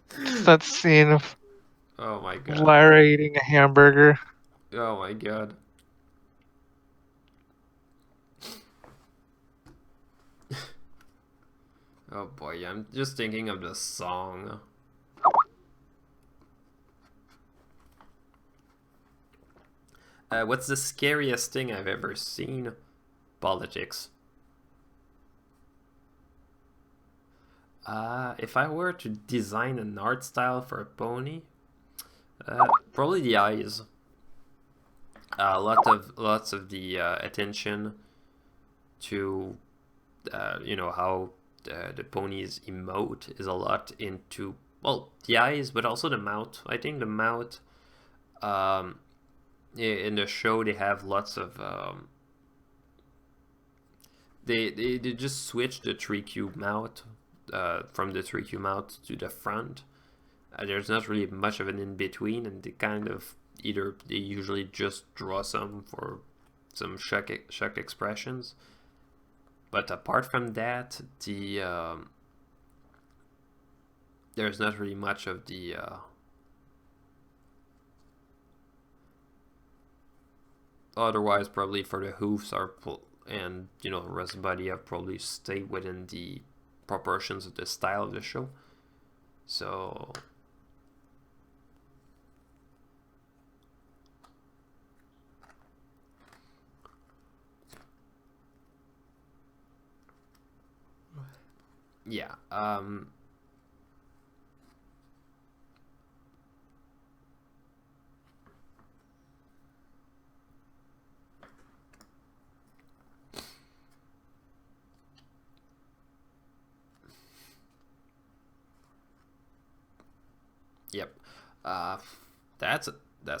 Just that scene of Oh my god. Lyra eating a hamburger. Oh my god. Oh boy, I'm just thinking of the song. What's the scariest thing I've ever seen? Politics. If I were to design an art style for a pony, probably the eyes. Lots of the attention to you know, how the ponies emote is a lot into well, the eyes, but also the mouth. I think the mouth, in the show, they have lots of they just switch the 3Q mouth from the 3Q mouth to the front. There's not really much of an in between, and they kind of they usually just draw some for some shock expressions. But apart from that, there's not really much of the otherwise, probably for the hoofs and rest body have probably stayed within the proportions of the style of the show. So yeah, yep. That's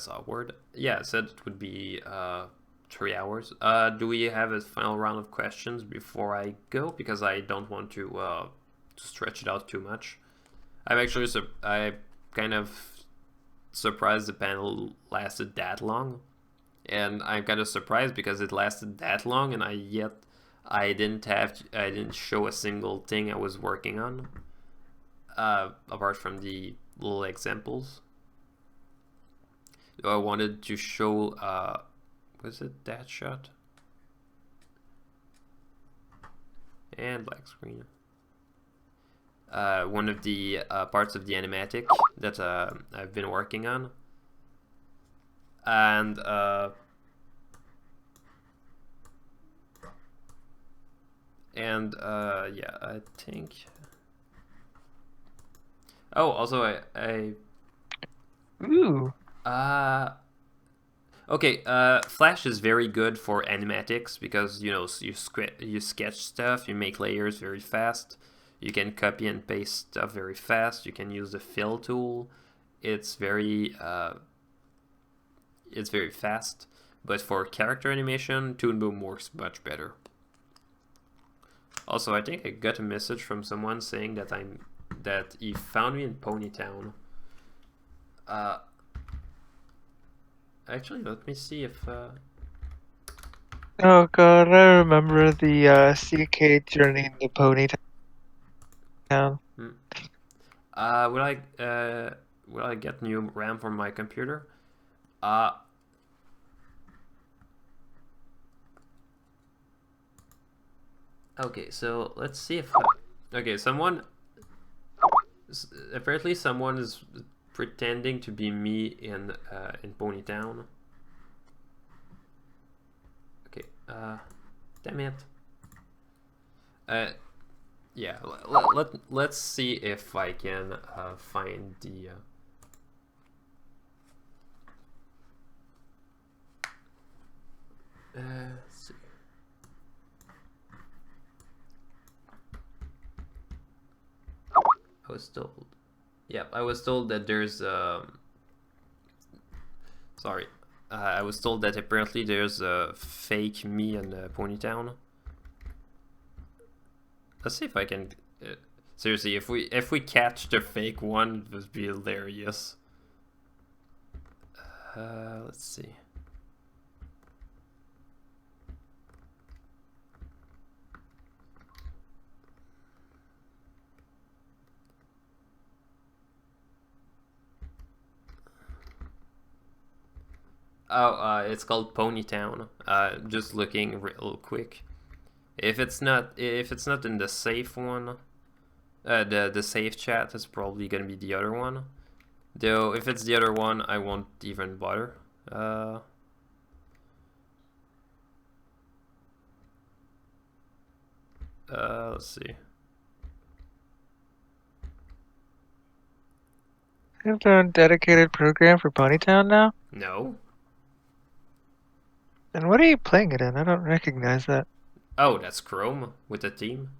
awkward. Yeah, I said it would be 3 hours. Do we have a final round of questions before I go? Because I don't want to stretch it out too much. I kind of surprised the panel lasted that long, and I'm kind of surprised because it lasted that long, and I didn't show a single thing I was working on, apart from the little examples. I wanted to show, was it that shot? And black screen. One of the parts of the animatic that I've been working on. And yeah, I think. Oh, also Ooh. Okay, Flash is very good for animatics because you sketch stuff, you make layers very fast, you can copy and paste stuff very fast, you can use the fill tool. It's very fast, but for character animation, Toon Boom works much better. Also, I think I got a message from someone saying that he found me in Ponytown. Actually, let me see if. Oh god, I remember the CK journey into Ponytown. Will I get new RAM for my computer? Okay, so let's see if. Okay, apparently someone is pretending to be me in Ponytown. Okay, damn it. Yeah, let's see if I can find the. Let's see. I was told. Yeah, I was told that there's sorry, I was told that apparently there's a fake me in Ponytown. Let's see if I can. Seriously, if we catch the fake one, it would be hilarious. Let's see. Oh, it's called Ponytown. Just looking real quick. If it's not in the safe one, the safe chat is probably gonna be the other one. Though if it's the other one, I won't even bother. Let's see. You have a dedicated program for Ponytown now? No. And what are you playing it in? I don't recognize that. Oh, that's Chrome with the theme.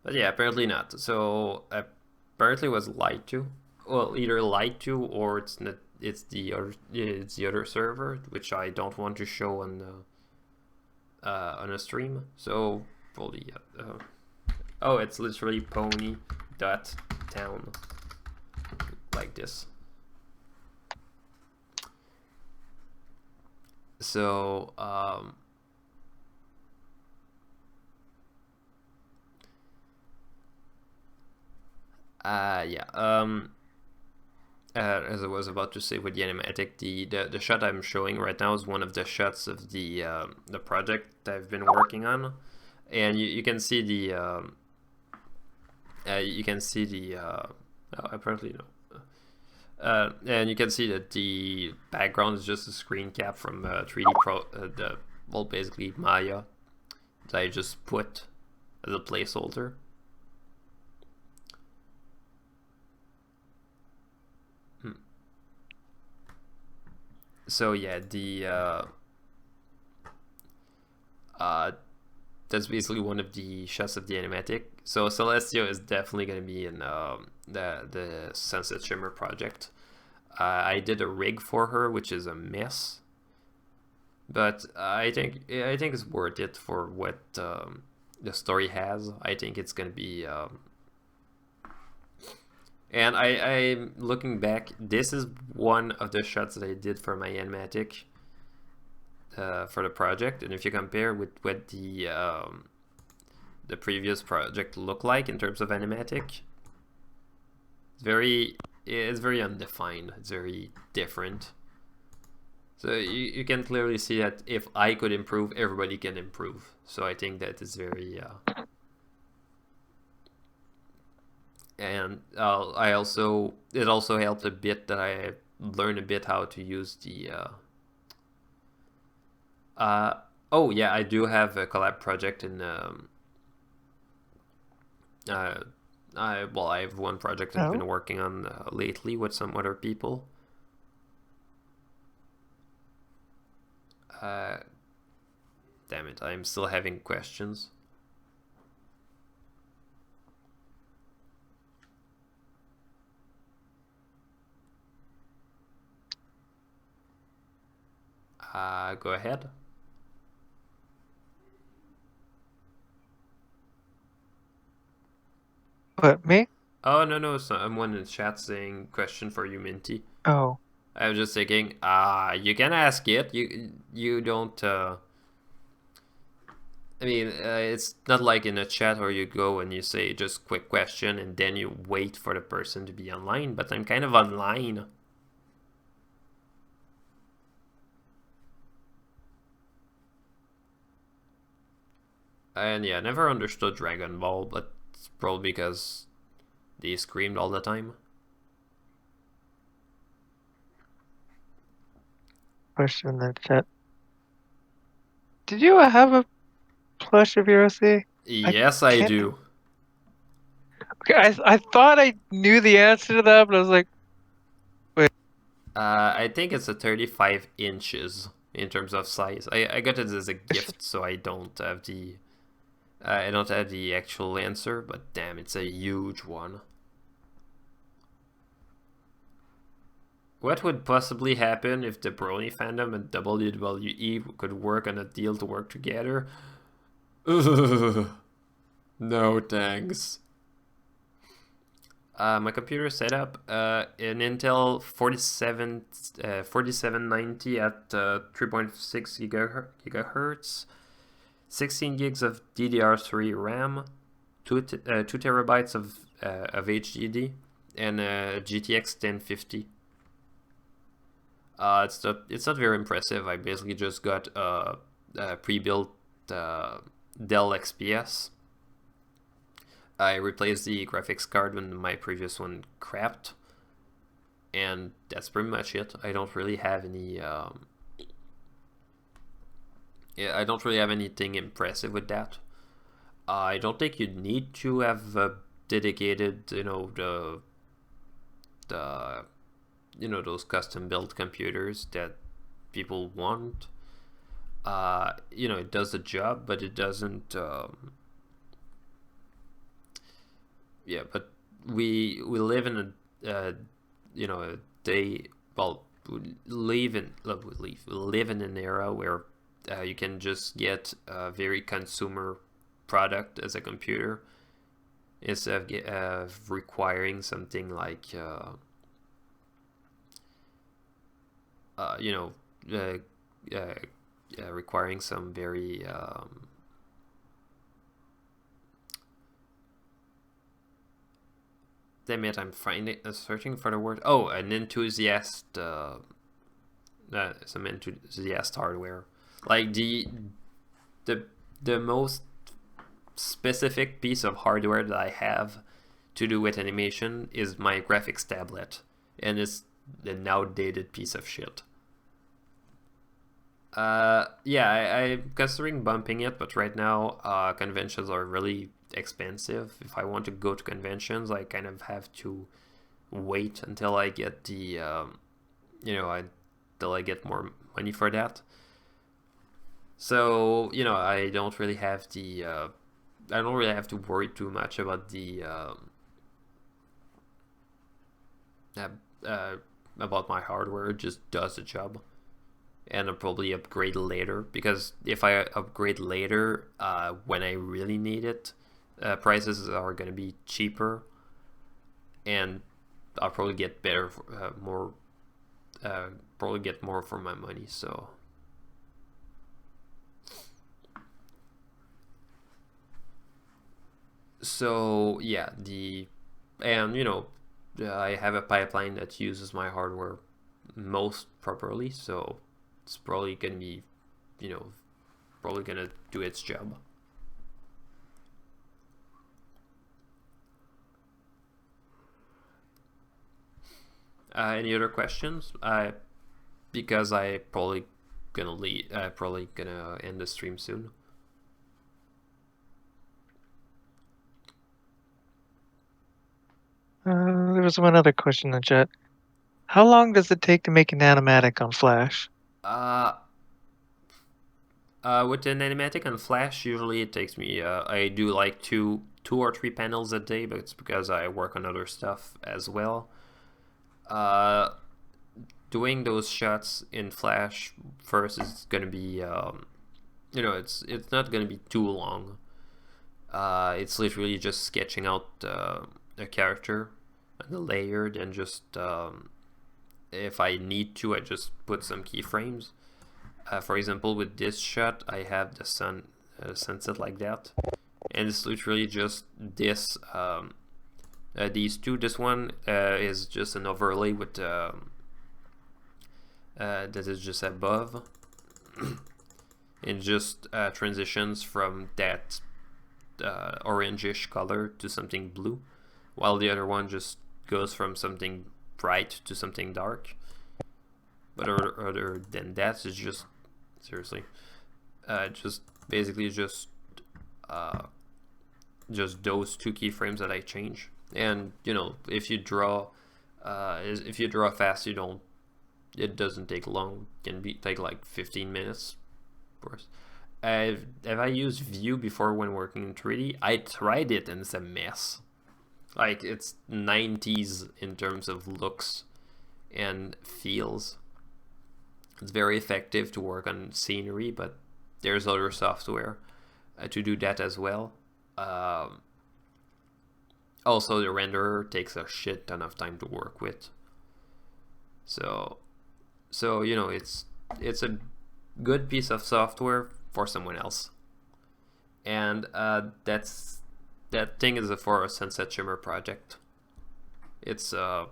But yeah, apparently not. So apparently was lied to. Well, either lied to or it's not. It's the other server, which I don't want to show on a stream. So probably oh, it's literally pony.town like this. So yeah. As I was about to say with the animatic, the shot I'm showing right now is one of the shots of the project I've been working on, and you can see the apparently no. And you can see that the background is just a screen cap from 3D Pro, basically Maya, that I just put as a placeholder. So yeah, that's basically one of the shots of the animatic. So Celestia is definitely going to be in the Sunset Shimmer project. I did a rig for her, which is a mess, but I think it's worth it for what the story has. I think it's going to be. And I'm looking back. This is one of the shots that I did for my animatic for the project, and if you compare with what the previous project looked like in terms of animatic, it's very undefined. It's very different. So you can clearly see that if I could improve, everybody can improve. So I think that is very. And it also helped a bit that I learned a bit how to use the. Oh yeah, I do have a collab project in. I have one project I've been working on lately with some other people. Damn it, I'm still having questions. Go ahead. What, me? Oh no, someone in the chat saying question for you, Minty. Oh. I was just thinking, you can ask it. You don't. I mean, it's not like in a chat where you go and you say just quick question and then you wait for the person to be online. But I'm kind of online. And yeah, I never understood Dragon Ball, but it's probably because they screamed all the time. Question in the chat. Did you have a plush of Hiroshi? Yes, I do. Okay, I thought I knew the answer to that, but I was like, wait. I think it's a 35 inches in terms of size. I got it as a gift, so I don't have the actual answer, but damn, it's a huge one. What would possibly happen if the Brony fandom and WWE could work on a deal to work together? Ugh. No thanks. My computer setup an Intel 4790 at 3.6 gigahertz, 16 gigs of DDR3 RAM, 2 terabytes of HDD, and GTX 1050. It's not very impressive. I basically just got a pre-built Dell XPS. I replaced the graphics card when my previous one crapped, and that's pretty much it. I don't really have any. I don't really have anything impressive with that. I don't think you need to have a dedicated, the those custom built computers that people want. It does the job, but it doesn't. yeah, but we live in a you know, a day. Well, we live in an era where you can just get a very consumer product as a computer instead of requiring something like you know, requiring some very damn it, I'm finding searching for the word. Oh, an enthusiast, some enthusiast hardware, like the the most specific piece of hardware that I have to do with animation is my graphics tablet, and it's an outdated piece of shit. Yeah, I'm considering bumping it, but right now, conventions are really expensive. If I want to go to conventions, I kind of have to wait until I get the, until I get more money for that. So, I don't really have I don't really have to worry too much about uh, uh, about my hardware. It just does the job. And I'll probably upgrade later, because if I upgrade later, when I really need it, prices are going to be cheaper, and I'll probably get better, more, probably get more for my money. So yeah, and I have a pipeline that uses my hardware most properly, so it's probably gonna be, probably gonna do its job. Any other questions? Because I probably gonna leave. Probably gonna end the stream soon. There was one other question in the chat. How long does it take to make an animatic on Flash? With an animatic on Flash, usually it takes me. I do like two or three panels a day, but it's because I work on other stuff as well. Doing those shots in Flash first is gonna be, it's not gonna be too long. It's literally just sketching out a character and a layer, then just if I need to, I just put some keyframes. For example, with this shot, I have the sunset like that, and it's literally just this. These two. This one is just an overlay with that is just above, and just transitions from that orangish color to something blue, while the other one just goes from something bright to something dark. But other than that, it's just seriously, just basically just those two keyframes that I change. And if you draw fast, it doesn't take long. It can take like 15 minutes, of course. Have I used View before when working in 3D? I tried it and it's a mess. Like, it's 90s in terms of looks and feels. It's very effective to work on scenery, but there's other software to do that as well. Also, the renderer takes a shit ton of time to work with. So it's a good piece of software for someone else, and that thing is for a Sunset Shimmer project. It's I'm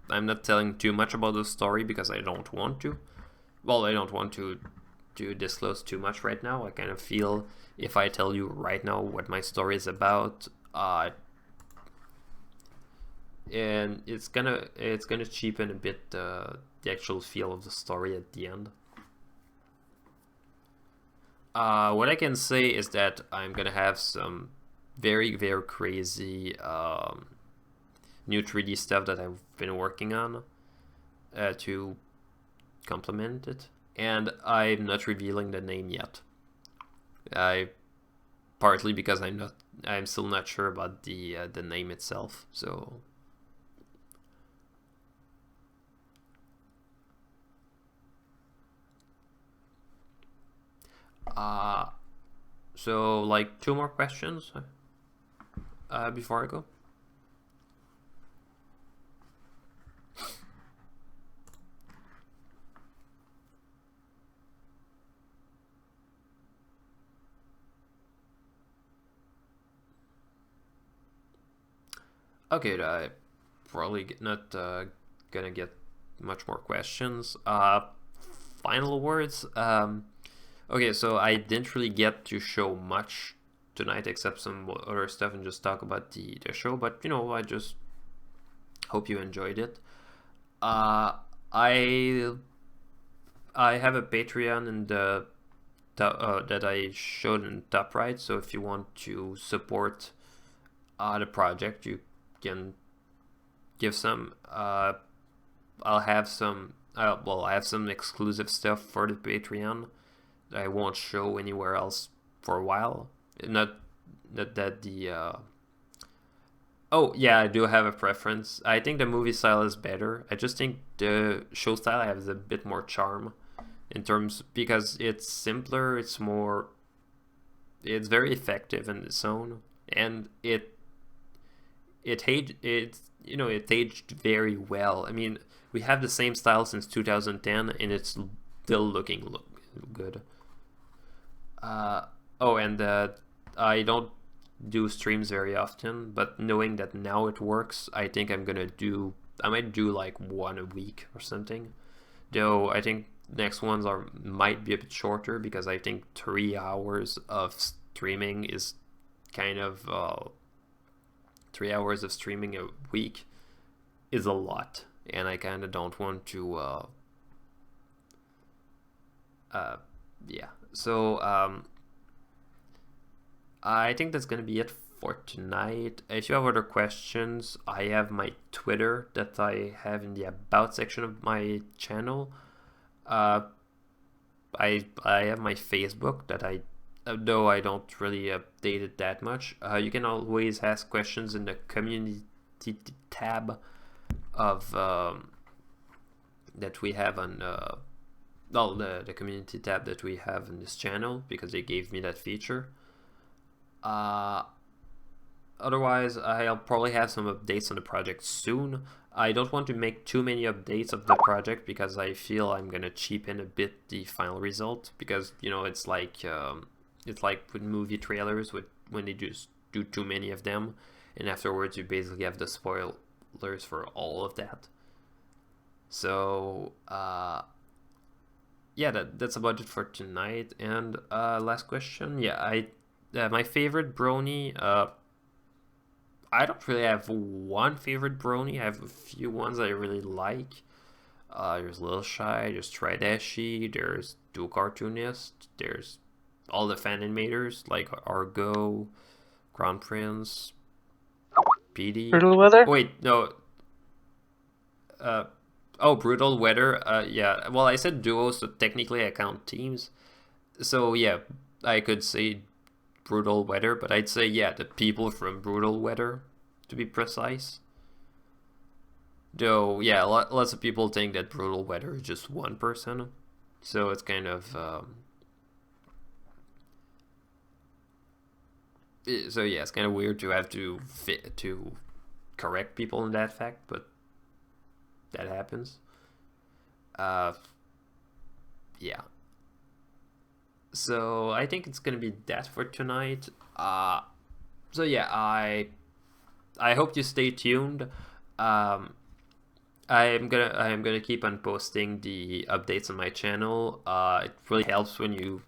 not telling too much about the story because I don't want to. Well, I don't want to disclose too much right now. I kind of feel if I tell you right now what my story is about, and it's gonna cheapen a bit the actual feel of the story at the end. What I can say is that I'm gonna have some very, very crazy new 3D stuff that I've been working on to complement it, and I'm not revealing the name yet. Partly because I'm not I'm still not sure about the name itself. So so like 2 more questions before I go. Okay, I probably not gonna get much more questions. Final words. Okay, so I didn't really get to show much tonight except some other stuff and just talk about the show, but you know, I just hope you enjoyed it. I have a Patreon in the that I showed in the top right, so if you want to support the project, you can give some. I'll have some. Well, I have some exclusive stuff for the Patreon that I won't show anywhere else for a while. Not that the. Oh yeah, I do have a preference. I think the movie style is better. I just think the show style has a bit more charm, in terms because it's simpler. It's more. It's very effective in its own, and it aged very well. I mean, we have the same style since 2010, and it's still looking good. Oh, and I don't do streams very often, but knowing that now it works, I think I might do like 1 a week or something. Though I think next ones might be a bit shorter, because I think 3 hours of streaming is kind of 3 hours of streaming a week is a lot, and I kind of don't want to. Yeah. So I think that's gonna be it for tonight. If you have other questions, I have my Twitter that I have in the about section of my channel. I have my Facebook that though I don't really update it that much. You can always ask questions in the community tab of that we have on the community tab that we have in this channel, because they gave me that feature. Otherwise, I'll probably have some updates on the project soon. I don't want to make too many updates of the project, because I feel I'm gonna cheapen a bit the final result, because you know it's like with movie trailers, when they just do too many of them, and afterwards you basically have the spoilers for all of that. So yeah, that's about it for tonight. And last question, yeah, my favorite brony. I don't really have one favorite brony. I have a few ones I really like. There's Little Shy, there's Tridashi, there's Dual Cartoonist, there's all the fan animators like Argo, Crown Prince, PD. Brutal Weather? Wait, no. Brutal Weather. Yeah. Well, I said duos, so technically I count teams. So yeah, I could say Brutal Weather, but I'd say yeah, the people from Brutal Weather, to be precise. Though yeah, lots of people think that Brutal Weather is just one person, so it's kind of so yeah, it's kind of weird to have to correct people in that fact, but that happens. Yeah. So I think it's gonna be that for tonight. So yeah, I hope you stay tuned. I'm gonna keep on posting the updates on my channel. It really helps when you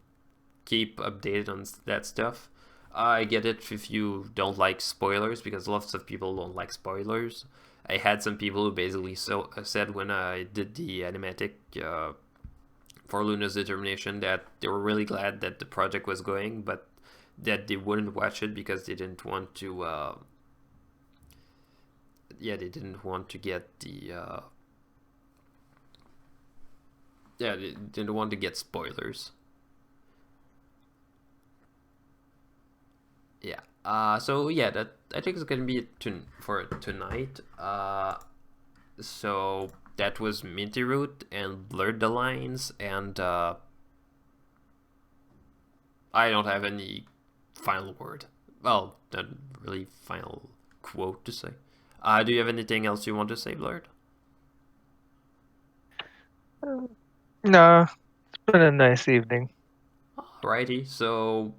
keep updated on that stuff. I get it if you don't like spoilers, because lots of people don't like spoilers. I had some people who basically said when I did the animatic for Luna's Determination that they were really glad that the project was going, but that they wouldn't watch it because they didn't want to. They didn't want to get the. They didn't want to get spoilers. Yeah. So yeah, that I think it's gonna be it for tonight. So that was Minty Root and Blurredthelines, and I don't have any final word. Well, not really final quote to say. Do you have anything else you want to say, Blurred? No, it's been a nice evening. Alrighty, so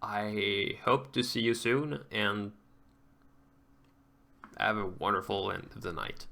I hope to see you soon, and have a wonderful end of the night.